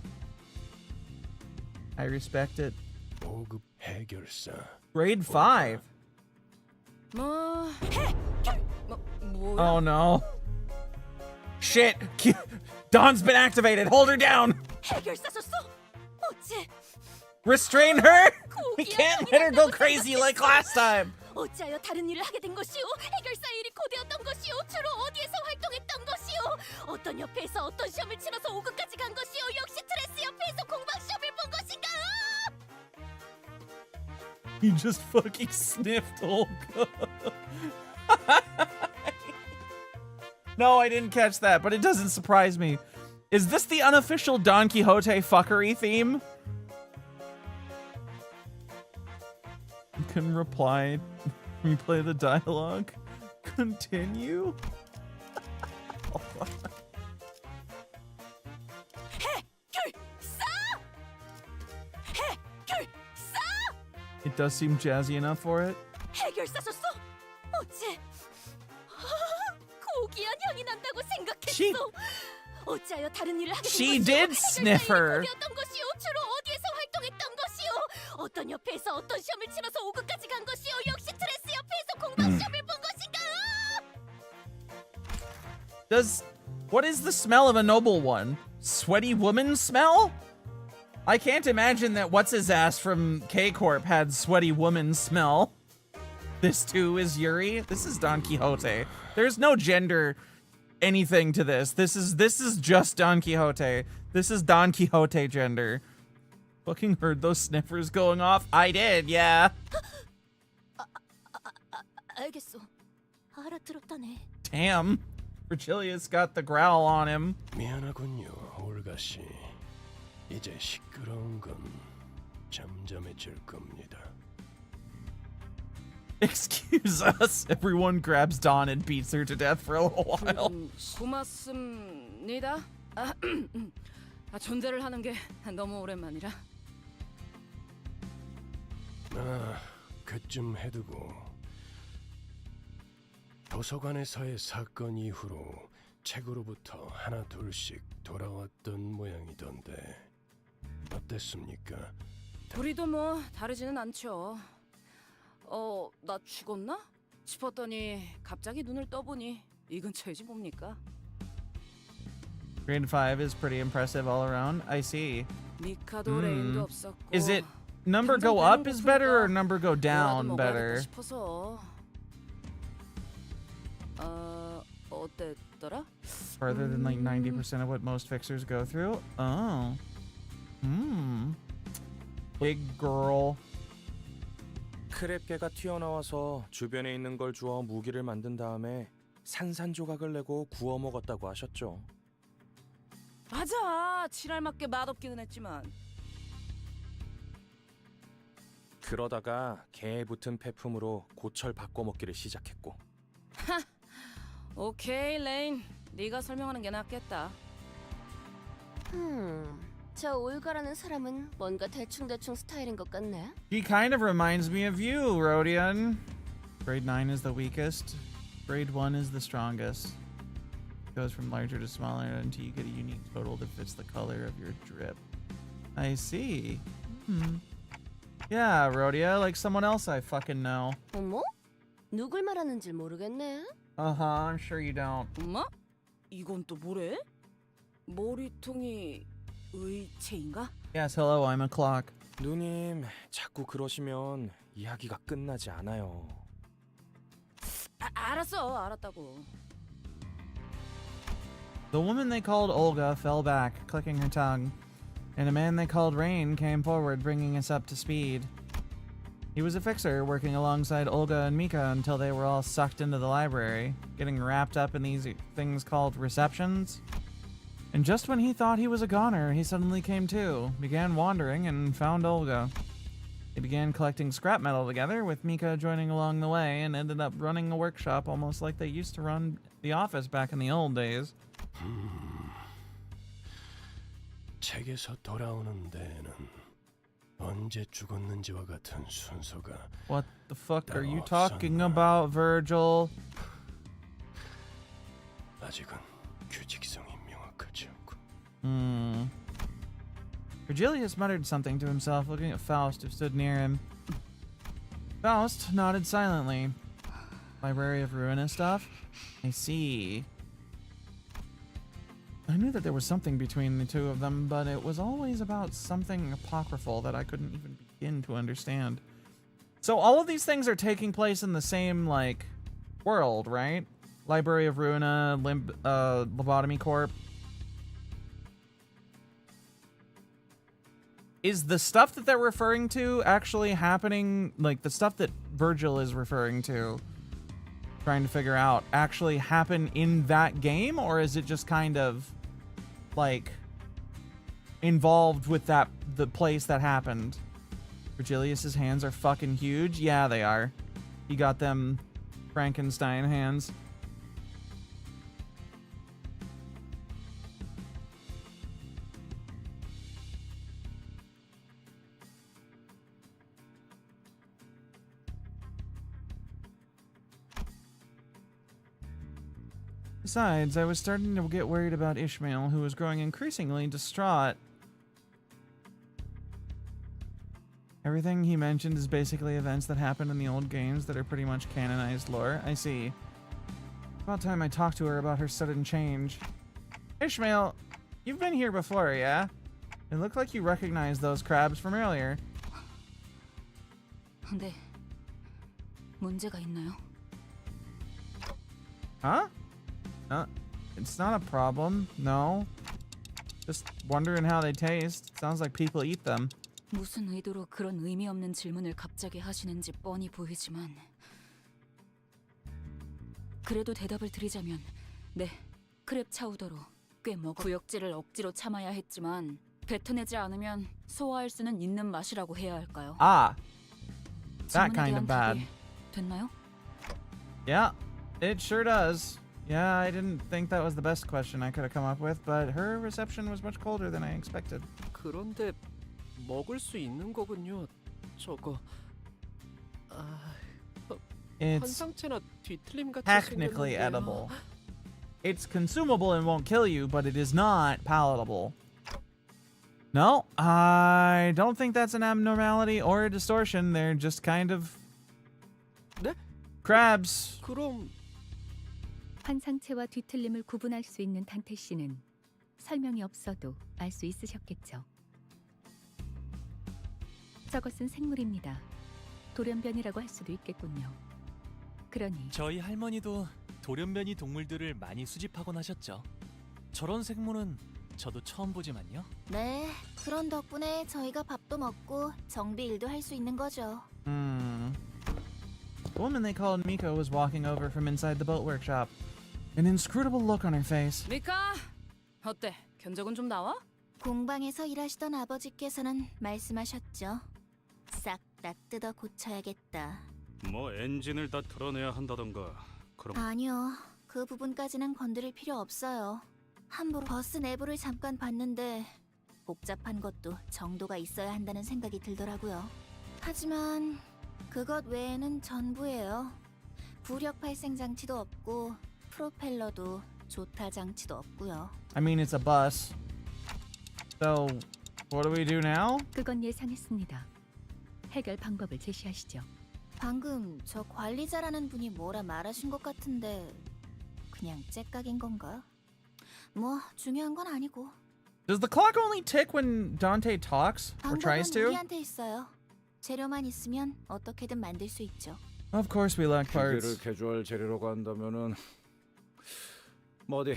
I respect it. 5급 해결사. Grade 5. 뭐 해. 뭐야? Oh no. Shit. Dawn's been activated. Hold her down. 해결사 줬어? 어째? Restrain her. We can't let her go crazy like last time. 어찌하여 다른 일을 하게 된 것이오? 해결사 일이 고되었던 것이오? 주로 어디에서 활동했던 것이오? 어떤 협회에서 어떤 시험을 치러서 5급까지 간 것이오? 역시 트레스 협회에서 공방 시험을 본 것인가? He just fucking sniffed Olga. No, I didn't catch that, but it doesn't surprise me. Is this the unofficial Don Quixote fuckery theme? You can replay the dialogue. Continue? It does seem jazzy enough for it. 해결사 줬어? 어째? 고귀한 향이 난다고 생각했어. 어찌하여 다른 일을 하게 된 She 것이오? did sniff her. 고되었던 것이오? 주로 어디에서 활동했던 것이오? 어떤 협회에서 어떤 시험을 치러서 5급까지 간 것이오? 역시 트레스 협회에서 공방 시험을 본 것인가? What is the smell of a noble one? Sweaty woman smell? I can't imagine that what's-his-ass from K-Corp had sweaty woman smell. This too is Yuri. This is Don Quixote. There's no gender anything to this. This is just Don Quixote. This is Don Quixote gender. Fucking heard those sniffers going off. I did, yeah. 알겠어. 알아들었다네. Damn. Virgilius got the growl on him. 미안하군요, 올가 씨. 이제 시끄러운 건 잠잠해질 겁니다. Excuse us. Everyone grabs Dawn and beats her to death for a little while. 고맙습니다. 존대를 하는 게 너무 오랜만이라. 그쯤 해두고 도서관에서의 사건 이후로 책으로부터 하나 둘씩 돌아왔던 모양이던데 어땠습니까? 우리도 뭐 다르지는 않죠. 나 죽었나? 싶었더니 갑자기 눈을 떠보니 이 근처이지 뭡니까? Grade 5 is pretty impressive all around. I see. 미카도 레인도 없었고. Is it number go up is better or number go down better? 싶어서. 어땠더라? Farther than like 90% of what most fixers go through? Oh. Big girl. 크랩개가 튀어나와서 주변에 있는 걸 주워 무기를 만든 다음에 산산조각을 내고 구워 먹었다고 하셨죠. 맞아. 지랄맞게 맛없기는 했지만. 그러다가 개에 붙은 폐품으로 고철 바꿔먹기를 시작했고. 하. 오케이, 레인. 네가 설명하는 게 낫겠다. 저 올가라는 사람은 뭔가 대충대충 스타일인 것 같네. He kind of reminds me of you, Rodion. Grade 9 is the weakest. Grade 1 is the strongest. Goes from larger to smaller until you get a unique total that fits the color of your drip. I see. Yeah, Rhodia, like someone else I fucking know. 어머? 누굴 말하는지 모르겠네. Uh-huh, I'm sure you don't. 엄마? 이건 또 뭐래? 머리통이 의체인가? Yes, hello, I'm a clock. 누님, 자꾸 그러시면 이야기가 끝나지 않아요. 알았어, 알았다고. The woman they called Olga fell back, clicking her tongue, and a man they called Rain came forward, bringing us up to speed. He was a fixer, working alongside Olga and Mika until they were all sucked into the library, getting wrapped up in these things called receptions. And just when he thought he was a goner, he suddenly came to, began wandering, and found Olga. They began collecting scrap metal together, with Mika joining along the way, and ended up running a workshop almost like they used to run the office back in the old days. 책에서 돌아오는 데에는 언제 죽었는지와 같은 순서가 What the fuck are you talking about, Virgil? 아직은 규칙성이 명확하지 않고. Virgilius muttered something to himself, looking at Faust, who stood near him. Faust nodded silently. Library of Ruina stuff? I see. I knew that there was something between the two of them, but it was always about something apocryphal that I couldn't even begin to understand. So all of these things are taking place in the same, like, world, right? Library of Ruina, Lobotomy Corp. Is the stuff that they're referring to actually happening, like the stuff that Virgil is referring to, trying to figure out, actually happen in that game, or is it just kind of like involved with the place that happened? Virgilius's hands are fucking huge. Yeah, they are. He got them Frankenstein hands. Besides, I was starting to get worried about Ishmael, who was growing increasingly distraught. Everything he mentioned is basically events that happened in the old games that are pretty much canonized lore. I see. About time I talked to her about her sudden change. Ishmael, you've been here before, yeah? It looked like you recognized those crabs from earlier. 네. 문제가 있나요? Huh? It's not a problem, no. Just wondering how they taste. Sounds like people eat them. 무슨 의도로 그런 의미 없는 질문을 갑자기 하시는지 뻔히 보이지만 그래도 대답을 드리자면 네, 크랩 차우더로 꽤 먹어 구역질을 억지로 참아야 했지만 뱉어내지 않으면 소화할 수는 있는 맛이라고 해야 할까요? Ah, that 질문에 kind of 대한 bad. 답이 됐나요? Yeah, it sure does. Yeah, I didn't think that was the best question I could have come up with, but her reception was much colder than I expected. 그런데 먹을 수 있는 거군요. 저거. It's 환상체나 뒤틀림 같이 technically 생겼는데요. edible. It's consumable and won't kill you, but it is not palatable. No, I don't think that's an abnormality or a distortion. They're just kind of 네? crabs. 그럼 환상체와 뒤틀림을 구분할 수 있는 단테 씨는 설명이 없어도 알 수 있으셨겠죠. 저것은 생물입니다. 돌연변이라고 할 수도 있겠군요. 그러니 저희 할머니도 돌연변이 동물들을 많이 수집하곤 하셨죠. 저런 생물은 저도 처음 보지만요. 네, 그런 덕분에 저희가 밥도 먹고 정비 일도 할 수 있는 거죠. The woman they called Miko was walking over from inside the boat workshop. An inscrutable look on her face. 미카, 어때? 견적은 좀 나와? 공방에서 일하시던 아버지께서는 말씀하셨죠. 싹 낯뜯어 고쳐야겠다. 뭐 엔진을 다 털어내야 한다던가. 그럼 아니요. 그 부분까지는 건드릴 필요 없어요. 함부로 버스 내부를 잠깐 봤는데 복잡한 것도 정도가 있어야 한다는 생각이 들더라고요. 하지만 그것 외에는 전부예요. 부력 발생 장치도 없고 프로펠러도 조타 장치도 없고요. I mean, it's a bus. So, what do we do now? 그건 예상했습니다. 해결 방법을 제시하시죠. 방금 저 관리자라는 분이 뭐라 말하신 것 같은데 그냥 째깍인 건가? 뭐 중요한 건 아니고. Does the clock only tick when Dante talks or tries 방법은 to? 우리한테 있어요. 재료만 있으면 어떻게든 만들 수 있죠. Of course we lack 기계를 parts. 개조할 재료라고 한다면은 뭐 어디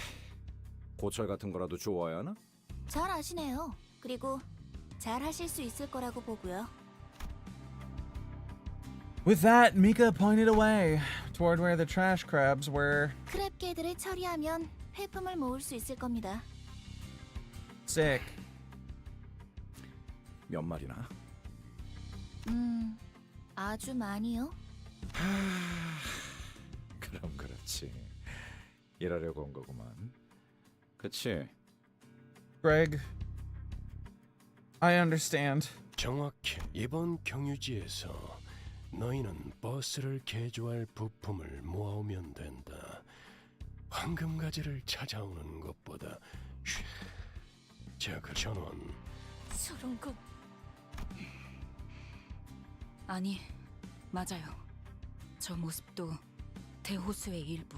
고철 같은 거라도 주워야 하나? 잘 아시네요. 그리고 잘 하실 수 있을 거라고 보고요. With that, Mika pointed away toward where the trash crabs were. 크랩개들을 처리하면 폐품을 모을 수 있을 겁니다. Sick. 몇 마리나? 아주 많이요. 그럼 그렇지. 일하려고 온 거구만. 그치? Greg, I understand. 정확해. 이번 경유지에서 너희는 버스를 개조할 부품을 모아오면 된다. 황금가지를 찾아오는 것보다 자, 그 전원. 저런 건... 아니, 맞아요. 저 모습도 대호수의 일부.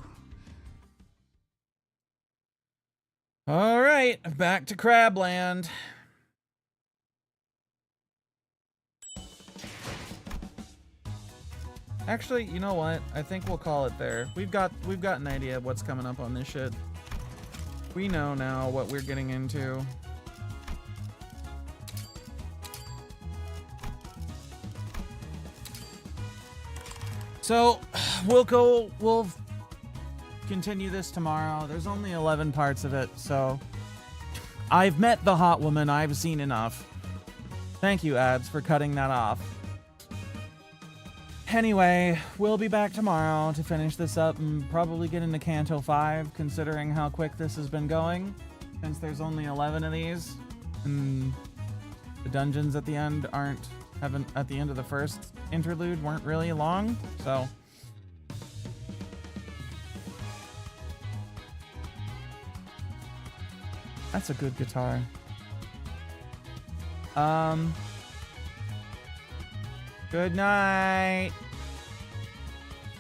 All right, back to Crabland. Actually, you know what? I think we'll call it there. We've got an idea of what's coming up on this shit. We know now what we're getting into. So, we'll continue this tomorrow. There's only 11 parts of it, so I've met the hot woman. I've seen enough. Thank you, ads, for cutting that off. Anyway, we'll be back tomorrow to finish this up and probably get into Canto 5, considering how quick this has been going, since there's only 11 of these, and the dungeons at the end at the end of the first interlude weren't really long, so. That's a good guitar. Good night.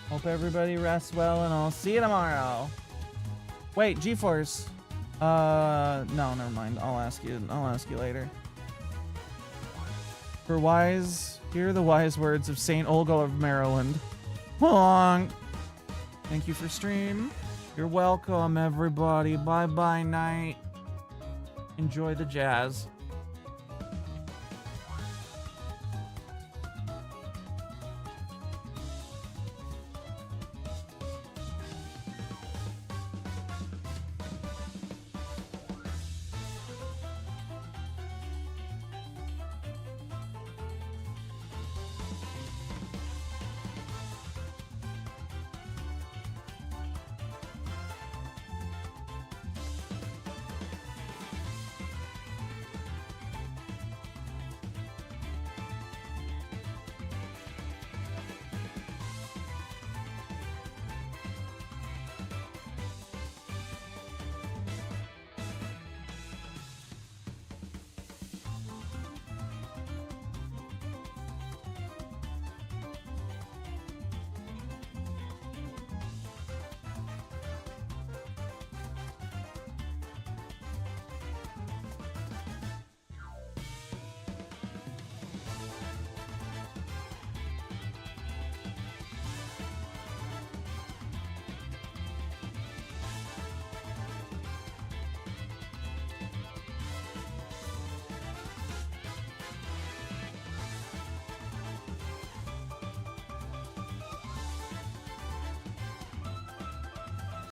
Hope everybody rests well, and I'll see you tomorrow. Wait, GeForce. No, never mind. I'll ask you later. Hear the wise words of Saint Olga of Maryland. Honk. Thank you for stream. You're welcome, everybody. Bye-bye night. Enjoy the jazz.